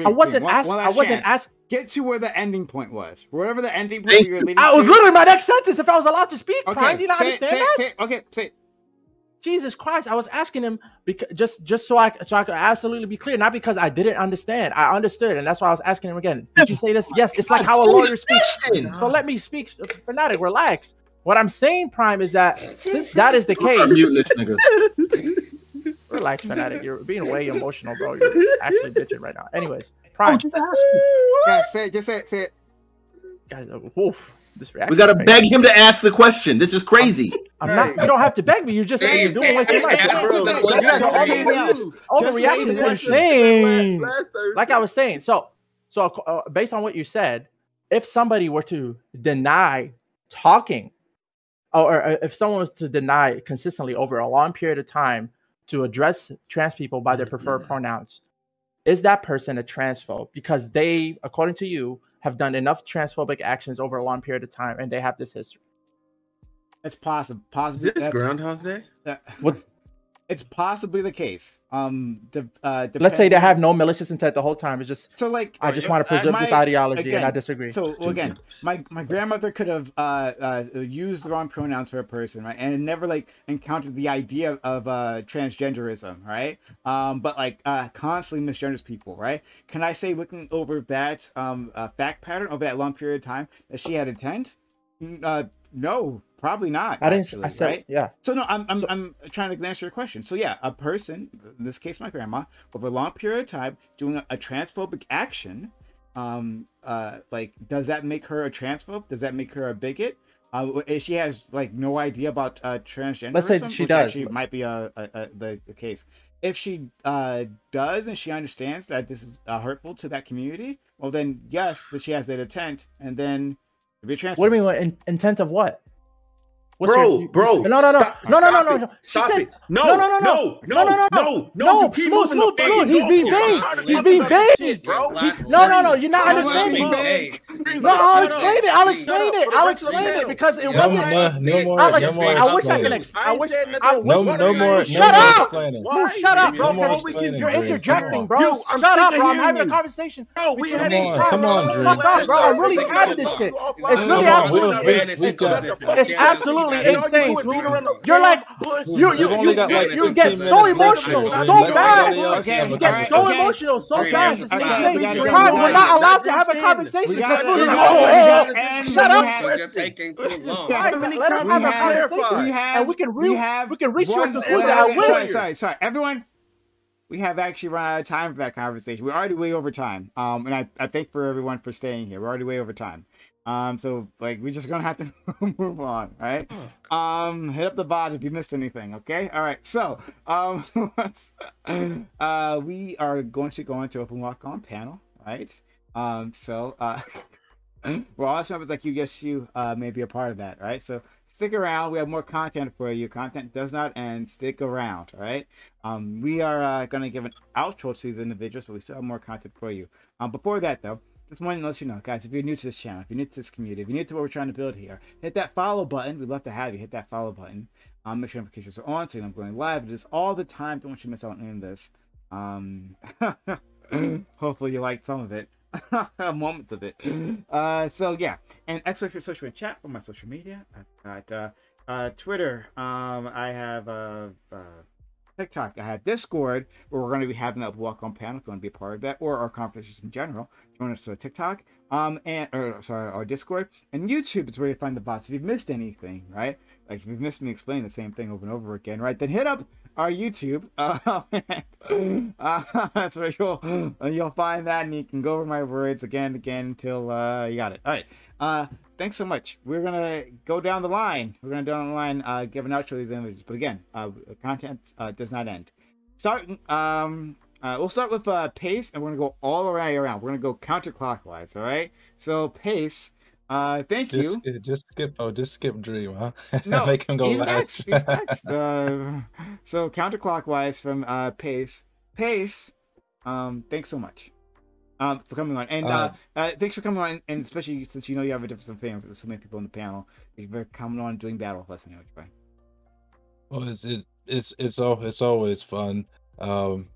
I wasn't asked. Get to where the ending point was. Wherever the ending point you're leading. I was literally my next sentence. If I was allowed to speak, okay, do you not understand that? Say it. Jesus Christ, I was asking him because just so I could absolutely be clear, not because I didn't understand. I understood, and that's why I was asking him again. Did you say this? Yes, it's like how a lawyer speaks. So let me speak, Fanatic. Relax. What I'm saying, Prime, is that since that is the case, Muting this nigga. relax, Fanatic. You're being way emotional, bro. You're actually bitching right now. Anyways, Prime. Yeah, say it. Guys, woof. This reaction. We gotta beg him to ask the question. This is crazy. I'm not. You don't have to beg me. You're just saying you're doing way too much. Overreaction is insane. Like I was saying. So based on what you said, if somebody were to deny talking, or if someone was to deny consistently over a long period of time to address trans people by their preferred pronouns, is that person a transphobe? Because they, according to you, have done enough transphobic actions over a long period of time, and they have this history. It's possible. Is this Groundhog Day? What? It's possibly the case. Let's say they have no malicious intent the whole time. It's just so like I just want to preserve this ideology, and I disagree. So again, my grandmother could have used the wrong pronouns for a person, right, and never like encountered the idea of transgenderism, right? But like constantly misgenders people, right? Can I say, looking over that fact pattern over that long period of time, that she had intent? No, probably not. I didn't. Actually, I said, right? Yeah. So no, I'm trying to answer your question. So yeah, a person, in this case my grandma, over a long period of time doing a transphobic action, like, does that make her a transphobe? Does that make her a bigot? If she has like no idea about transgenderism, let's say she does. Actually might be the case. If she does and she understands that this is hurtful to that community, well then yes, that she has that intent, and then be a transphobe. What do you mean? Intent of what? Bro. No. Stop it. No. Smooth. He's being vague. bro. No. You're not understanding. No, I'll explain it because it wasn't. I wish I could. Shut up, bro. You're interjecting, bro. Shut up, bro. I'm having a conversation. Come on, Drew. Bro, I'm really tired of this shit. It's absolutely insane. You're like you get so emotional so fast. You get so emotional so fast. It's insane. We're not allowed to have a conversation because shut up. You're taking too long. Let us have a conversation, and we can reach to a conclusion. Sorry, everyone. We have actually run out of time for that conversation. We're already way over time. And I thank for everyone for staying here. We're already way over time. So like we're just gonna have to move on, right? Hit up the bot if you missed anything, okay? All right, so we are going to go into open walk on panel, right? We're all members like you, yes, you may be a part of that, right? So stick around. We have more content for you. Content does not end. Stick around, all right? We are going to give an outro to these individuals, but we still have more content for you. Before that, though, just wanted to let you know, guys, if you're new to this channel, if you're new to this community, if you're new to what we're trying to build here, hit that follow button. We'd love to have you. Hit that follow button. Make sure notifications are on so you know I'm going live. It is all the time. Don't want you to miss out on this. Hopefully you liked some of it. Moments of it. So yeah, and X for social and chat for my social media. I've got Twitter. I have TikTok. I have Discord, where we're going to be having that walk on panel if you want to be a part of that, or our conversations in general. Join us on TikTok, our Discord, and YouTube is where you find the bots. If you've missed anything, right? Like if you've missed me explaining the same thing over and over again, right? Then hit up our YouTube. That's where you'll find that, and you can go over my words again until you got it. All right. Thanks so much. We're gonna go down the line. Give an outro to these images, but again, content does not end. We'll start with pace, and we're gonna go all around. We're gonna go counterclockwise. All right. So pace. Thank you. Just skip Dream, huh? No, make him go he's last. Next. He's next. So counterclockwise from Pace. Pace. Thanks so much. For coming on, and thanks for coming on, and especially since you know you have a difference of fame with so many people on the panel. Thank you for coming on and doing battle with us. Anyway, bye. Well, it's always fun, and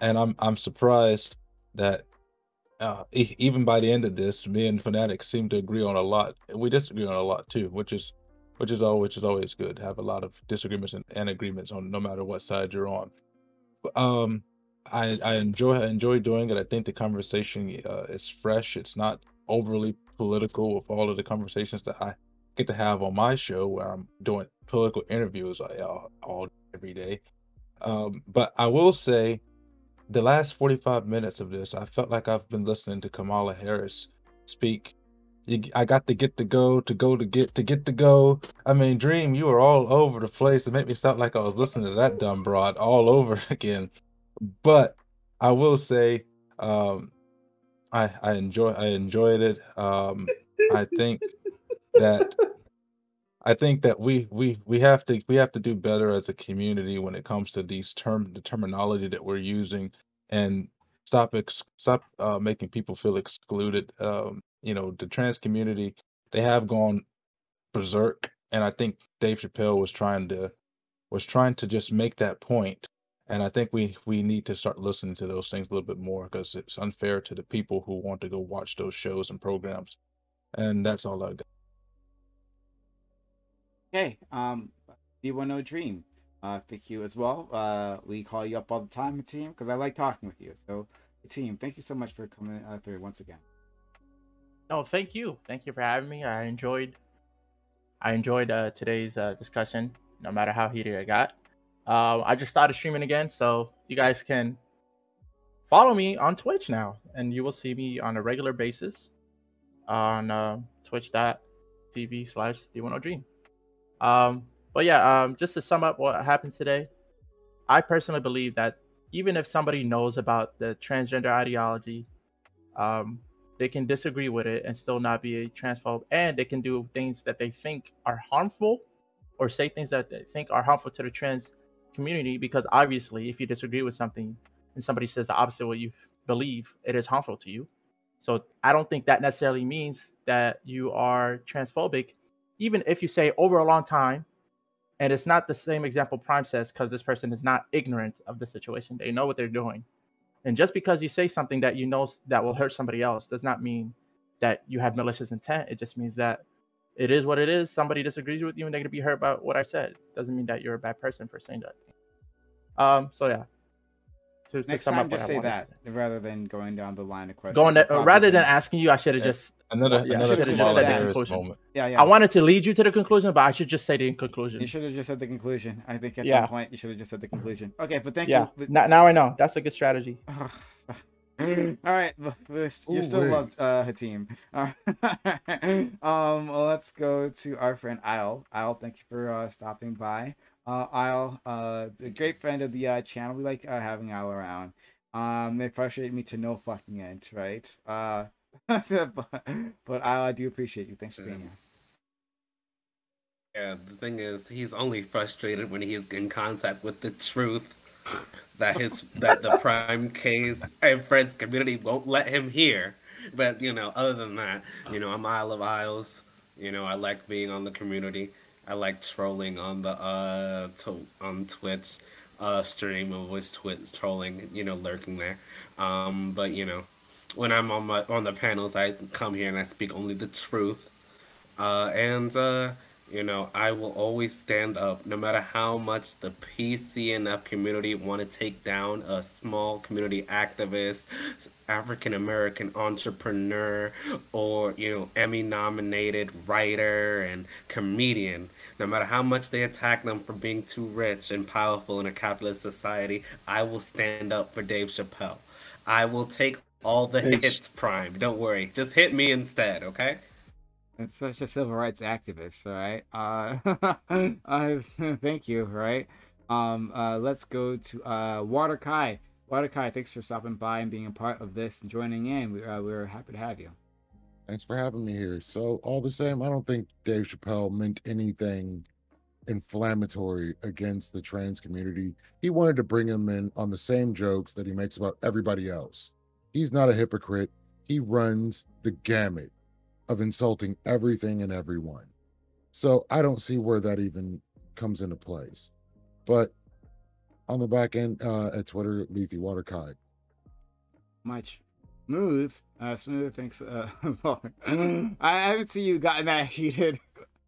I'm surprised that even by the end of this, me and Fanatic seem to agree on a lot. We disagree on a lot too, which is which is always good. Have a lot of disagreements and agreements on no matter what side you're on. Um, I enjoy doing it. I think the conversation is fresh. It's not overly political with all of the conversations that I get to have on my show, where I'm doing political interviews all every day. But I will say, the last 45 minutes of this, I felt like I've been listening to Kamala Harris speak. I got to get to go to go to get to go. I mean, Dream, you were all over the place. It made me sound like I was listening to that dumb broad all over again. But I will say, um, I enjoyed it. I think that we have to do better as a community when it comes to the terminology that we're using, and stop making people feel excluded. The trans community, they have gone berserk, and I think Dave Chappelle was trying to just make that point. And I think we need to start listening to those things a little bit more, because it's unfair to the people who want to go watch those shows and programs. And that's all I got. Okay, D10 Dream. Thank you as well. We call you up all the time, team, because I like talking with you. So, team, thank you so much for coming through once again. No, thank you for having me. I enjoyed today's discussion, no matter how heated it got. I just started streaming again, so you guys can follow me on Twitch now, and you will see me on a regular basis on twitch.tv/D10Dream. But yeah, just to sum up what happened today, I personally believe that even if somebody knows about the transgender ideology, they can disagree with it and still not be a transphobe, and they can do things that they think are harmful, or say things that they think are harmful to the trans community, because obviously if you disagree with something and somebody says the opposite of what you believe, it is harmful to you. So I don't think that necessarily means that you are transphobic, even if you say over a long time. And it's not the same example Prime says, because this person is not ignorant of the situation. They know what they're doing. And just because you say something that you know that will hurt somebody else does not mean that you have malicious intent. It just means that it is what it is. Somebody disagrees with you and they're going to be hurt by what I said. Doesn't mean that you're a bad person for saying that. So yeah. Next time, just say that rather than going down the line of questions. Rather than asking you, I should have just another said the conclusion. moment. Yeah. I wanted to lead you to the conclusion, but I should just say the conclusion. You should have just said the conclusion. I think at some point you should have just said the conclusion. Okay, but thank you. Now I know. That's a good strategy. All right, you're still loved, Hatim. Let's go to our friend Isle. Isle, thank you for stopping by. Isle, a great friend of the channel. We like having Isle around. They frustrate me to no fucking end, right? But Isle, I do appreciate you. Thanks for being here. Yeah, the thing is, he's only frustrated when he's in contact with the truth that the PrimeCayes and friends community won't let him hear. But other than that, I'm Isle of Isles. I like being on the community. I like trolling on the on Twitch stream, of which Twitch trolling, lurking there. But when I'm on the panels, I come here and I speak only the truth. I will always stand up, no matter how much the PCNF community want to take down a small community activist, African American entrepreneur, or Emmy-nominated writer and comedian. No matter how much they attack them for being too rich and powerful in a capitalist society, I will stand up for Dave Chappelle. I will take all the hits, Prime. Don't worry. Just hit me instead, okay? It's such a civil rights activist, all right? Thank you, right? Let's go to Water Kai. Water Kai, thanks for stopping by and being a part of this and joining in. We're happy to have you. Thanks for having me here. So, all the same, I don't think Dave Chappelle meant anything inflammatory against the trans community. He wanted to bring him in on the same jokes that he makes about everybody else. He's not a hypocrite. He runs the gamut of insulting everything and everyone. So I don't see where that even comes into place. But on the back end, at Twitter, Lethy Water Kai. Much. Smooth, thanks. I haven't seen you gotten that heated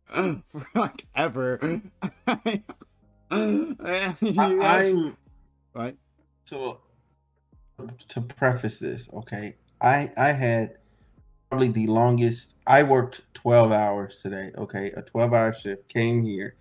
for like ever. I'm What? so to preface this, okay. I had probably the longest. I worked 12 hours today, okay? A 12-hour shift, came here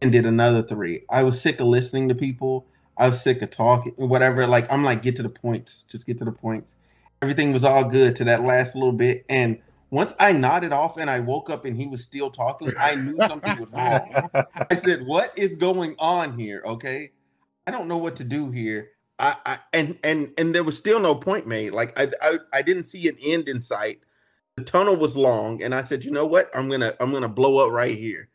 and did another 3. I was sick of listening to people. I was sick of talking, whatever. Like, I'm like, get to the points. Just get to the points. Everything was all good to that last little bit. And once I nodded off and I woke up and he was still talking, I knew something was wrong. I said, what is going on here? Okay. I don't know what to do here. And there was still no point made. Like I didn't see an end in sight. The tunnel was long, and I said, you know what? I'm gonna blow up right here.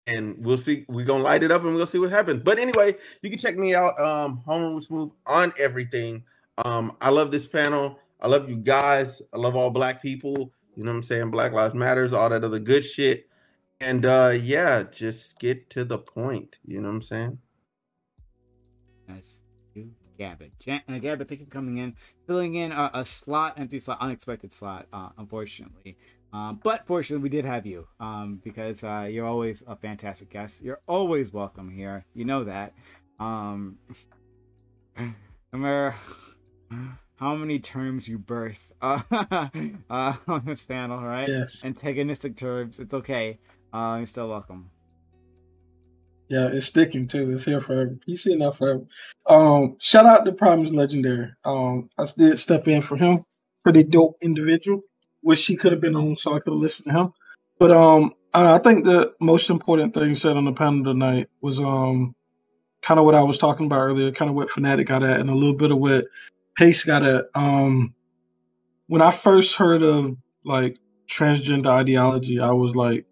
And we'll see. We're gonna light it up and we'll see what happens. But anyway, you can check me out, Home Rule Smooth, on everything. I love this panel. I love you guys. I love all black people. You know what I'm saying? Black Lives Matters, all that other good shit. And yeah, just get to the point. You know what I'm saying? That's you, Gabbard. Gabbard, thank you for coming in, filling in a slot, empty slot, unexpected slot, unfortunately. But fortunately, we did have you, because you're always a fantastic guest. You're always welcome here. You know that. No matter how many terms you birth on this panel, right? Yes. Antagonistic terms, it's okay. You're still welcome. Yeah, it's sticking too. It's here forever. He's sitting there forever. Shout out to Prime is Legendary. I did step in for him. Pretty dope individual. Wish he could have been on so I could have listened to him. But I think the most important thing said on the panel tonight was kind of what I was talking about earlier, kind of what Fnatic got at, and a little bit of what Pace got at. When I first heard of like transgender ideology, I was like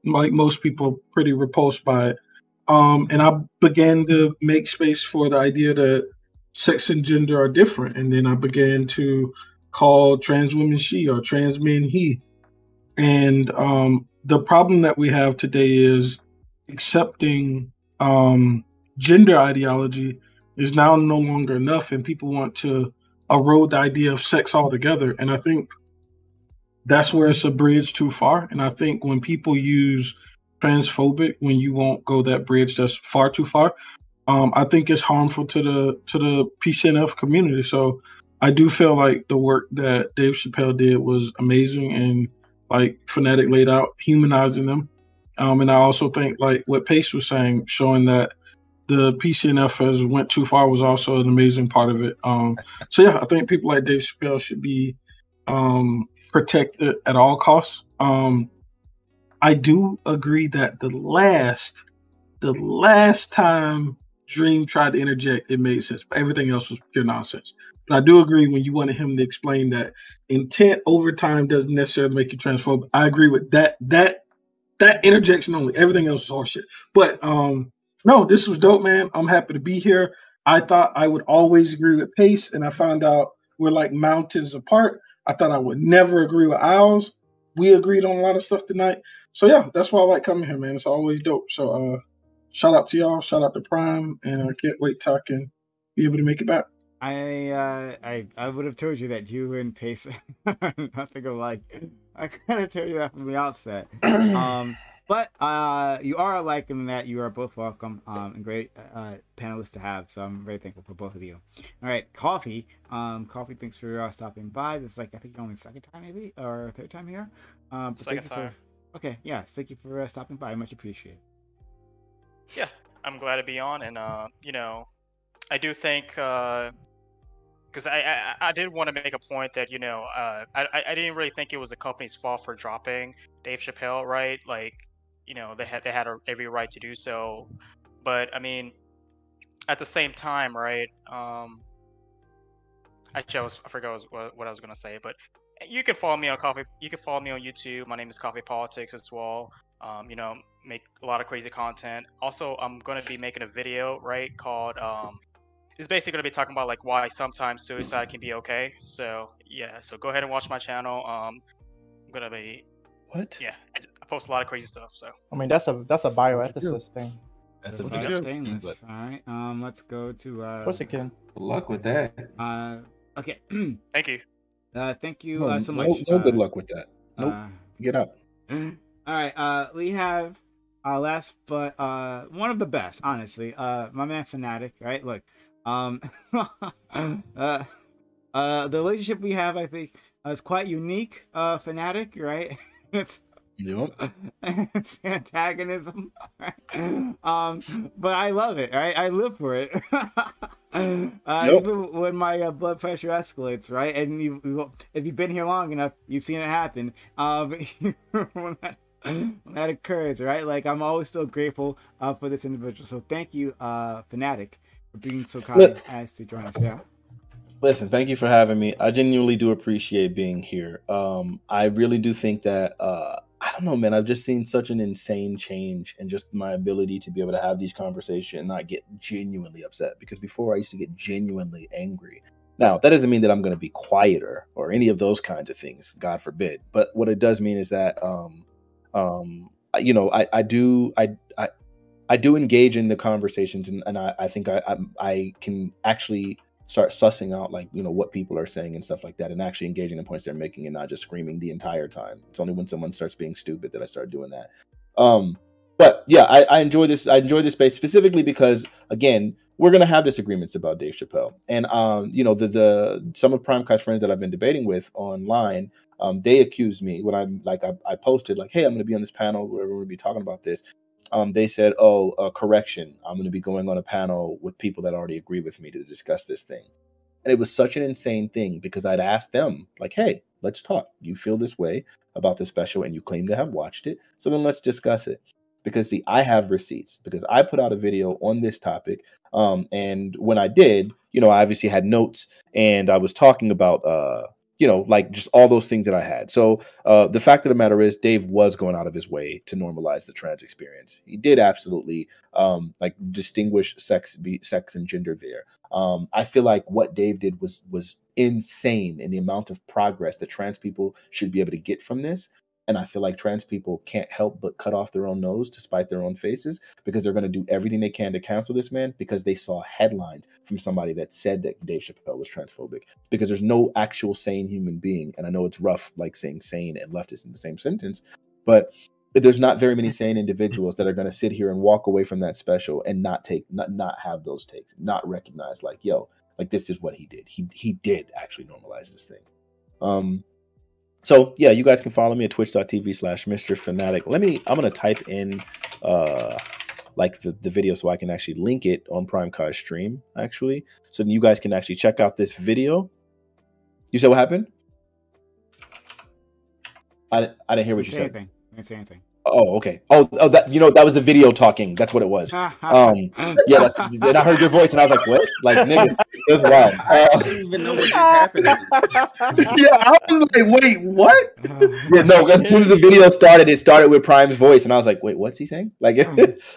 most people, pretty repulsed by it. And I began to make space for the idea that sex and gender are different. And then I began to call trans women she or trans men he. And the problem that we have today is accepting gender ideology is now no longer enough, and people want to erode the idea of sex altogether. And I think that's where it's a bridge too far. And I think when people use transphobic, when you won't go that bridge, that's far too far. I think it's harmful to the PCNF community. So I do feel like the work that Dave Chapelle did was amazing, and like Fnatic laid out, humanizing them. And I also think like what Pace was saying, showing that the PCNF has went too far was also an amazing part of it. So yeah, I think people like Dave Chapelle should be protected at all costs. I do agree that the last time Dream tried to interject, it made sense, but everything else was pure nonsense. But I do agree when you wanted him to explain that intent over time doesn't necessarily make you transphobic. I agree with that interjection only. Everything else is horseshit. But no, this was dope, man. I'm happy to be here. I thought I would always agree with Pace, and I found out we're like mountains apart. I thought I would never agree with Owls. We agreed on a lot of stuff tonight. So yeah, that's why I like coming here, man. It's always dope. So shout out to y'all, shout out to Prime, and I can't wait till I can be able to make it back. I would have told you that you and Pace are nothing alike. I kind of told you that from the outset. But you are alike in that you are both welcome and great panelists to have. So I'm very thankful for both of you. All right, Coffee. Coffee, thanks for stopping by. This is like, I think, only second time maybe, or third time here. Second time. Okay, yeah, thank you for stopping by. I much appreciate it. Yeah, I'm glad to be on, and you know, I do think because I did want to make a point that I didn't really think it was the company's fault for dropping Dave Chapelle, right? Like, they had every right to do so, but I mean, at the same time, right? Actually, I forgot what I was gonna say, but you can follow me on Coffee. You can follow me on YouTube. My name is Coffee Politics as well. Make a lot of crazy content. Also, I'm gonna be making a video, right, called it's basically gonna be talking about like why sometimes suicide can be okay. So yeah, so go ahead and watch my channel. I'm gonna be Yeah, I post a lot of crazy stuff. So I mean, that's a bioethicist thing. That's All right, let's go to Of course it can. Good luck with that. Okay. Thank you. Thank you so much. No good luck with that. Nope. Get out. All right. We have last but one of the best, honestly. My man Fanatic, right? Look, the relationship we have, I think, is quite unique. Fanatic, right? It's Yep. it's antagonism, right? But I love it, right? I live for it. Even when my blood pressure escalates, right? And if you've been here long enough, you've seen it happen. When that occurs, right? Like, I'm always still grateful for this individual. So thank you, Fanatic, for being so kind as to join us. Yeah. Listen, thank you for having me. I genuinely do appreciate being here. I really do think that I don't know, man. I've just seen such an insane change in just my ability to be able to have these conversations and not get genuinely upset. Because before I used to get genuinely angry. Now, that doesn't mean that I'm going to be quieter or any of those kinds of things, God forbid. But what it does mean is that you know, I do engage in the conversations, and I think I can actually start sussing out, like, you know, what people are saying and stuff like that, and actually engaging in points they're making and not just screaming the entire time. It's only when someone starts being stupid that I start doing that. But yeah, I enjoy this. I enjoy this space specifically because, again, we're gonna have disagreements about Dave Chappelle, and you know, the some of PrimeCayes friends that I've been debating with online, they accused me when I'm like I posted like, hey, I'm gonna be on this panel where we're gonna be talking about this. They said, oh, correction, I'm going to be going on a panel with people that already agree with me to discuss this thing. And it was such an insane thing because I'd asked them, like, hey, let's talk. You feel this way about the special and you claim to have watched it. So then let's discuss it. Because, see, I have receipts because I put out a video on this topic. And when I did, you know, I obviously had notes and I was talking about, you know, like just all those things that I had. So the fact of the matter is Dave was going out of his way to normalize the trans experience. He did absolutely like distinguish sex and gender there. I feel like what Dave did was insane in the amount of progress that trans people should be able to get from this. And I feel like trans people can't help but cut off their own nose to spite their own faces because they're going to do everything they can to cancel this man because they saw headlines from somebody that said that Dave Chappelle was transphobic. Because there's no actual sane human being. And I know it's rough, like saying sane and leftist in the same sentence, but there's not very many sane individuals that are going to sit here and walk away from that special and not have those takes, not recognize like, yo, like this is what he did. He did actually normalize this thing. So yeah, you guys can follow me at twitch.tv/Mr. Fanatic. I'm gonna type in like the video so I can actually link it on PrimeCayes stream, actually. So then you guys can actually check out this video. You said what happened? I didn't hear what you said. I didn't say anything. Oh, okay. Oh, that, you know, that was the video talking. That's what it was. Yeah, and I heard your voice and I was like, what? Like, nigga, it was wild. I didn't even know what just happened. Yeah, I was like, wait, what? Yeah, no, as soon as the video started, it started with Prime's voice, and I was like, wait, what's he saying? Like,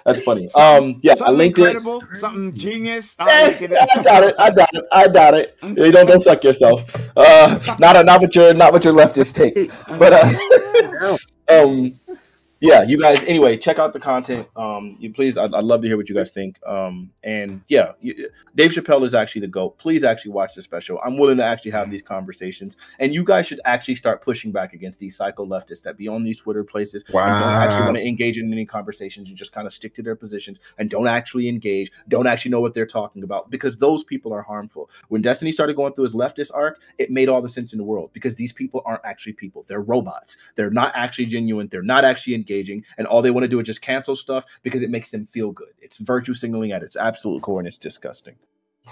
that's funny. Yeah, I linked incredible, something genius. I doubt it. You don't suck yourself. Not with your leftist take. But yeah, you guys. Anyway, check out the content. You please. I'd love to hear what you guys think. And yeah, Dave Chappelle is actually the GOAT. Please actually watch the special. I'm willing to actually have these conversations, and you guys should actually start pushing back against these psycho leftists that be on these Twitter places. Wow. And don't actually want to engage in any conversations and just kind of stick to their positions and don't actually engage. Don't actually know what they're talking about because those people are harmful. When Destiny started going through his leftist arc, it made all the sense in the world because these people aren't actually people. They're robots. They're not actually genuine. They're not actually engaging, and all they want to do is just cancel stuff because it makes them feel good. It's virtue signaling at its absolute core, and it's disgusting.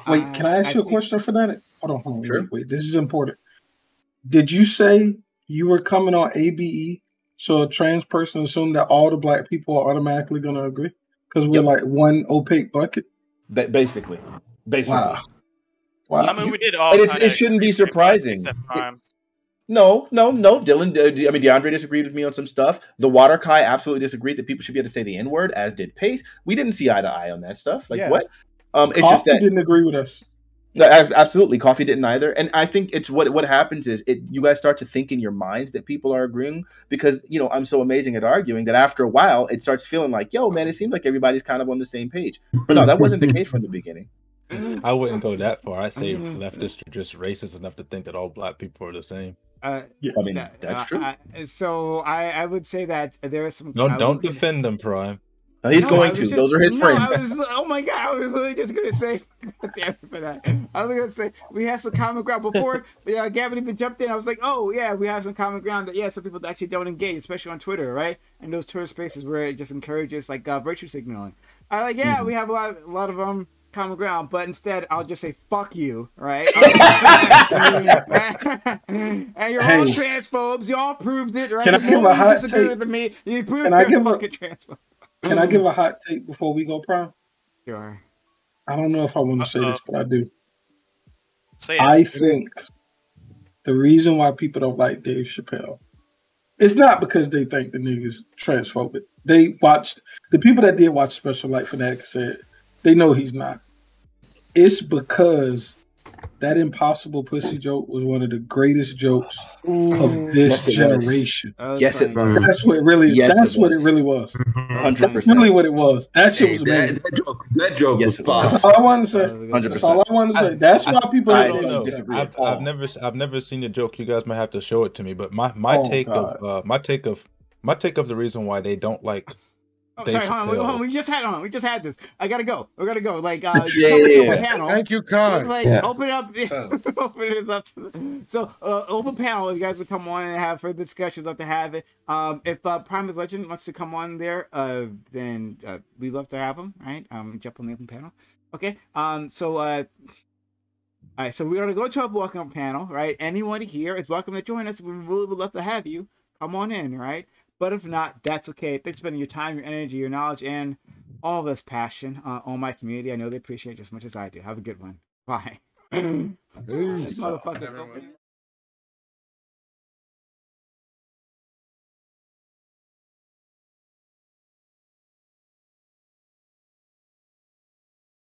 Wait, can I ask you a question for that? Hold on. Sure. Wait. This is important. Did you say you were coming on ABE so a trans person assumed that all the black people are automatically going to agree? Because we're like one opaque bucket? Basically. Wow. I mean, we did all. It shouldn't be surprising. No, Dylan. I mean, DeAndre disagreed with me on some stuff. The Water Kai absolutely disagreed that people should be able to say the N-word, as did Pace. We didn't see eye to eye on that stuff. Like, what? It's Coffee just that didn't agree with us. No, absolutely, Coffee didn't either. And I think it's what happens is you guys start to think in your minds that people are agreeing because, you know, I'm so amazing at arguing that after a while it starts feeling like, yo, man, it seems like everybody's kind of on the same page. But no, that wasn't the case from the beginning. I wouldn't go that far. I'd say leftists are just racist enough to think that all black people are the same. Yeah. I mean, that's true. So I would say that there is some. Don't defend them, Prime. He's No, going I to. was just- Those are his no, friends. I was, oh my god! I was literally just gonna say, damn it for that. I was gonna say we have some common ground before. Gavin even jumped in. I was like, oh yeah, we have some common ground. That some people actually don't engage, especially on Twitter, right? And those Twitter spaces where it just encourages like virtue signaling. I like, we have a lot of common ground, but instead I'll just say fuck you, right? And you're all transphobes. You all proved it, right? Can I give a hot take? With me. You proved Can I you're give fucking transphobe. Can I give a hot take before we go, Prime? Sure. I don't know if I want to say this, but I do. Say it. I think the reason why people don't like Dave Chappelle, it's not because they think the nigga's transphobic. They watched, the people that did watch Special, like Fanatic said, they know he's not. It's because that impossible pussy joke was one of the greatest jokes of this generation. Yes, it was. That's what it really. That's what it really was. 100%. That's really what it was. That shit was amazing. That joke was fire. That's all I wanted to say. 100%. That's all I wanted to say. That's why people. I hate don't Dave know. Chappelle. I've never seen the joke. You guys might have to show it to me. But my take of the reason why they don't like. Oh, Dave sorry, hold Chappelle. on. We just had this. I gotta go. We gotta go. Like, Yeah. panel. Thank you, Con. Like, open it up. Open it up. So, open panel. You guys will come on and have further discussions. Love to have it. If Prime's Legend wants to come on there, then we'd love to have him. Right? Jump on the open panel. Okay. So, all right. So we're gonna go to a welcome panel. Right? Anyone here is welcome to join us. We really would love to have you. Come on in. Right? But if not, that's okay. Thanks for spending your time, your energy, your knowledge, and all this passion on my community. I know they appreciate it just as much as I do. Have a good one. Bye. Peace. Motherfuckers.